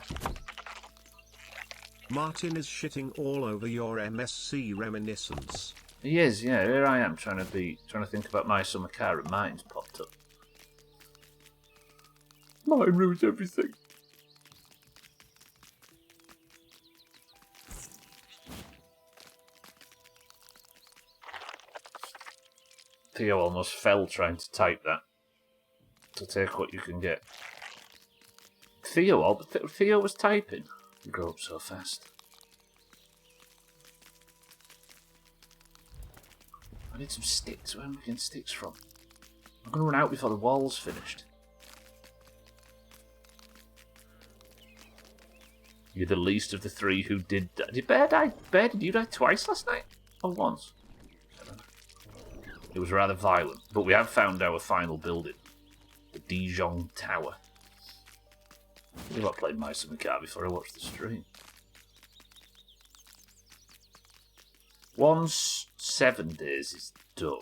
Martin is shitting all over your MSC reminiscence. He is, yeah. Here I am trying to think about my summer car, and Martin's popped up. Mine ruins everything. Theo almost fell trying to type that. To take what you can get. Theo was typing. You grow up so fast. I need some sticks. Where am I getting sticks from? I'm going to run out before the wall's finished. You're the least of the three who did die. Did Bear die? Bear, did you die twice last night? Or once? It was rather violent, but we have found our final building. The Dijon Tower. I think I played My Summer Car before I watched the stream. Once 7 days is done.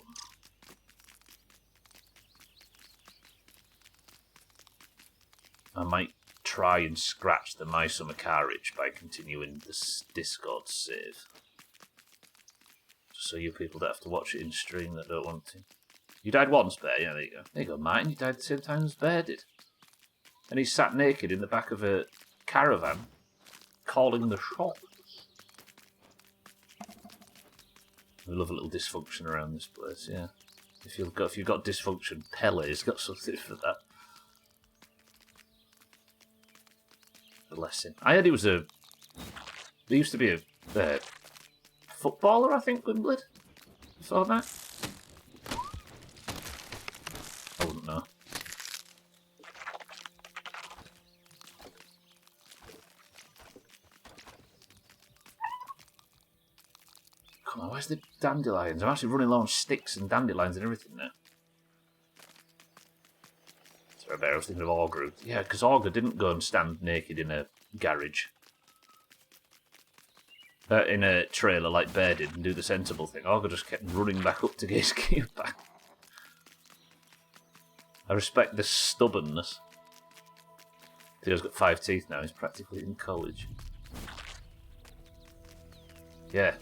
I might try and scratch the My Summer Car itch by continuing this Discord save. Just so you people don't have to watch it in stream that don't want to. You died once, Bear? Yeah, there you go. There you go, Martin. You died at the same time as Bear did. And he sat naked in the back of a caravan, calling the shots. We love a little dysfunction around this place, yeah. If you've got dysfunction, Pele's got something for that. Bless him. I heard he was there used to be a footballer, I think, Wimbledon, before that. I wouldn't know. Come on, where's the dandelions? I'm actually running low on sticks and dandelions and everything now. Sorry, Bear, I was thinking of Augur. Yeah, because Augur didn't go and stand naked in a garage. In a trailer like Bear did and do the sensible thing. Augur just kept running back up to get his gear back. I respect the stubbornness. Theo's got 5 teeth now, he's practically in college. Yeah.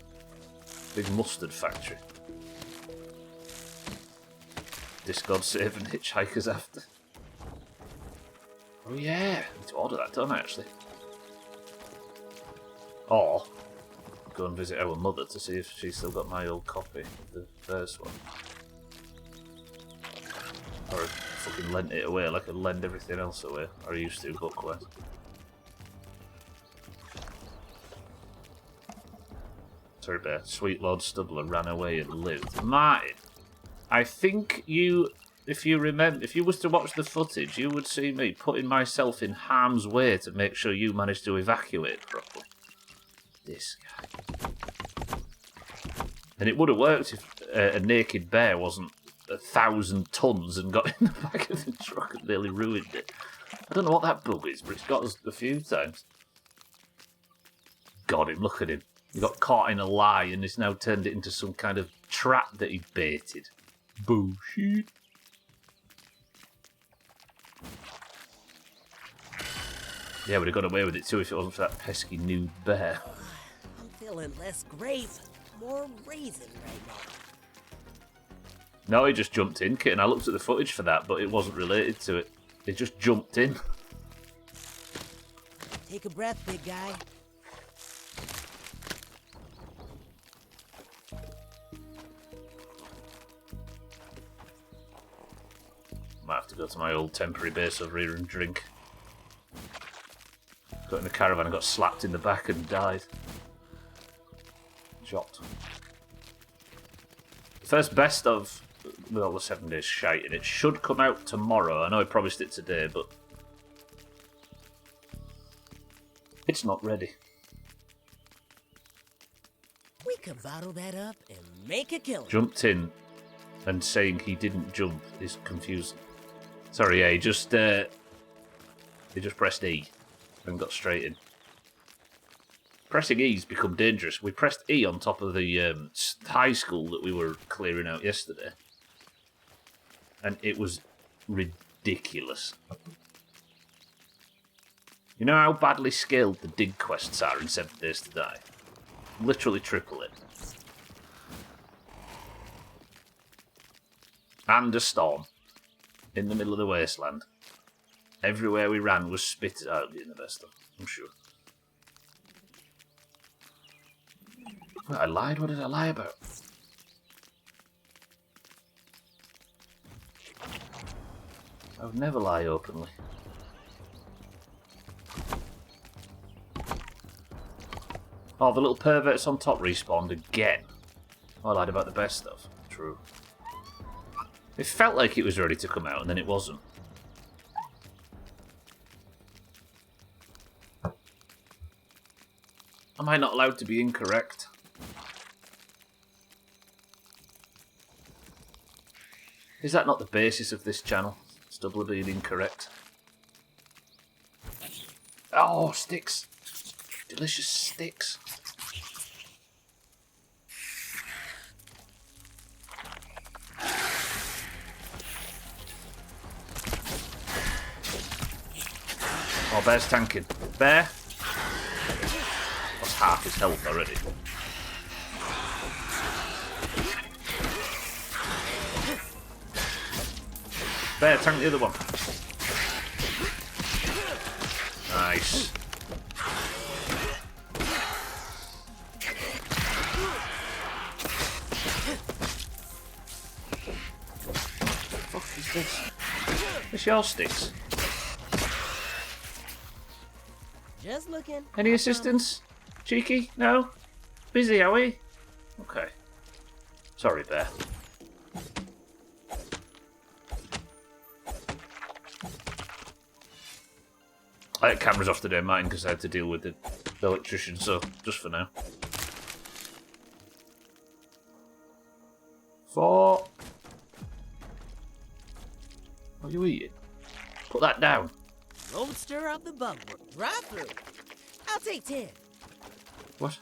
Big mustard factory. Discord save and hitchhikers after. Oh yeah, I need to order that, don't I, actually? Or go and visit our mother to see if she's still got my old copy of the first one. Or I fucking lent it away like I lend everything else away. Or I used to, book-wise. Sorry, Bear. Sweet Lord Studler ran away and lived. Martin, I think you, if you was to watch the footage, you would see me putting myself in harm's way to make sure you managed to evacuate properly. This guy. And it would have worked if a naked bear wasn't 1,000 tons and got in the back of the truck and nearly ruined it. I don't know what that bug is, but it's got us a few times. Got him, look at him. He got caught in a lie and has now turned it into some kind of trap that he baited. Bullshit. Yeah, we'd have got away with it too if it wasn't for that pesky nude bear. I'm feeling less grape, more raisin right now. No, he just jumped in, Kit, and I looked at the footage for that, but it wasn't related to it. He just jumped in. Take a breath, big guy. Might have to go to my old temporary base over here and drink. Got in a caravan and got slapped in the back and died. Shot. First best of, with all the 7 days shite in it, should come out tomorrow. I know I promised it today, but it's not ready. We could bottle that up and make a killing. Jumped in and saying he didn't jump is confusing. Sorry, yeah, he just pressed E and got straight in. Pressing E's become dangerous. We pressed E on top of the high school that we were clearing out yesterday, and it was ridiculous. You know how badly scaled the dig quests are in 7 Days to Die? Literally triple it. And a storm in the middle of the wasteland. Everywhere we ran was spit out being the best stuff, I'm sure. I lied? What did I lie about? I would never lie openly. Oh, the little perverts on top respawned again. Oh, I lied about the best stuff. True. It felt like it was ready to come out, and then it wasn't. Am I not allowed to be incorrect? Is that not the basis of this channel? Stubble being incorrect. Oh, sticks. Delicious sticks. Oh, Bear's tanking. Bear? That's half his health already. Bear, tank the other one. Nice. What the fuck is this? It's your sticks. Just looking. Any assistance? Cheeky? No? Busy, are we? Okay. Sorry, Bear. I had cameras off today, mine, because I had to deal with the electrician, so just for now. 4. What are you eating? Put that down. Roadster of the Bugwork. Drive through. I'll take 10. What?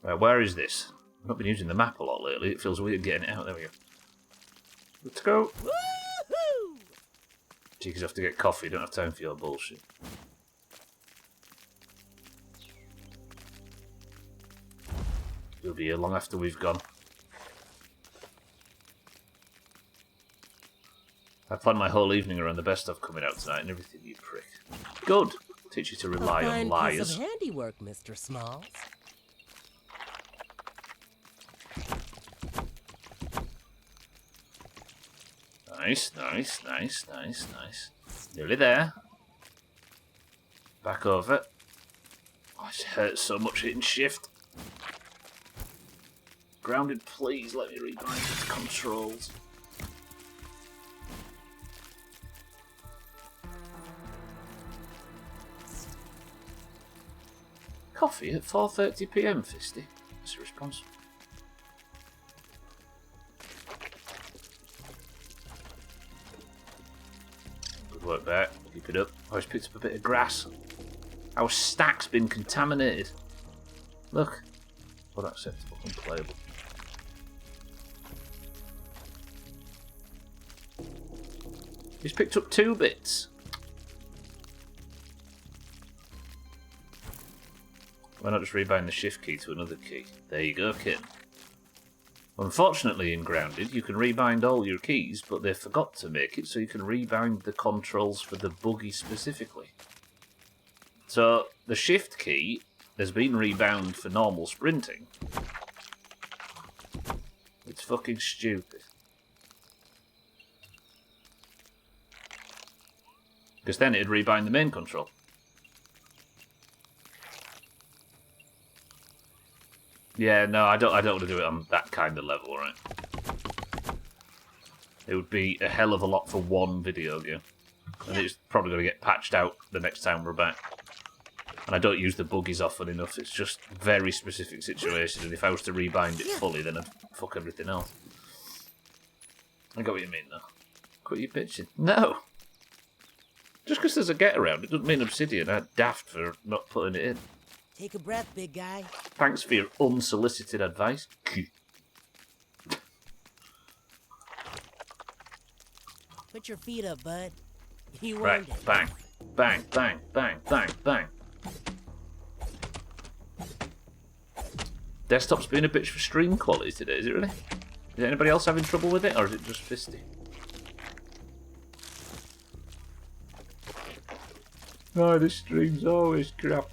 Right, where is this? I've not been using the map a lot lately. It feels weird getting it out. There we go. Let's go. Woohoo! Cheeky's off to get coffee. Don't have time for your bullshit. You'll be here long after we've gone. I planned my whole evening around the best stuff coming out tonight and everything, you prick. Good. Teach you to rely on Fine liars. piece of handiwork, Mr. Smalls. Nice, nice, nice, nice, nice. Nearly there. Back over. Oh, it hurts so much hitting shift. Grounded, please let me rebind its controls. Coffee at 4:30 PM, Fisty. That's a response. Good work there. Keep it up. Oh, he's picked up a bit of grass. Our stack's been contaminated. Look. Unacceptable. Unplayable. He's picked up 2 bits. Why not just rebind the shift key to another key? There you go, kid. Unfortunately, in Grounded, you can rebind all your keys, but they forgot to make it so you can rebind the controls for the buggy specifically. So, the shift key has been rebound for normal sprinting. It's fucking stupid. Because then it'd rebind the main control. Yeah, no, I don't want to do it on that kind of level, right? It would be a hell of a lot for one video game. And it's probably going to get patched out the next time we're back. And I don't use the buggies often enough. It's just very specific situations, and if I was to rebind it fully, then I'd fuck everything else. I get what you mean, though. Quit you bitching. No! Just because there's a get around, it doesn't mean Obsidian are daft for not putting it in. Take a breath, big guy. Thanks for your unsolicited advice. Put your feet up, bud. You Right, earned it. bang. Bang, bang, bang, bang, bang. Desktop's been a bitch for stream quality today, is it really? Is anybody else having trouble with it, or is it just Fisty? Oh, this stream's always crap.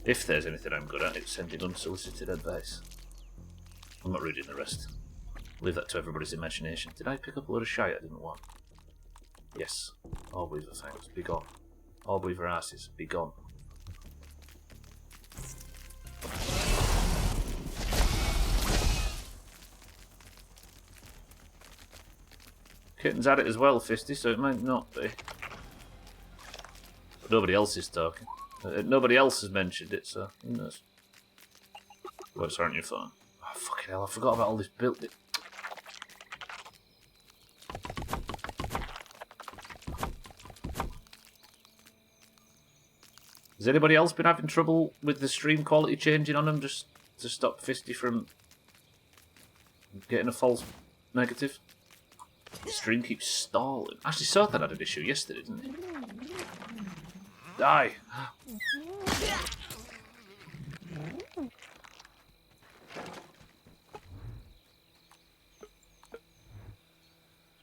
If there's anything I'm good at, it's sending unsolicited advice. I'm not reading the rest. Leave that to everybody's imagination. Did I pick up a load of shite I didn't want? Yes. Allweaver, thanks. Be gone. Allweaver asses, be gone. Kitten's at it as well, Fisty, so it might not be. But nobody else is talking. Nobody else has mentioned it, so who knows? What's on your phone? Oh, fucking hell, I forgot about all this built. Has anybody else been having trouble with the stream quality changing on them just to stop Fisty from getting a false negative? The stream keeps stalling. Actually, Sothan had an issue yesterday, didn't he? Die!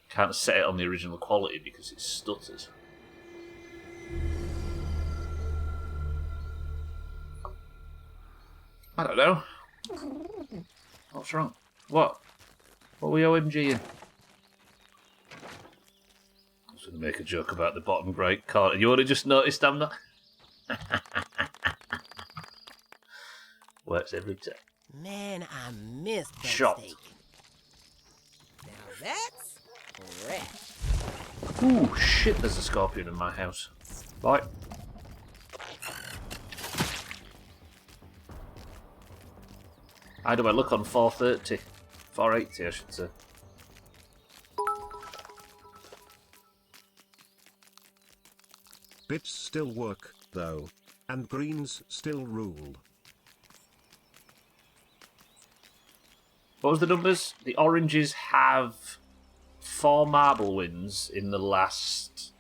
Can't set it on the original quality because it stutters. I don't know. What's wrong? What? What are we OMGing? I was going to make a joke about the bottom right corner. You would have just noticed I'm not. Works every time. Man, I missed that Shot. steak. Now that's correct. Ooh, shit, there's a scorpion in my house. Right. How do I look on 430? 480, I should say. Bits still work, though. And greens still rule. What was the numbers? The oranges have 4 marble wins in the last...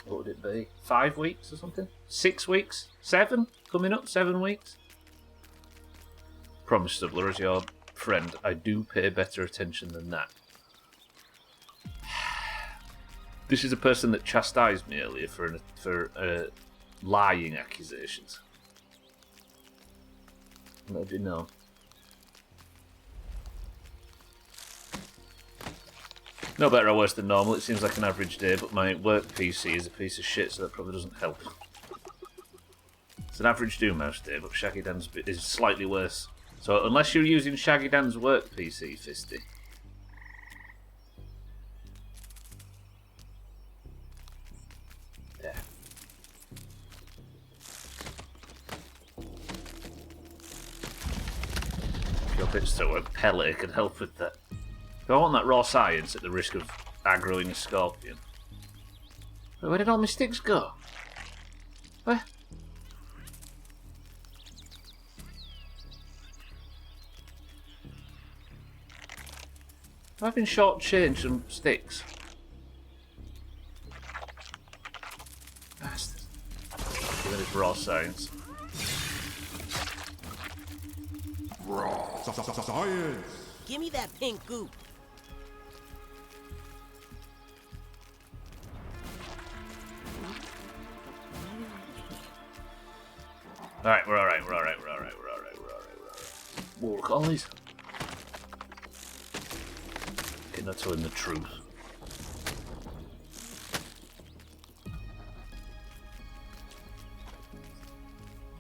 What would it be? 5 weeks or something? 6 weeks? 7? Coming up? 7 weeks? Promise, Stubbler, as your friend, I do pay better attention than that. This is a person that chastised me earlier for lying accusations. Let you know. No better or worse than normal. It seems like an average day, but my work PC is a piece of shit, so that probably doesn't help. It's an average Doomhaus day, but Shaggy Dan's is slightly worse. So unless you're using Shaggy Dan's work PC, Fisty. There. If your bits to work, Pellet can help with that. If I want that raw science at the risk of aggroing a scorpion. Where did all my sticks go? Where? I've been shortchanged some sticks. Bastard. Give it his raw science. Science! Give me that pink goop. Alright, we're alright. We'll look at all these. Okay, not telling the truth.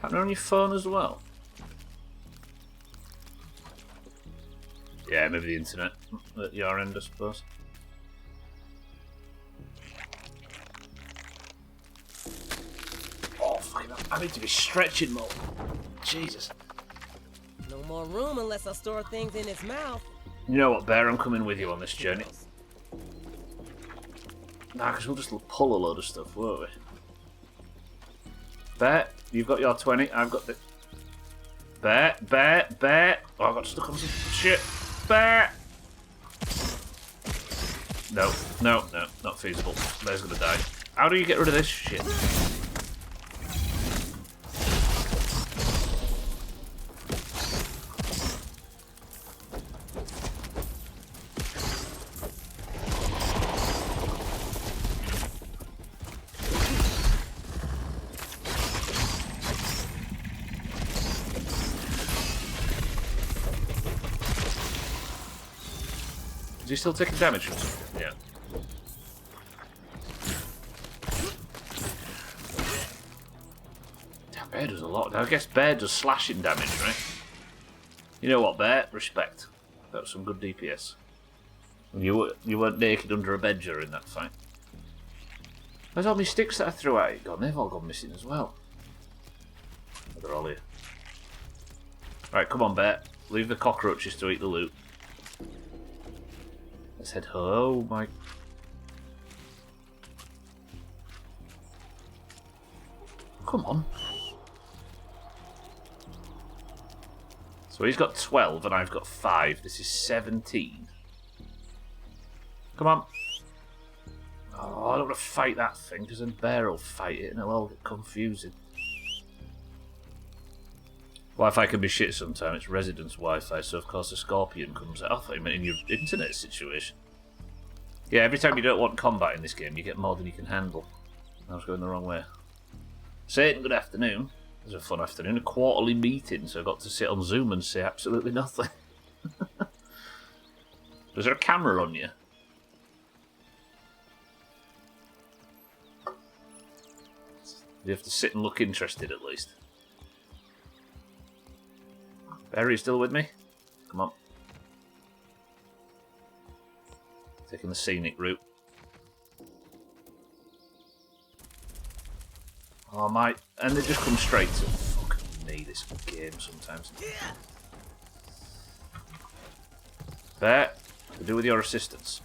Happening on your phone as well? Yeah, maybe the internet at your end, I suppose. I need to be stretching more. Jesus. No more room unless I store things in its mouth. You know what, Bear? I'm coming with you on this journey. Nah, because we'll just pull a load of stuff, won't we? Bear, you've got your 20. I've got the... Bear. Oh, I got stuck on some shit. Bear! No, not feasible. Bear's gonna die. How do you get rid of this shit? Is he still taking damage from something? Yeah. Damn, Bear does a lot. I guess Bear does slashing damage, right? You know what, Bear? Respect. That was some good DPS. You weren't naked under a bed during that fight. Where's all my sticks that I threw at it gone? They've all gone missing as well. They're all here. Right, come on, Bear. Leave the cockroaches to eat the loot. Let's head home. Oh my... Come on. So he's got 12 and I've got 5. This is 17. Come on. Oh, I don't want to fight that thing because then Bear will fight it and it'll all get confusing. Wi-Fi can be shit sometimes. It's residence Wi-Fi, so of course the Scorpion comes out. I thought you meant in your internet situation. Yeah, every time you don't want combat in this game, you get more than you can handle. I was going the wrong way. Satan, good afternoon. It was a fun afternoon. A quarterly meeting, so I got to sit on Zoom and say absolutely nothing. Was there a camera on you? You have to sit and look interested at least. Barry, you still with me? Come on. Taking the scenic route. Oh my, and they just come straight to fucking me, this game sometimes. Bear, to do with your assistance.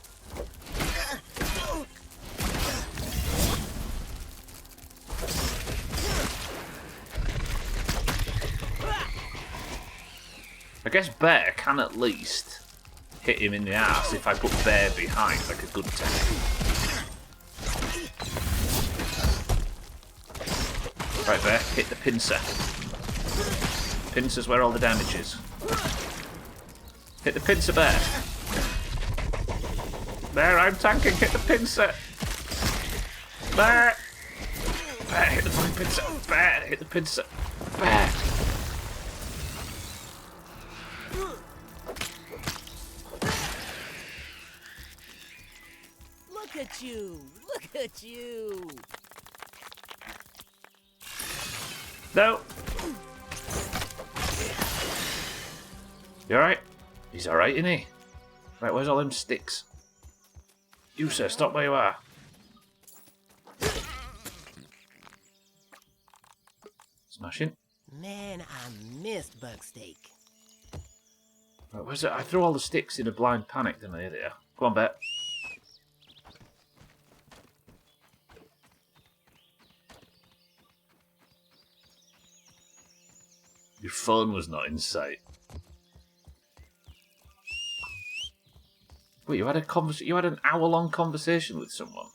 I guess Bear can at least hit him in the ass if I put Bear behind like a good tank. Right, Bear, hit the pincer. Pincer's where all the damage is. Hit the pincer, Bear. Bear, I'm tanking, hit the pincer. Bear! Bear, hit the fucking pincer. Bear, hit the pincer. Bear! Look at you! Look at you! No! You alright? He's alright, isn't he? Right, where's all them sticks? You, sir, stop where you are. Smashing. Man, I missed bug steak. Right, where's it? I threw all the sticks in a blind panic, didn't I? Here they are. Come on, Bet. Your phone was not in sight. Wait, you had an hour-long conversation with someone.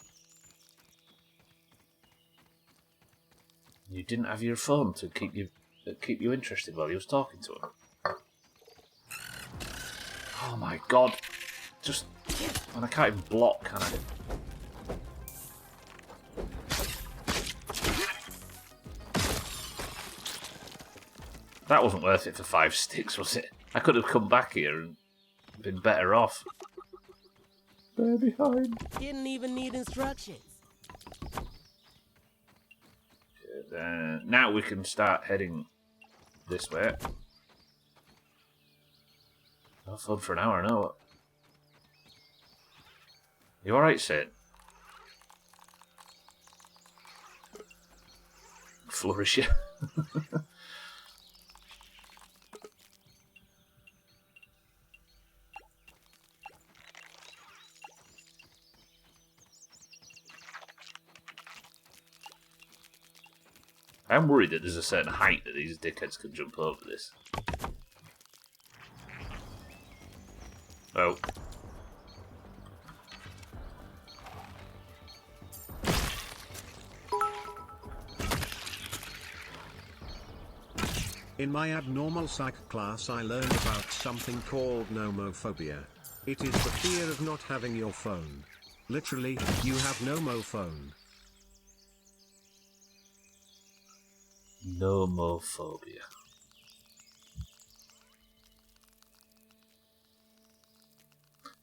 You didn't have your phone to keep you interested while he was talking to him. Oh my god! Just, and I can't even block, can I? That wasn't worth it for 5 sticks, was it? I could have come back here and been better off. They're behind. Didn't even need instructions. Now we can start heading this way. Not fun for an hour, no. You alright, Sid? flourish you. I'm worried that there's a certain height that these dickheads can jump over this. Oh. In my abnormal psych class I learned about something called nomophobia. It is the fear of not having your phone. Literally, you have nomophone. Nomophobia.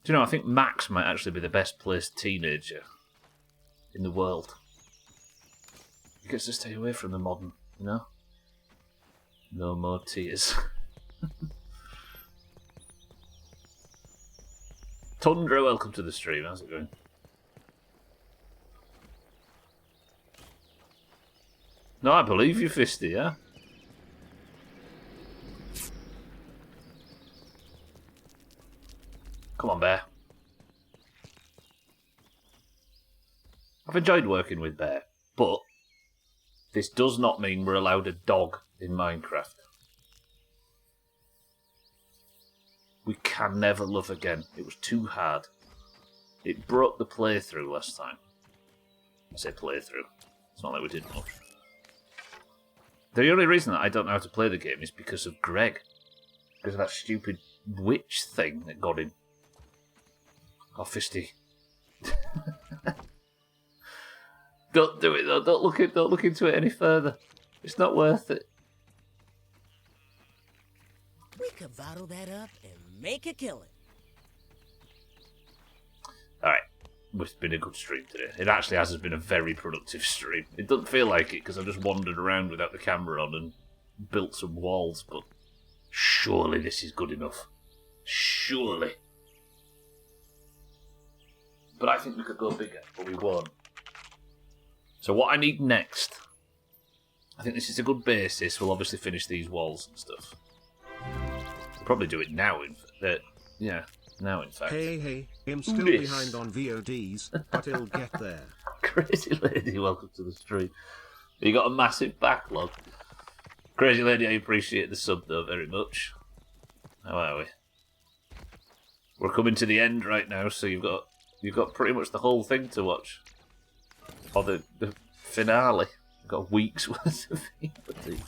Do you know, I think Max might actually be the best placed teenager in the world. He gets to stay away from the modern, you know? No more tears. Tundra, welcome to the stream. How's it going? No, I believe you, Fisty, yeah? Come on, Bear. I've enjoyed working with Bear, but this does not mean we're allowed a dog in Minecraft. We can never love again. It was too hard. It broke the playthrough last time. I say playthrough. It's not like we did much. The only reason that I don't know how to play the game is because of Greg. Because of that stupid witch thing that got him. Oh, Fisty. Don't do it though. Don't look into it any further. It's not worth it. We could bottle that up and make a killing. Alright. It's been a good stream today. It actually has been a very productive stream. It doesn't feel like it because I just wandered around without the camera on and built some walls, but surely this is good enough. Surely. But I think we could go bigger, but we won't. So what I need next, I think this is a good basis. We'll obviously finish these walls and stuff. We'll probably do it now, now in fact. Hey, I'm still behind on VODs, but it'll get there. Crazy Lady, welcome to the stream. You got a massive backlog. Crazy Lady, I appreciate the sub though very much. How are we? We're coming to the end right now, so you've got pretty much the whole thing to watch. Or the finale. You've got a week's worth of VOD.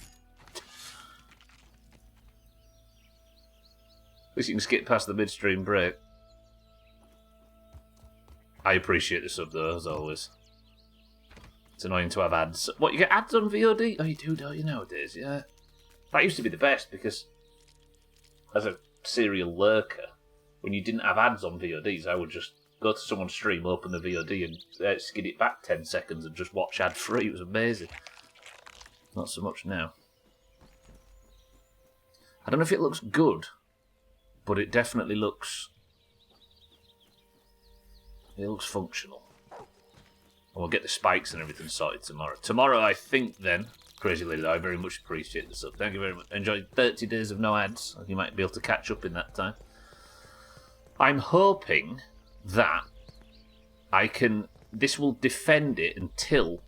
At least you can skip past the midstream break. I appreciate the sub though, as always. It's annoying to have ads. What, you get ads on VOD? Oh, you do, don't you, nowadays? Yeah. That used to be the best, because as a serial lurker, when you didn't have ads on VODs, I would just go to someone's stream, open the VOD and skid it back 10 seconds and just watch ad-free. It was amazing. Not so much now. I don't know if it looks good, but it definitely looks... It looks functional. And we'll get the spikes and everything sorted tomorrow. Tomorrow, I think, then, Crazy Lady, I very much appreciate the sub. Thank you very much. Enjoyed 30 days of no ads. You might be able to catch up in that time. I'm hoping that this will defend it until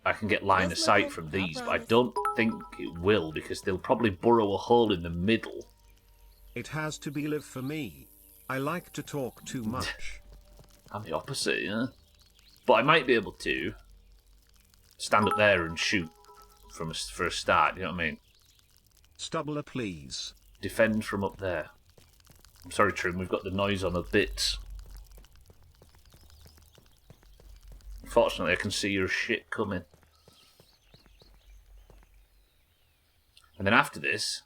I can get line of sight from these, but I don't think it will, because they'll probably burrow a hole in the middle. It has to be live for me. I like to talk too much. I'm the opposite, yeah? But I might be able to stand up there and shoot for a start, you know what I mean? Stubbler, please. Defend from up there. I'm sorry, Trim, we've got the noise on a bit. Unfortunately, I can see your shit coming. And then after this,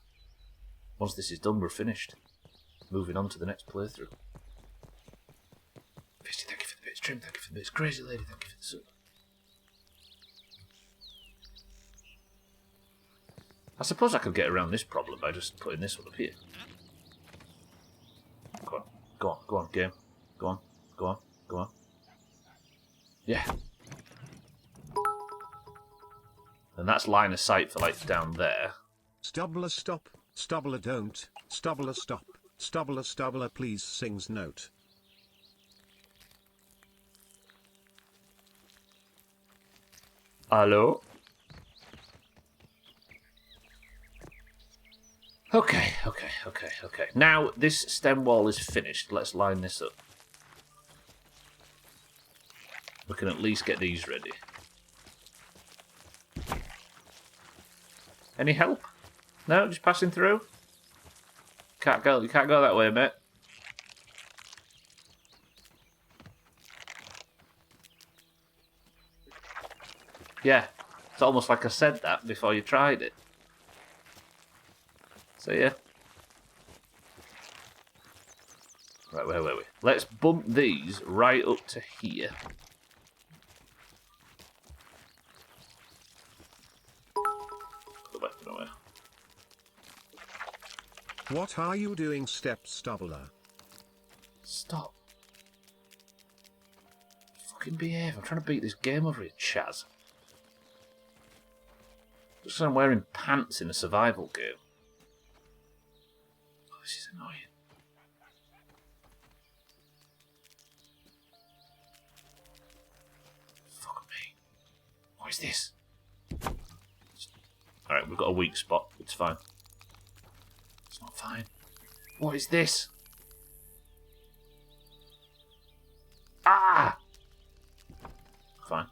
once this is done, we're finished. Moving on to the next playthrough. Fisty, thank you for the bits. Trim, thank you for the bits. Crazy Lady, thank you for the sub. I suppose I could get around this problem by just putting this one up here. Go on, go on, go on, game. Go on, go on, go on. Yeah. And And that's line of sight for, like, down there. Stubbler stop, Stubbler don't, Stubbler stop, Stubbler please sings note. Hello? Okay. Now, this stem wall is finished. Let's line this up. We can at least get these ready. Any help? No, just passing through? Can't go. You can't go that way, mate. Yeah, it's almost like I said that before you tried it. So yeah. Right, where were we? Let's bump these right up to here. Put the weapon away. What are you doing, Stubbler? Stop. Fucking behave. I'm trying to beat this game over here, Chaz. Just so I'm wearing pants in a survival game. Oh, this is annoying. Fuck me. What is this? Alright, we've got a weak spot. It's fine. It's not fine. What is this? Ah! Fine.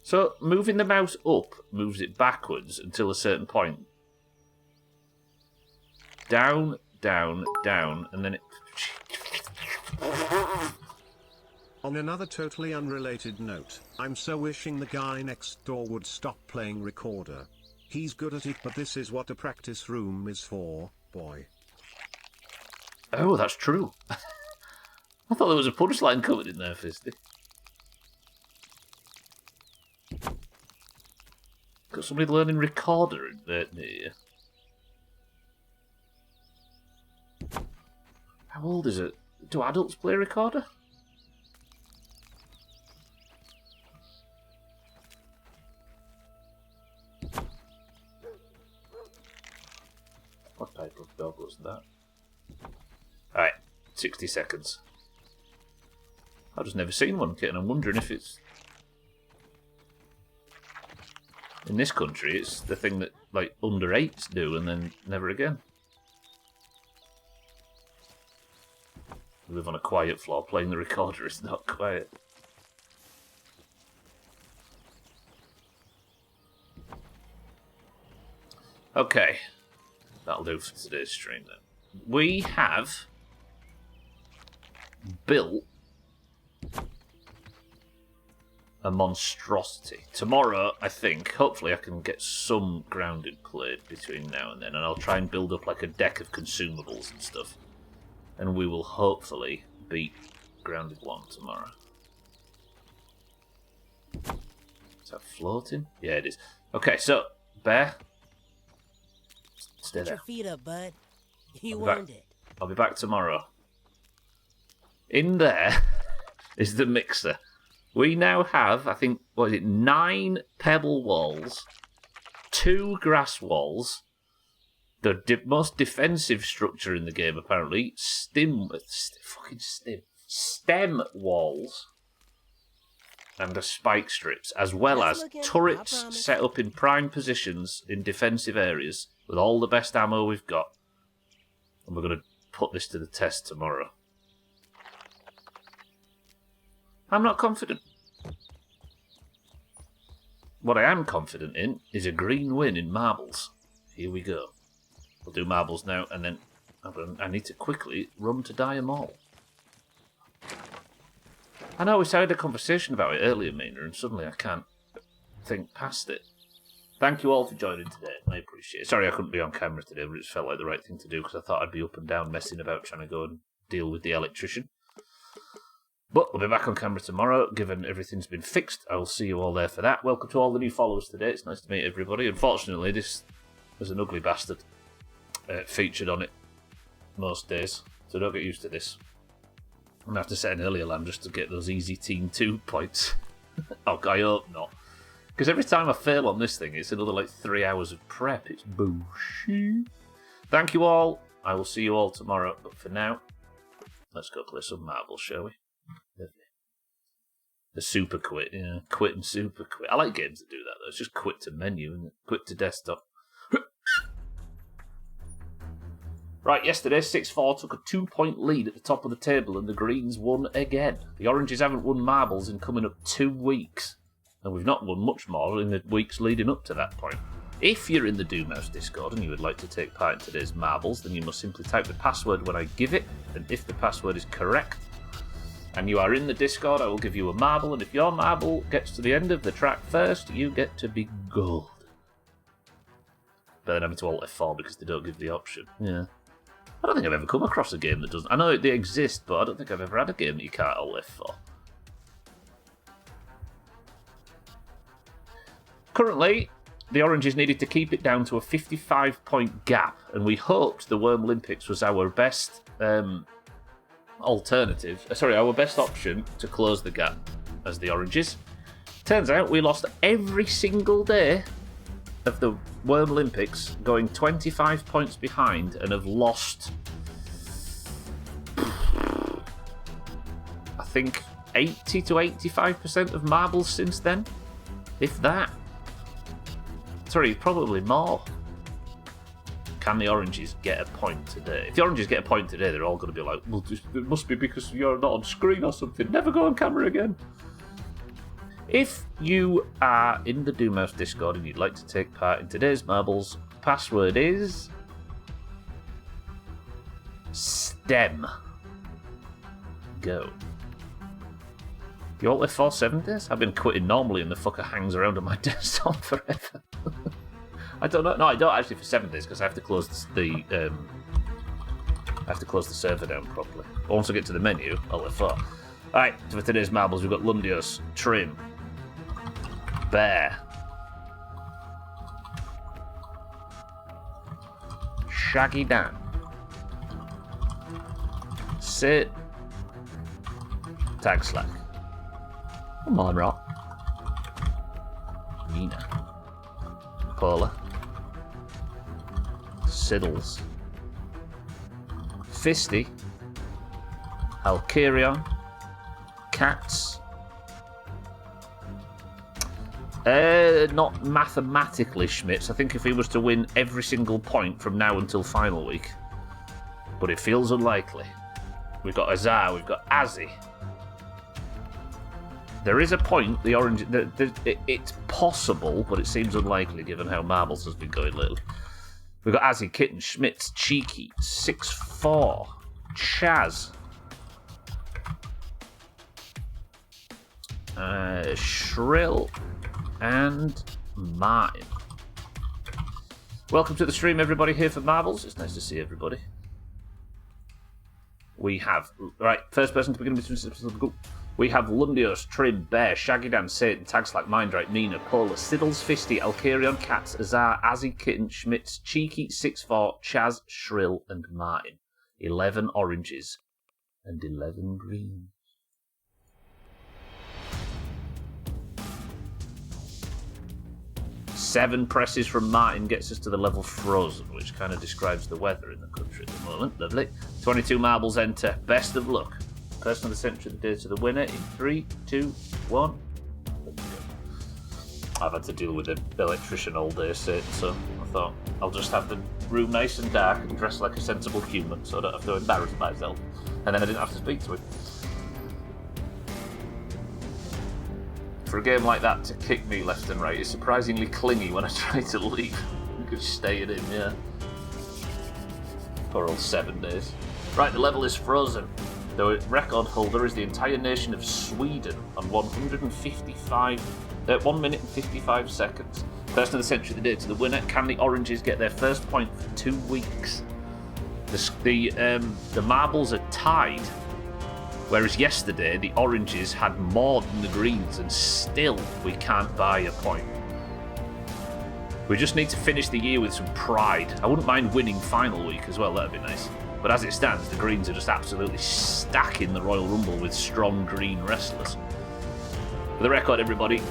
So, moving the mouse up moves it backwards until a certain point. Down, down, down, and then it... On another totally unrelated note, I'm so wishing the guy next door would stop playing recorder. He's good at it, but this is what a practice room is for, boy. Oh, that's true. I thought there was a punchline covered in there, Fisty. Got somebody learning recorder in there near you. How old is it? Do adults play recorder? What type of dog was that? Alright, 60 seconds. I've just never seen one, Kit, and I'm wondering if it's... In this country, it's the thing that, like, under 8s do, and then never again. We live on a quiet floor, playing the recorder is not quiet. Okay. That'll do for today's stream, then. We have built a monstrosity. Tomorrow, I think, hopefully I can get some grounded played between now and then, and I'll try and build up like a deck of consumables and stuff. And we will hopefully beat Grounded 1 tomorrow. Is that floating? Yeah, it is. Okay, so, Bear. Stay Put there. your feet up, bud. You I'll be earned it. I'll be back tomorrow. In there is the mixer. We now have, I think, what is it, 9 pebble walls, 2 grass walls, the most defensive structure in the game, apparently, stem walls, and the spike strips, as well as turrets set up in prime positions in defensive areas with all the best ammo we've got. And we're going to put this to the test tomorrow. I'm not confident. What I am confident in is a green win in marbles. Here we go. We'll do marbles now, and then I need to quickly run to die 'em all. I know we started a conversation about it earlier, Mina, and suddenly I can't think past it. Thank you all for joining today. I appreciate it. Sorry I couldn't be on camera today, but it just felt like the right thing to do because I thought I'd be up and down messing about trying to go and deal with the electrician. But we'll be back on camera tomorrow, given everything's been fixed. I will see you all there for that. Welcome to all the new followers today. It's nice to meet everybody. Unfortunately, this was an ugly bastard featured on it most days, so don't get used to this. I'm going to have to set an early alarm just to get those easy Team 2 points. Oh, I hope not. Because every time I fail on this thing, it's another like 3 hours of prep. It's bullshit. Thank you all. I will see you all tomorrow. But for now, let's go play some marbles, shall we? The super quit, yeah. Quit and super quit. I like games that do that, though. It's just quit to menu, isn't it? Quit to desktop. Right, yesterday, 6-4 took a 2-point lead at the top of the table, and the Greens won again. The Oranges haven't won marbles in coming up 2 weeks. And we've not won much more in the weeks leading up to that point. If you're in the Doomhaus Discord and you would like to take part in today's marbles, then you must simply type the password when I give it, and if the password is correct, and you are in the Discord, I will give you a marble, and if your marble gets to the end of the track first, you get to be gold. But then having to Alt F4 because they don't give the option. Yeah. I don't think I've ever come across a game that doesn't. I know they exist, but I don't think I've ever had a game that you can't Alt F4. Currently, the Oranges needed to keep it down to a 55-point gap, and we hoped the Worm Olympics was our best our best option to close the gap as the Oranges. Turns out we lost every single day of the Worm Olympics, going 25 points behind, and have lost, I think, 80 to 85% of marbles since then, if that. Sorry, probably more. Can the Oranges get a point today? If the Oranges get a point today, they're all going to be like, well, it must be because you're not on screen or something. Never go on camera again. If you are in the Doomhaus Discord and you'd like to take part in today's marbles, password is STEM. Go. You Alt F4 7 days? I've been quitting normally and the fucker hangs around on my desktop forever. I don't know. No, I don't actually for 7 days because I have to close the server down properly. Once I get to the menu, Alt F4. Alright, so for today's marbles we've got Lundios, Trim, Bear, Shaggy Dan, Sit, Tag Slack. Come on, Rock. Nina. Paula. Siddles. Fisty. Alkirion. Cats. Not mathematically Schmitz. I think if he was to win every single point from now until final week. But it feels unlikely. We've got Azar, we've got Azzy. There is a point, the Orange... it's possible, but it seems unlikely given how marbles has been going lately. We've got Azzy, Kitten, Schmitz, Cheeky, 6-4, Chaz, Shrill, and Martin. Welcome to the stream, everybody, here for marbles. It's nice to see everybody. We have... Right, first person to begin with... Go. We have Lundios, Trim, Bear, Shaggy Dan, Satan, Tags Like Mindright, Nina, Polar, Siddles, Fisty, Alkirion, Cats, Azar, Azzy, Kitten, Schmitz, Cheeky, 6-4, Chaz, Shrill, and Martin. 11 oranges and 11 greens. Seven presses from Martin gets us to the level Frozen, which kind of describes the weather in the country at the moment. Lovely. 22 marbles enter. Best of luck. Person of the century of the day to the winner in 3, 2, 1. I've had to deal with an electrician all day, so I thought I'll just have the room nice and dark and dress like a sensible human so I don't have to embarrass myself. And then I didn't have to speak to him. For a game like that to kick me left and right is surprisingly clingy when I try to leave. You could stay it in, yeah. Poor old 7 days. Right, the level is Frozen. The record holder is the entire nation of Sweden on 1 minute and 55 seconds. Person of the century of the day to the winner. Can the Oranges get their first point for 2 weeks? The marbles are tied, whereas yesterday the Oranges had more than the Greens, and still we can't buy a point. We just need to finish the year with some pride. I wouldn't mind winning final week as well, that'd be nice. But as it stands, the Greens are just absolutely stacking the Royal Rumble with strong green wrestlers. For the record, everybody,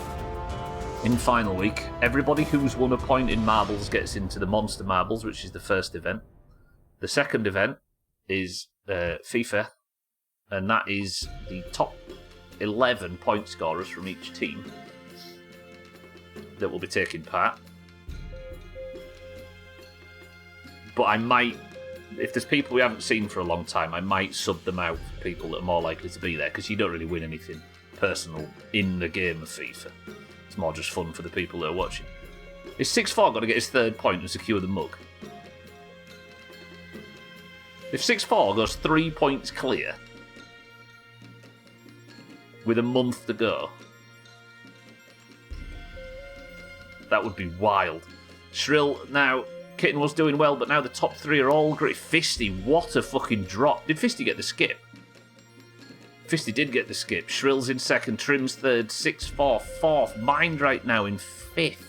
in final week, everybody who's won a point in marbles gets into the Monster Marbles, which is the first event. The second event is FIFA, and that is the top 11 point scorers from each team that will be taking part. But I might, if there's people we haven't seen for a long time, I might sub them out for people that are more likely to be there, because you don't really win anything personal in the game of FIFA. It's more just fun for the people that are watching. Is 6-4 got to get his third point and secure the mug? If 6-4 goes 3 points clear with a month to go, that would be wild. Shrill, now, Kitten was doing well, but now the top 3 are all great. Fisty, what a fucking drop. Did Fisty get the skip? Fisty did get the skip. Shrill's in second, Trim's third, 6-4 fourth, Mind right now in fifth.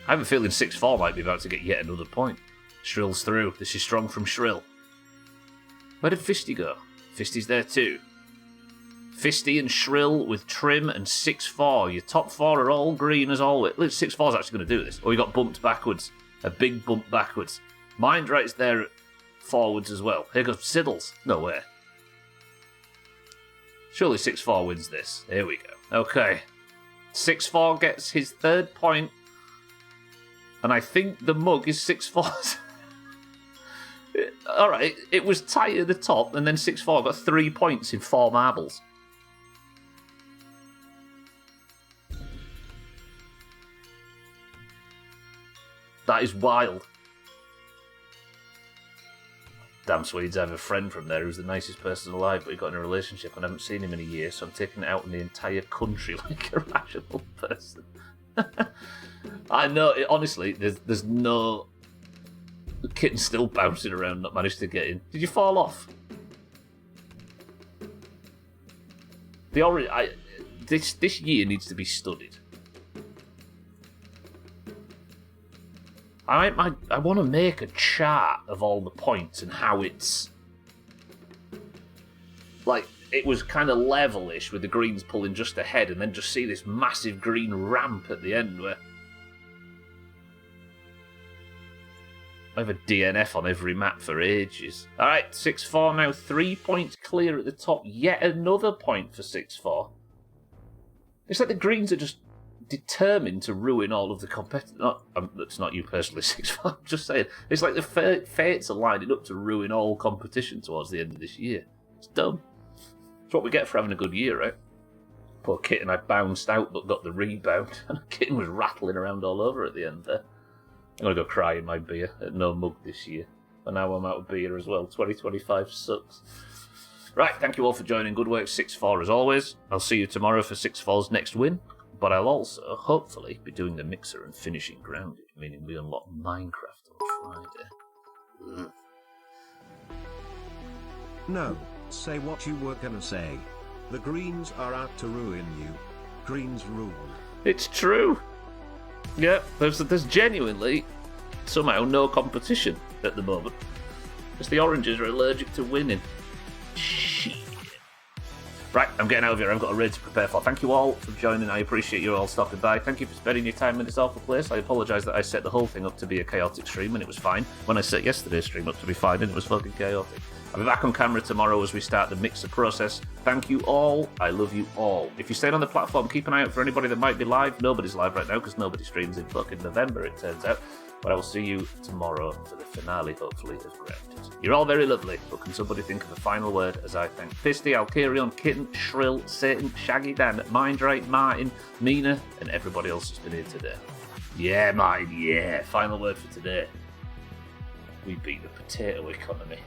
I have a feeling 6-4 might be about to get yet another point. Shrill's through. This is strong from Shrill. Where did Fisty go? Fisty's there too. Fisty and Shrill with Trim and 6-4. Your top 4 are all green as always. Look, 6-4's actually going to do this. Oh, he got bumped backwards. A big bump backwards. Mind right's there forwards as well. Here goes Siddles. No way. Surely 6-4 wins this. Here we go. Okay. 6-4 gets his third point. And I think the mug is 6-4's. Alright, it was tight at the top, and then 6-4 got 3 points in 4 marbles. That is wild. Damn Swedes, I have a friend from there who's the nicest person alive, but he got in a relationship and I haven't seen him in a year, so I'm taking it out on the entire country like a rational person. I know, honestly, there's no... The kitten's still bouncing around, not managed to get in. Did you fall off? This year needs to be studied. I want to make a chart of all the points and how it's... Like, it was kind of levelish with the greens pulling just ahead, and then just see this massive green ramp at the end where... I have a DNF on every map for ages. Alright, 6-4 now, 3 points clear at the top. Yet another point for 6-4. It's like the greens are just determined to ruin all of the competitors. That's not you personally, 6-4. I'm just saying. It's like the fates are lining up to ruin all competition towards the end of this year. It's dumb. It's what we get for having a good year, right? Poor Kitten, I bounced out but got the rebound. And Kitten was rattling around all over at the end there. I'm going to go cry in my beer at no mug this year. And now I'm out of beer as well. 2025 sucks. Right, thank you all for joining. Good work, 6-4 as always. I'll see you tomorrow for 6-4's next win. But I'll also, hopefully, be doing the mixer and finishing Grounded, meaning we unlock Minecraft on Friday. No, say what you were gonna say. The greens are out to ruin you. Greens rule. It's true. Yeah, there's genuinely somehow no competition at the moment. Because the oranges are allergic to winning. Shit. Right, I'm getting out of here. I've got a raid to prepare for. Thank you all for joining. I appreciate you all stopping by. Thank you for spending your time in this awful place. I apologise that I set the whole thing up to be a chaotic stream and it was fine. When I set yesterday's stream up to be fine and it was fucking chaotic. I'll be back on camera tomorrow as we start the mixer process. Thank you all. I love you all. If you're staying on the platform, keep an eye out for anybody that might be live. Nobody's live right now because nobody streams in fucking November, it turns out. But I will see you tomorrow for the finale, hopefully, of Grounded. You're all very lovely, but can somebody think of a final word as I thank Fisty, Alkarion, Kitten, Shrill, Satan, Shaggy Dan, Mindright, Martin, Nina, and everybody else that's been here today. Yeah, Martin, yeah. Final word for today. We beat the potato economy.